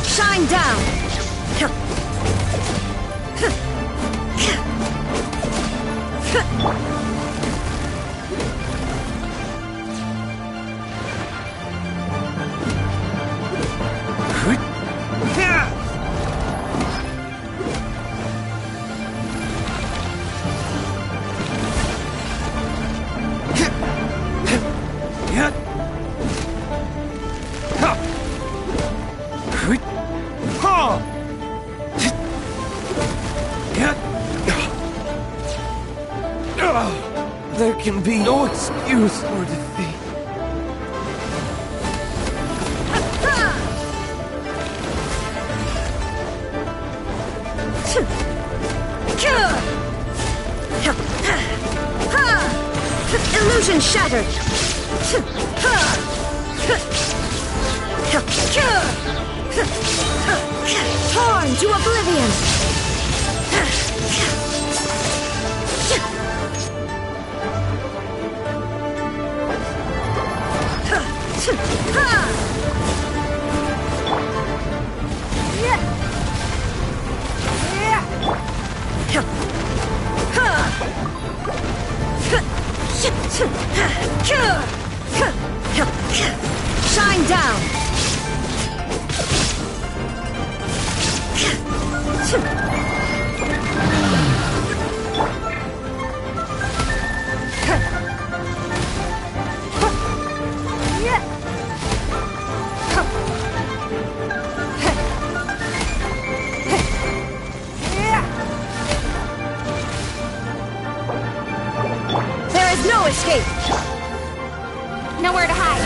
Shine down! There can be no excuse for defeat. Illusion shattered! Torn to oblivion! Shine down! There is no escape! Nowhere to hide!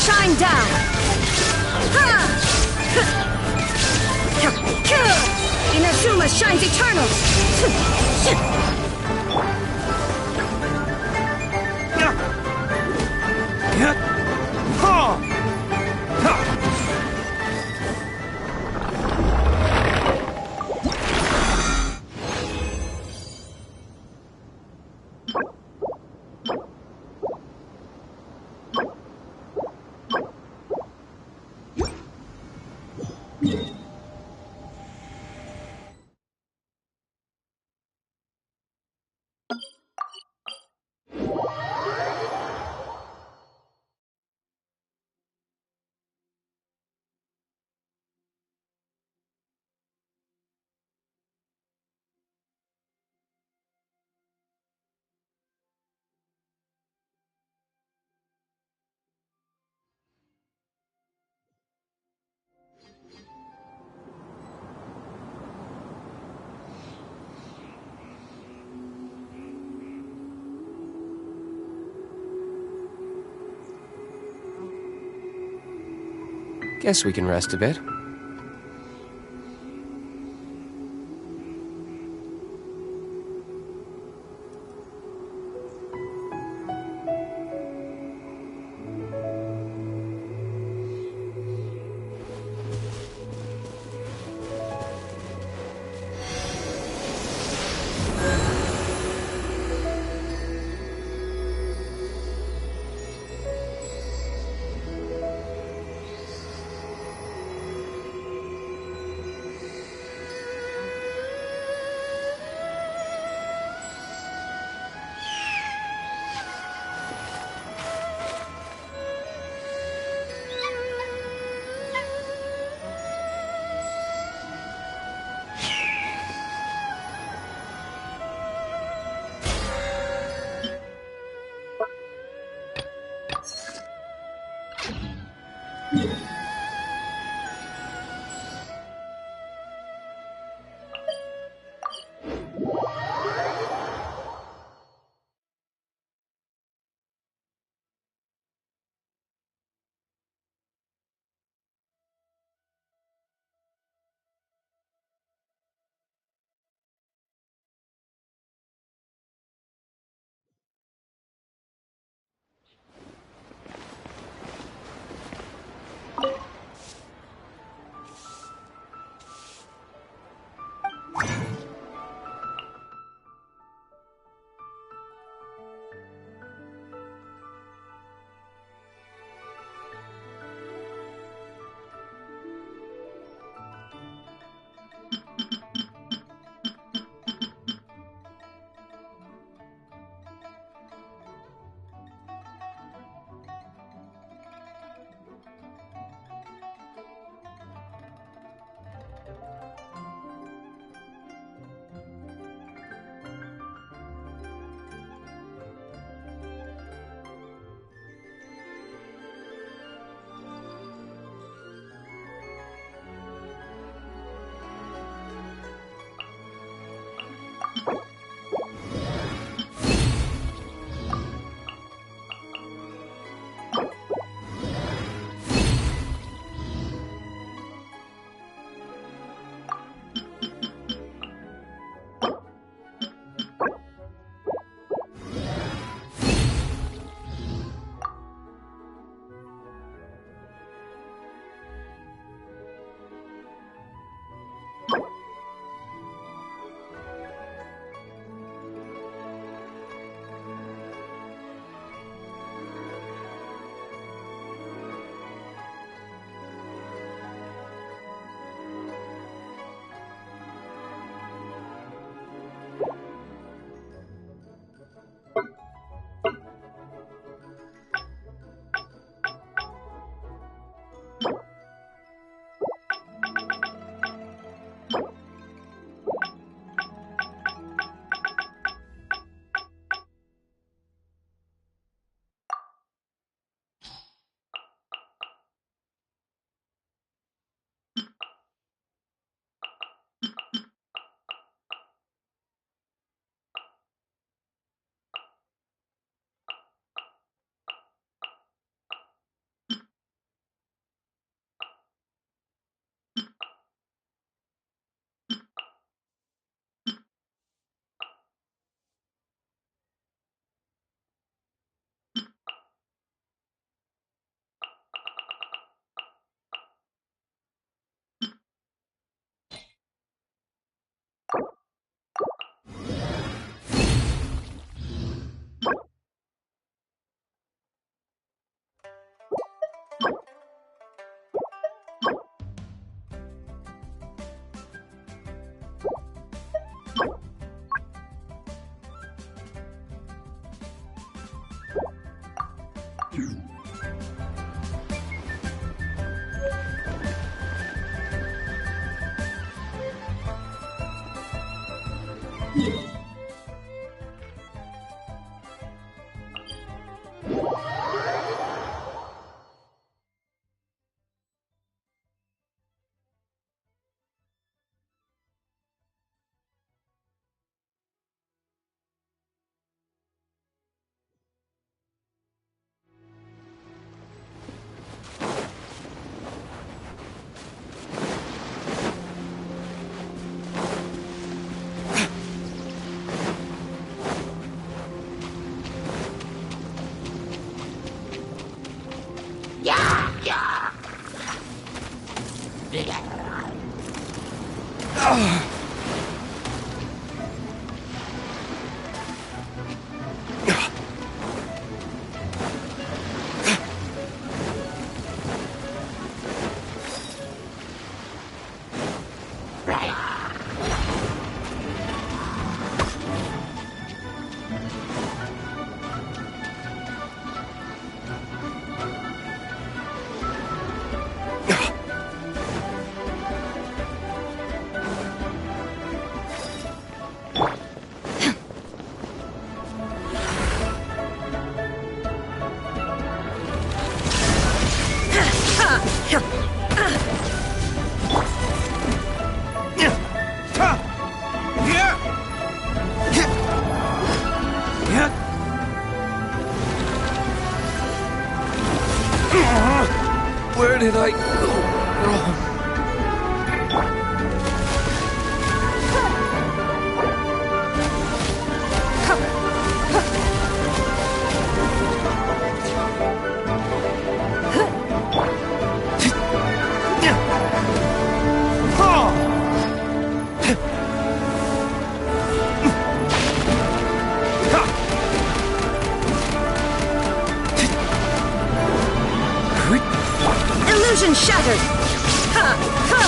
Shine down! Inazuma shines eternal! Guess we can rest a bit. Where did I go wrong? Illusion shattered! Ha! Ha!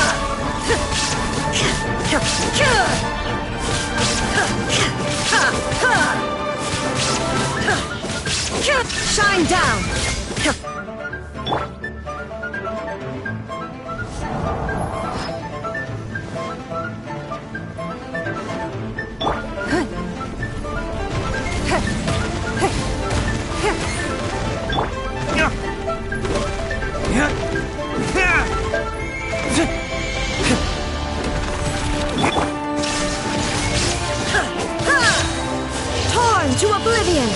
Shine down! Torn to oblivion!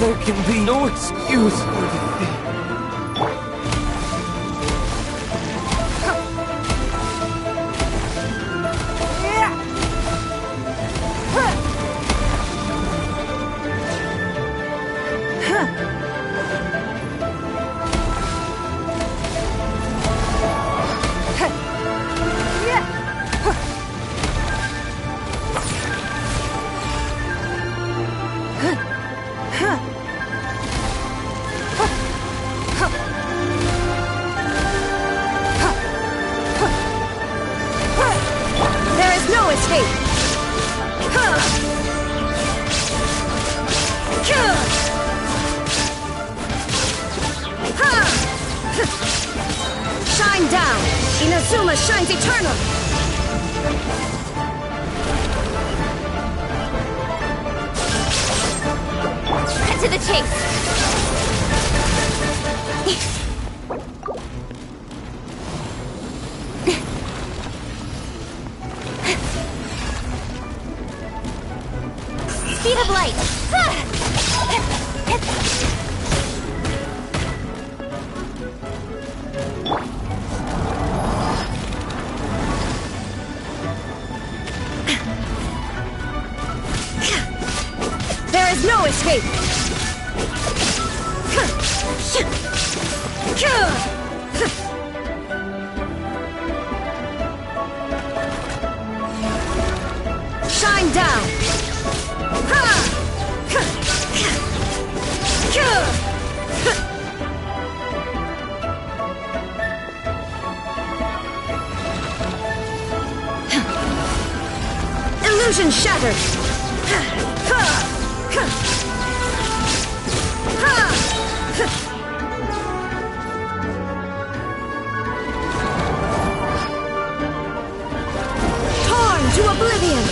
There can be no excuse for defeat. Shine down! Inazuma shines eternal! Cut to the chase! Speed of light! escape! Shine down! Illusion shattered! Torn to oblivion!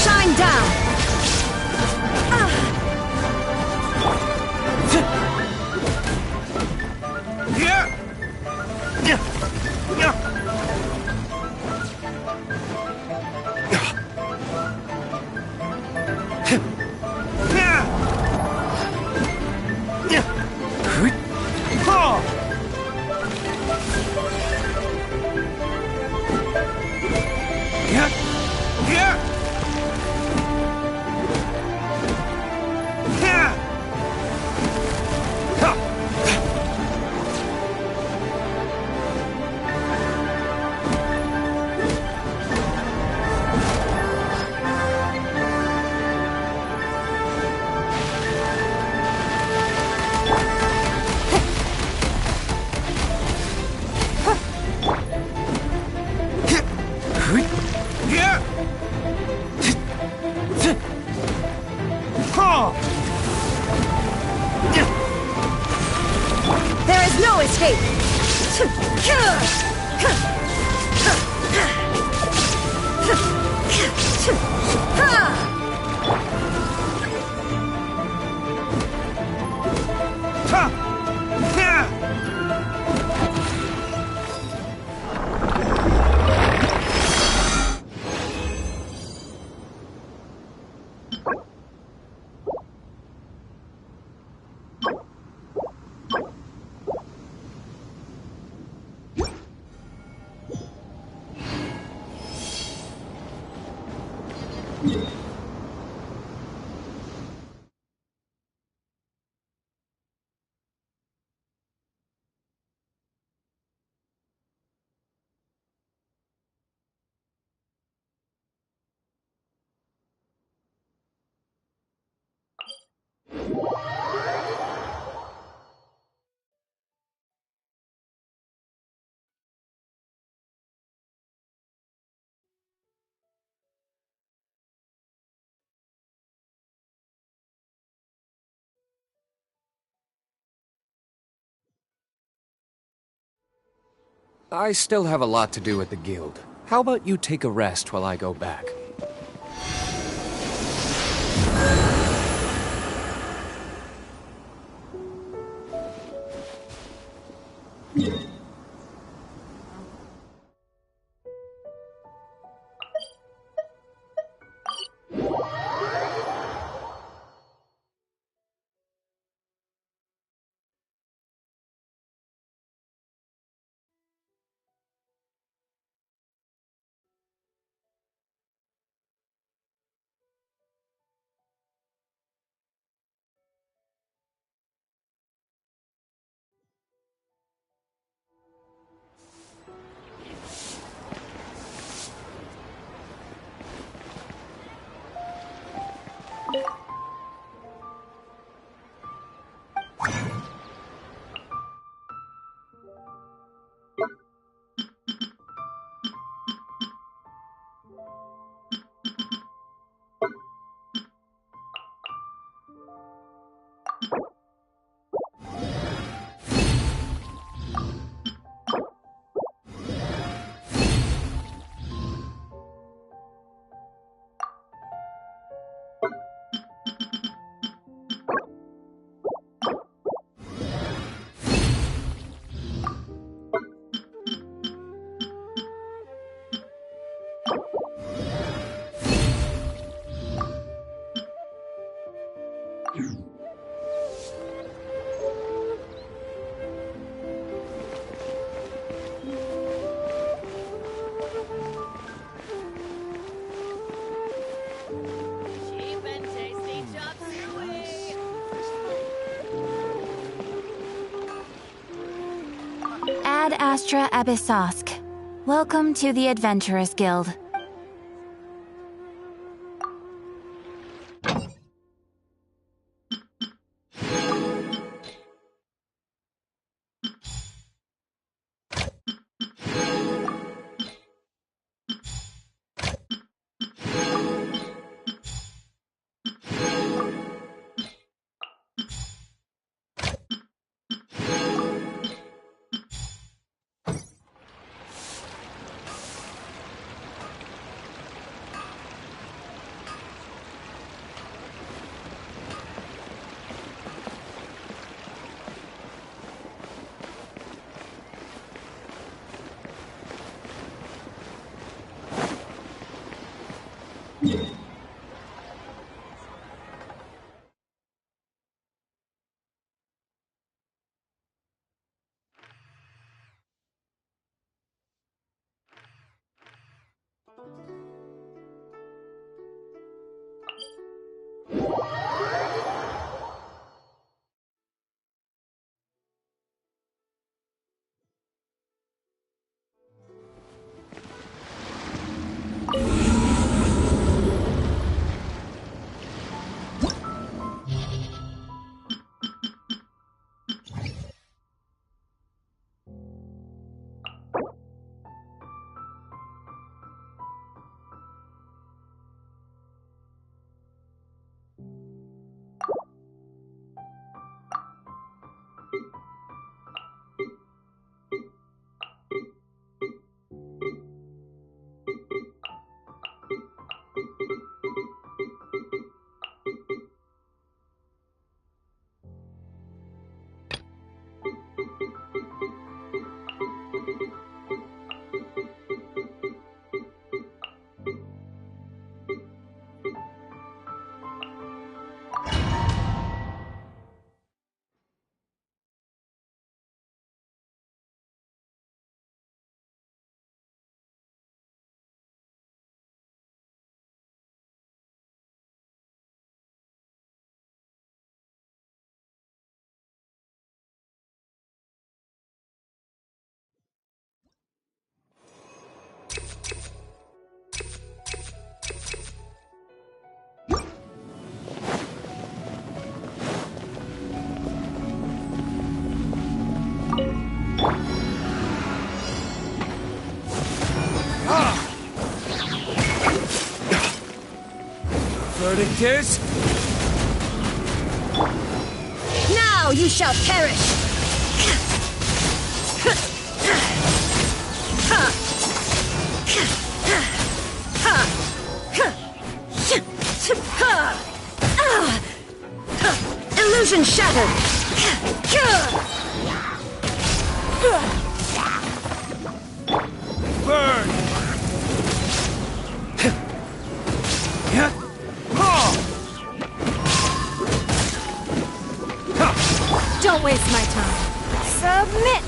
Shine down! There is no escape! I still have a lot to do at the guild. How about you take a rest while I go back? Astra Abyssosk. Welcome to the Adventurers Guild. Verdict is... Now you shall perish! Illusion shattered! Burn! Don't waste my time. Submit!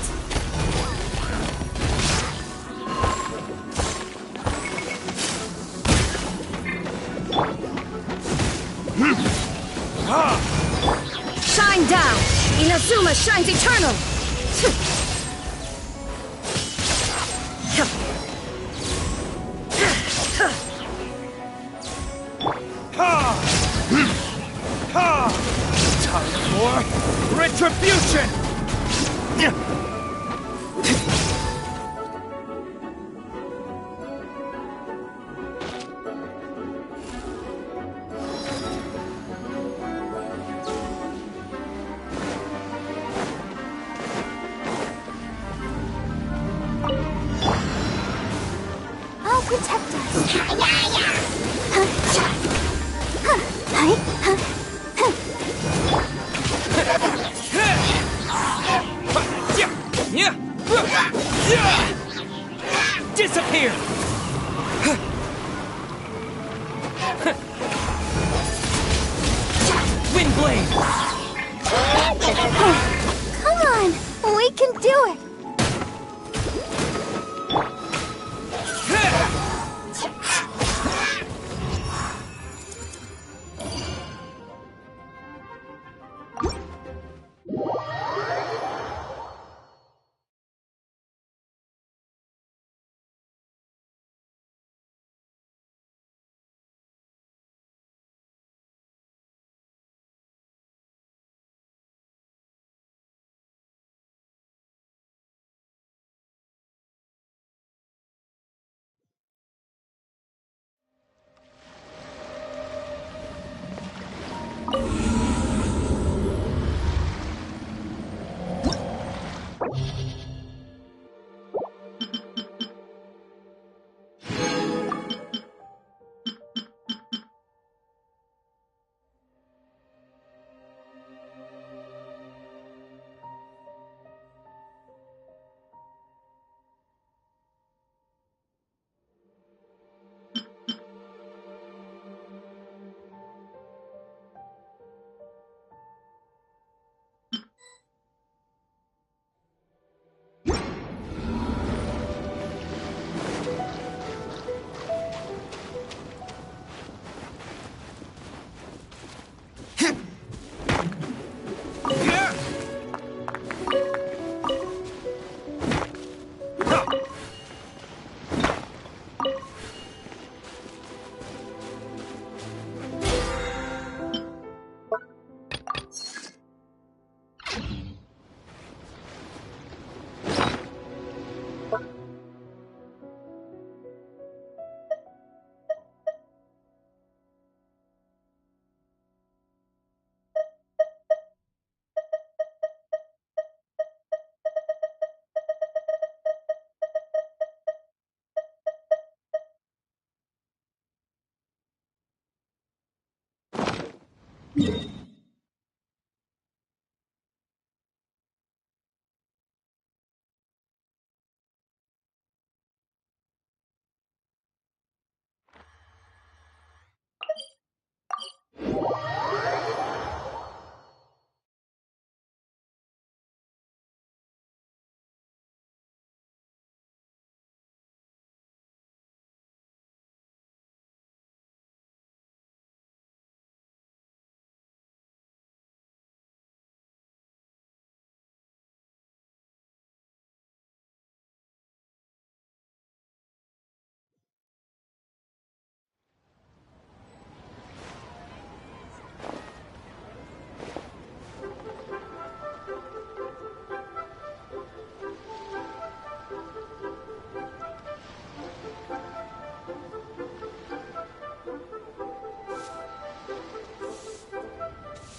Shine down! Inazuma shines eternal! Time for retribution! I'll protect us. Disappear! Windblade! Come on, we can do it.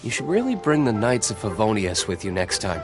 You should really bring the Knights of Favonius with you next time.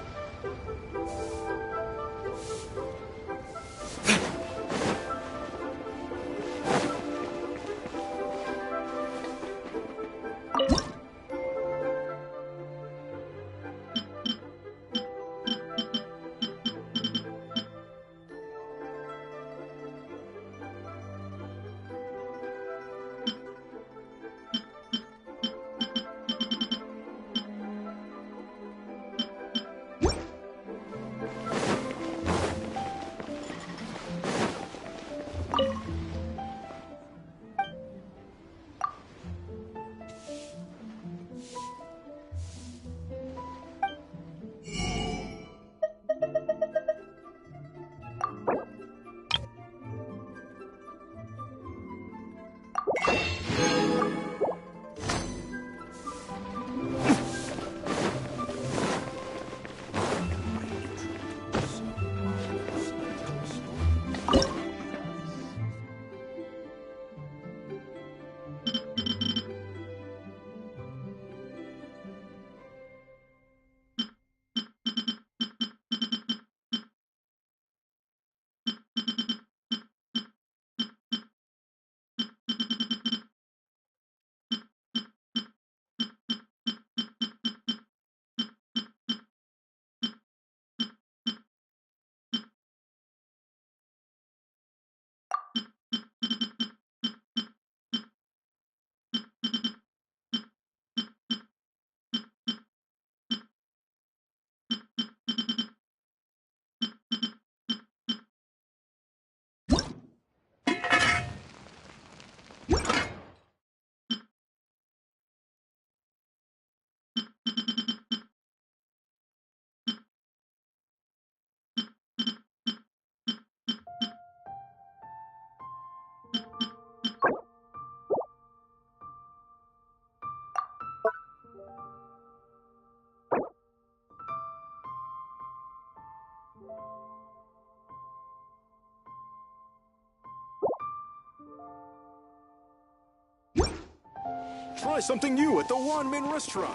Try something new at the Wanmin restaurant.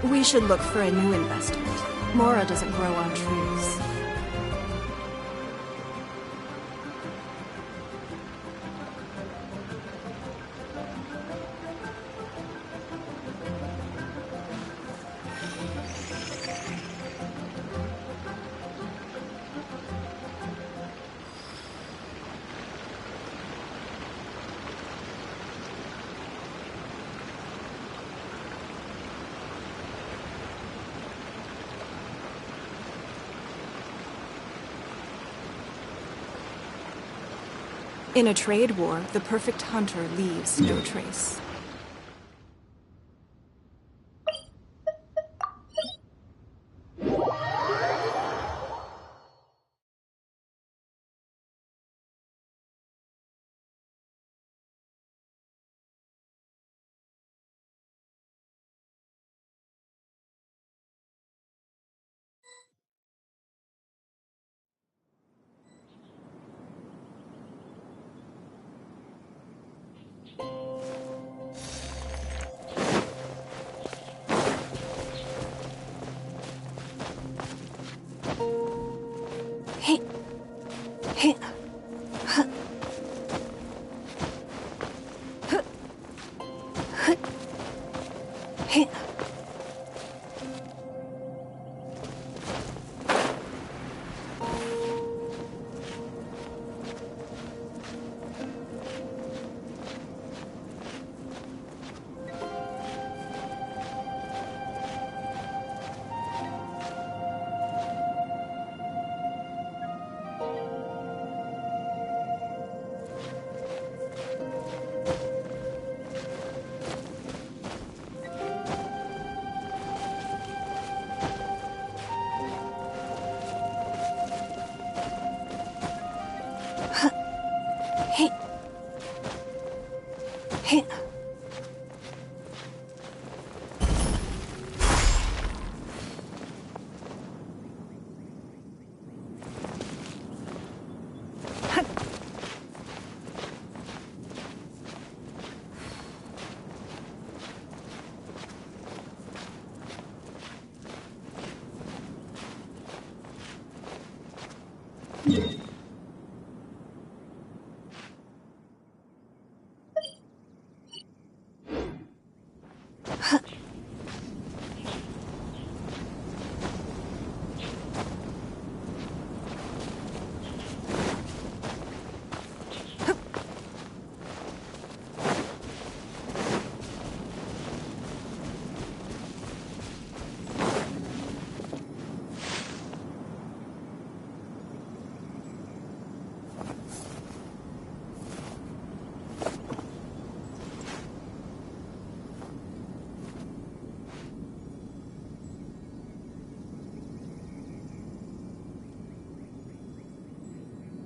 We should look for a new investment. Mora doesn't grow on trees. In a trade war, the perfect hunter leaves no trace.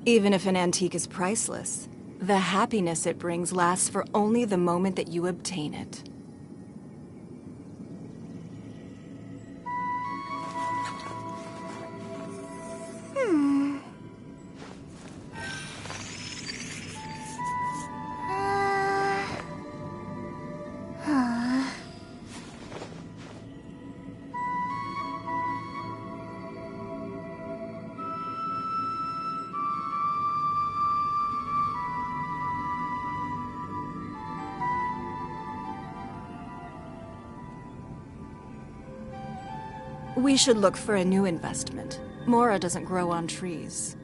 Even if an antique is priceless, the happiness it brings lasts for only the moment that you obtain it. We should look for a new investment. Mora doesn't grow on trees.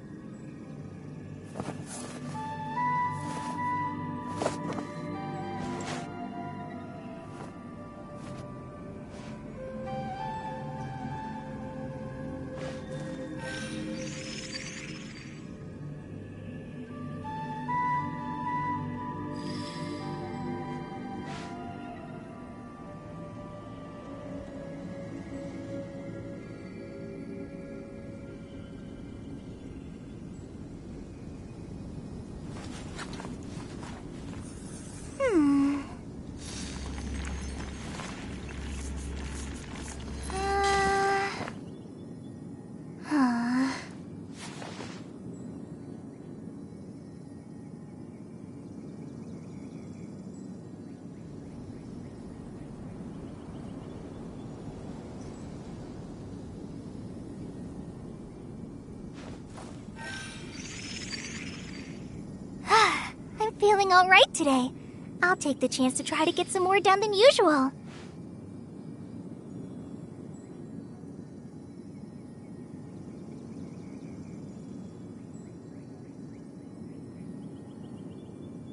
Feeling alright today. I'll take the chance to try to get some more done than usual.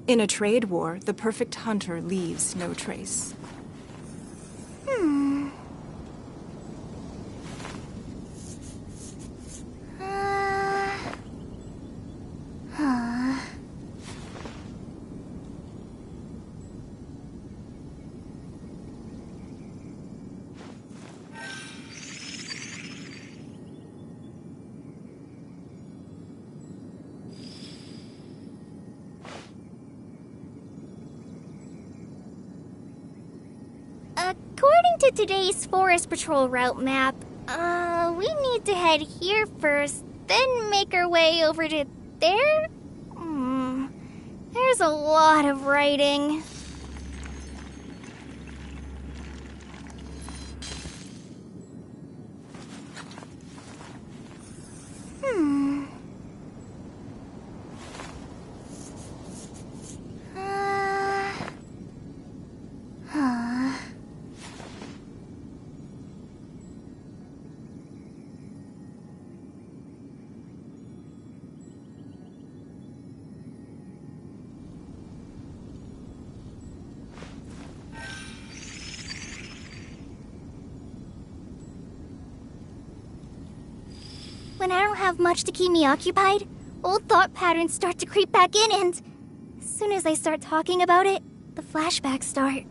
In a trade war, the perfect hunter leaves no trace. According to today's Forest Patrol route map, we need to head here first, then make our way over to there? There's a lot of writing. When I don't have much to keep me occupied, old thought patterns start to creep back in, and as soon as I start talking about it, the flashbacks start.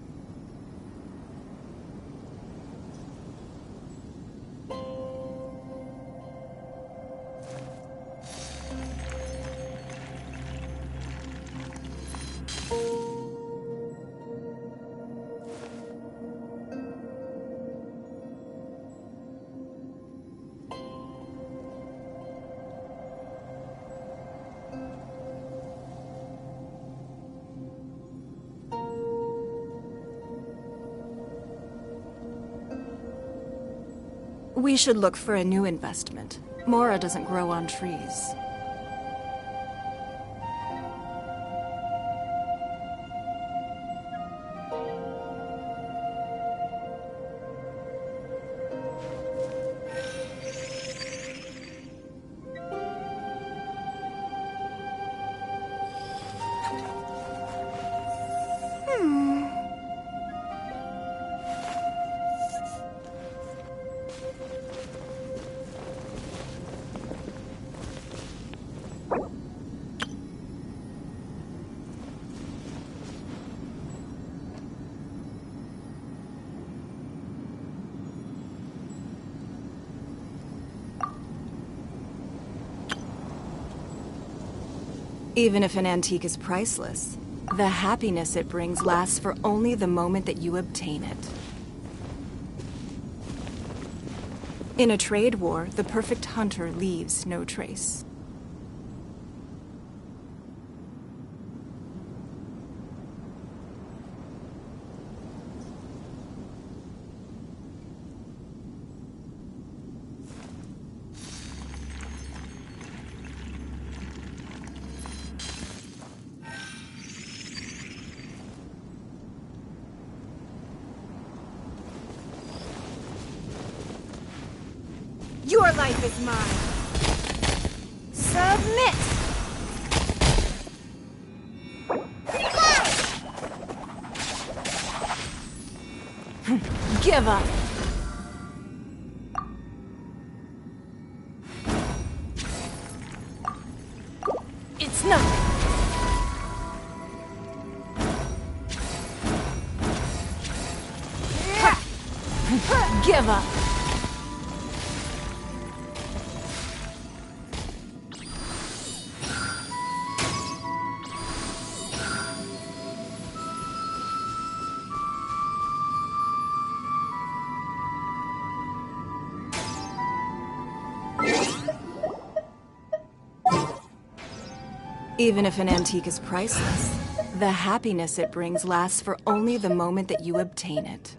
We should look for a new investment. Mora doesn't grow on trees. Even if an antique is priceless, the happiness it brings lasts for only the moment that you obtain it. In a trade war, the perfect hunter leaves no trace. Your life is mine. Submit! Give up. It's nothing. Give up. Even if an antique is priceless, the happiness it brings lasts for only the moment that you obtain it.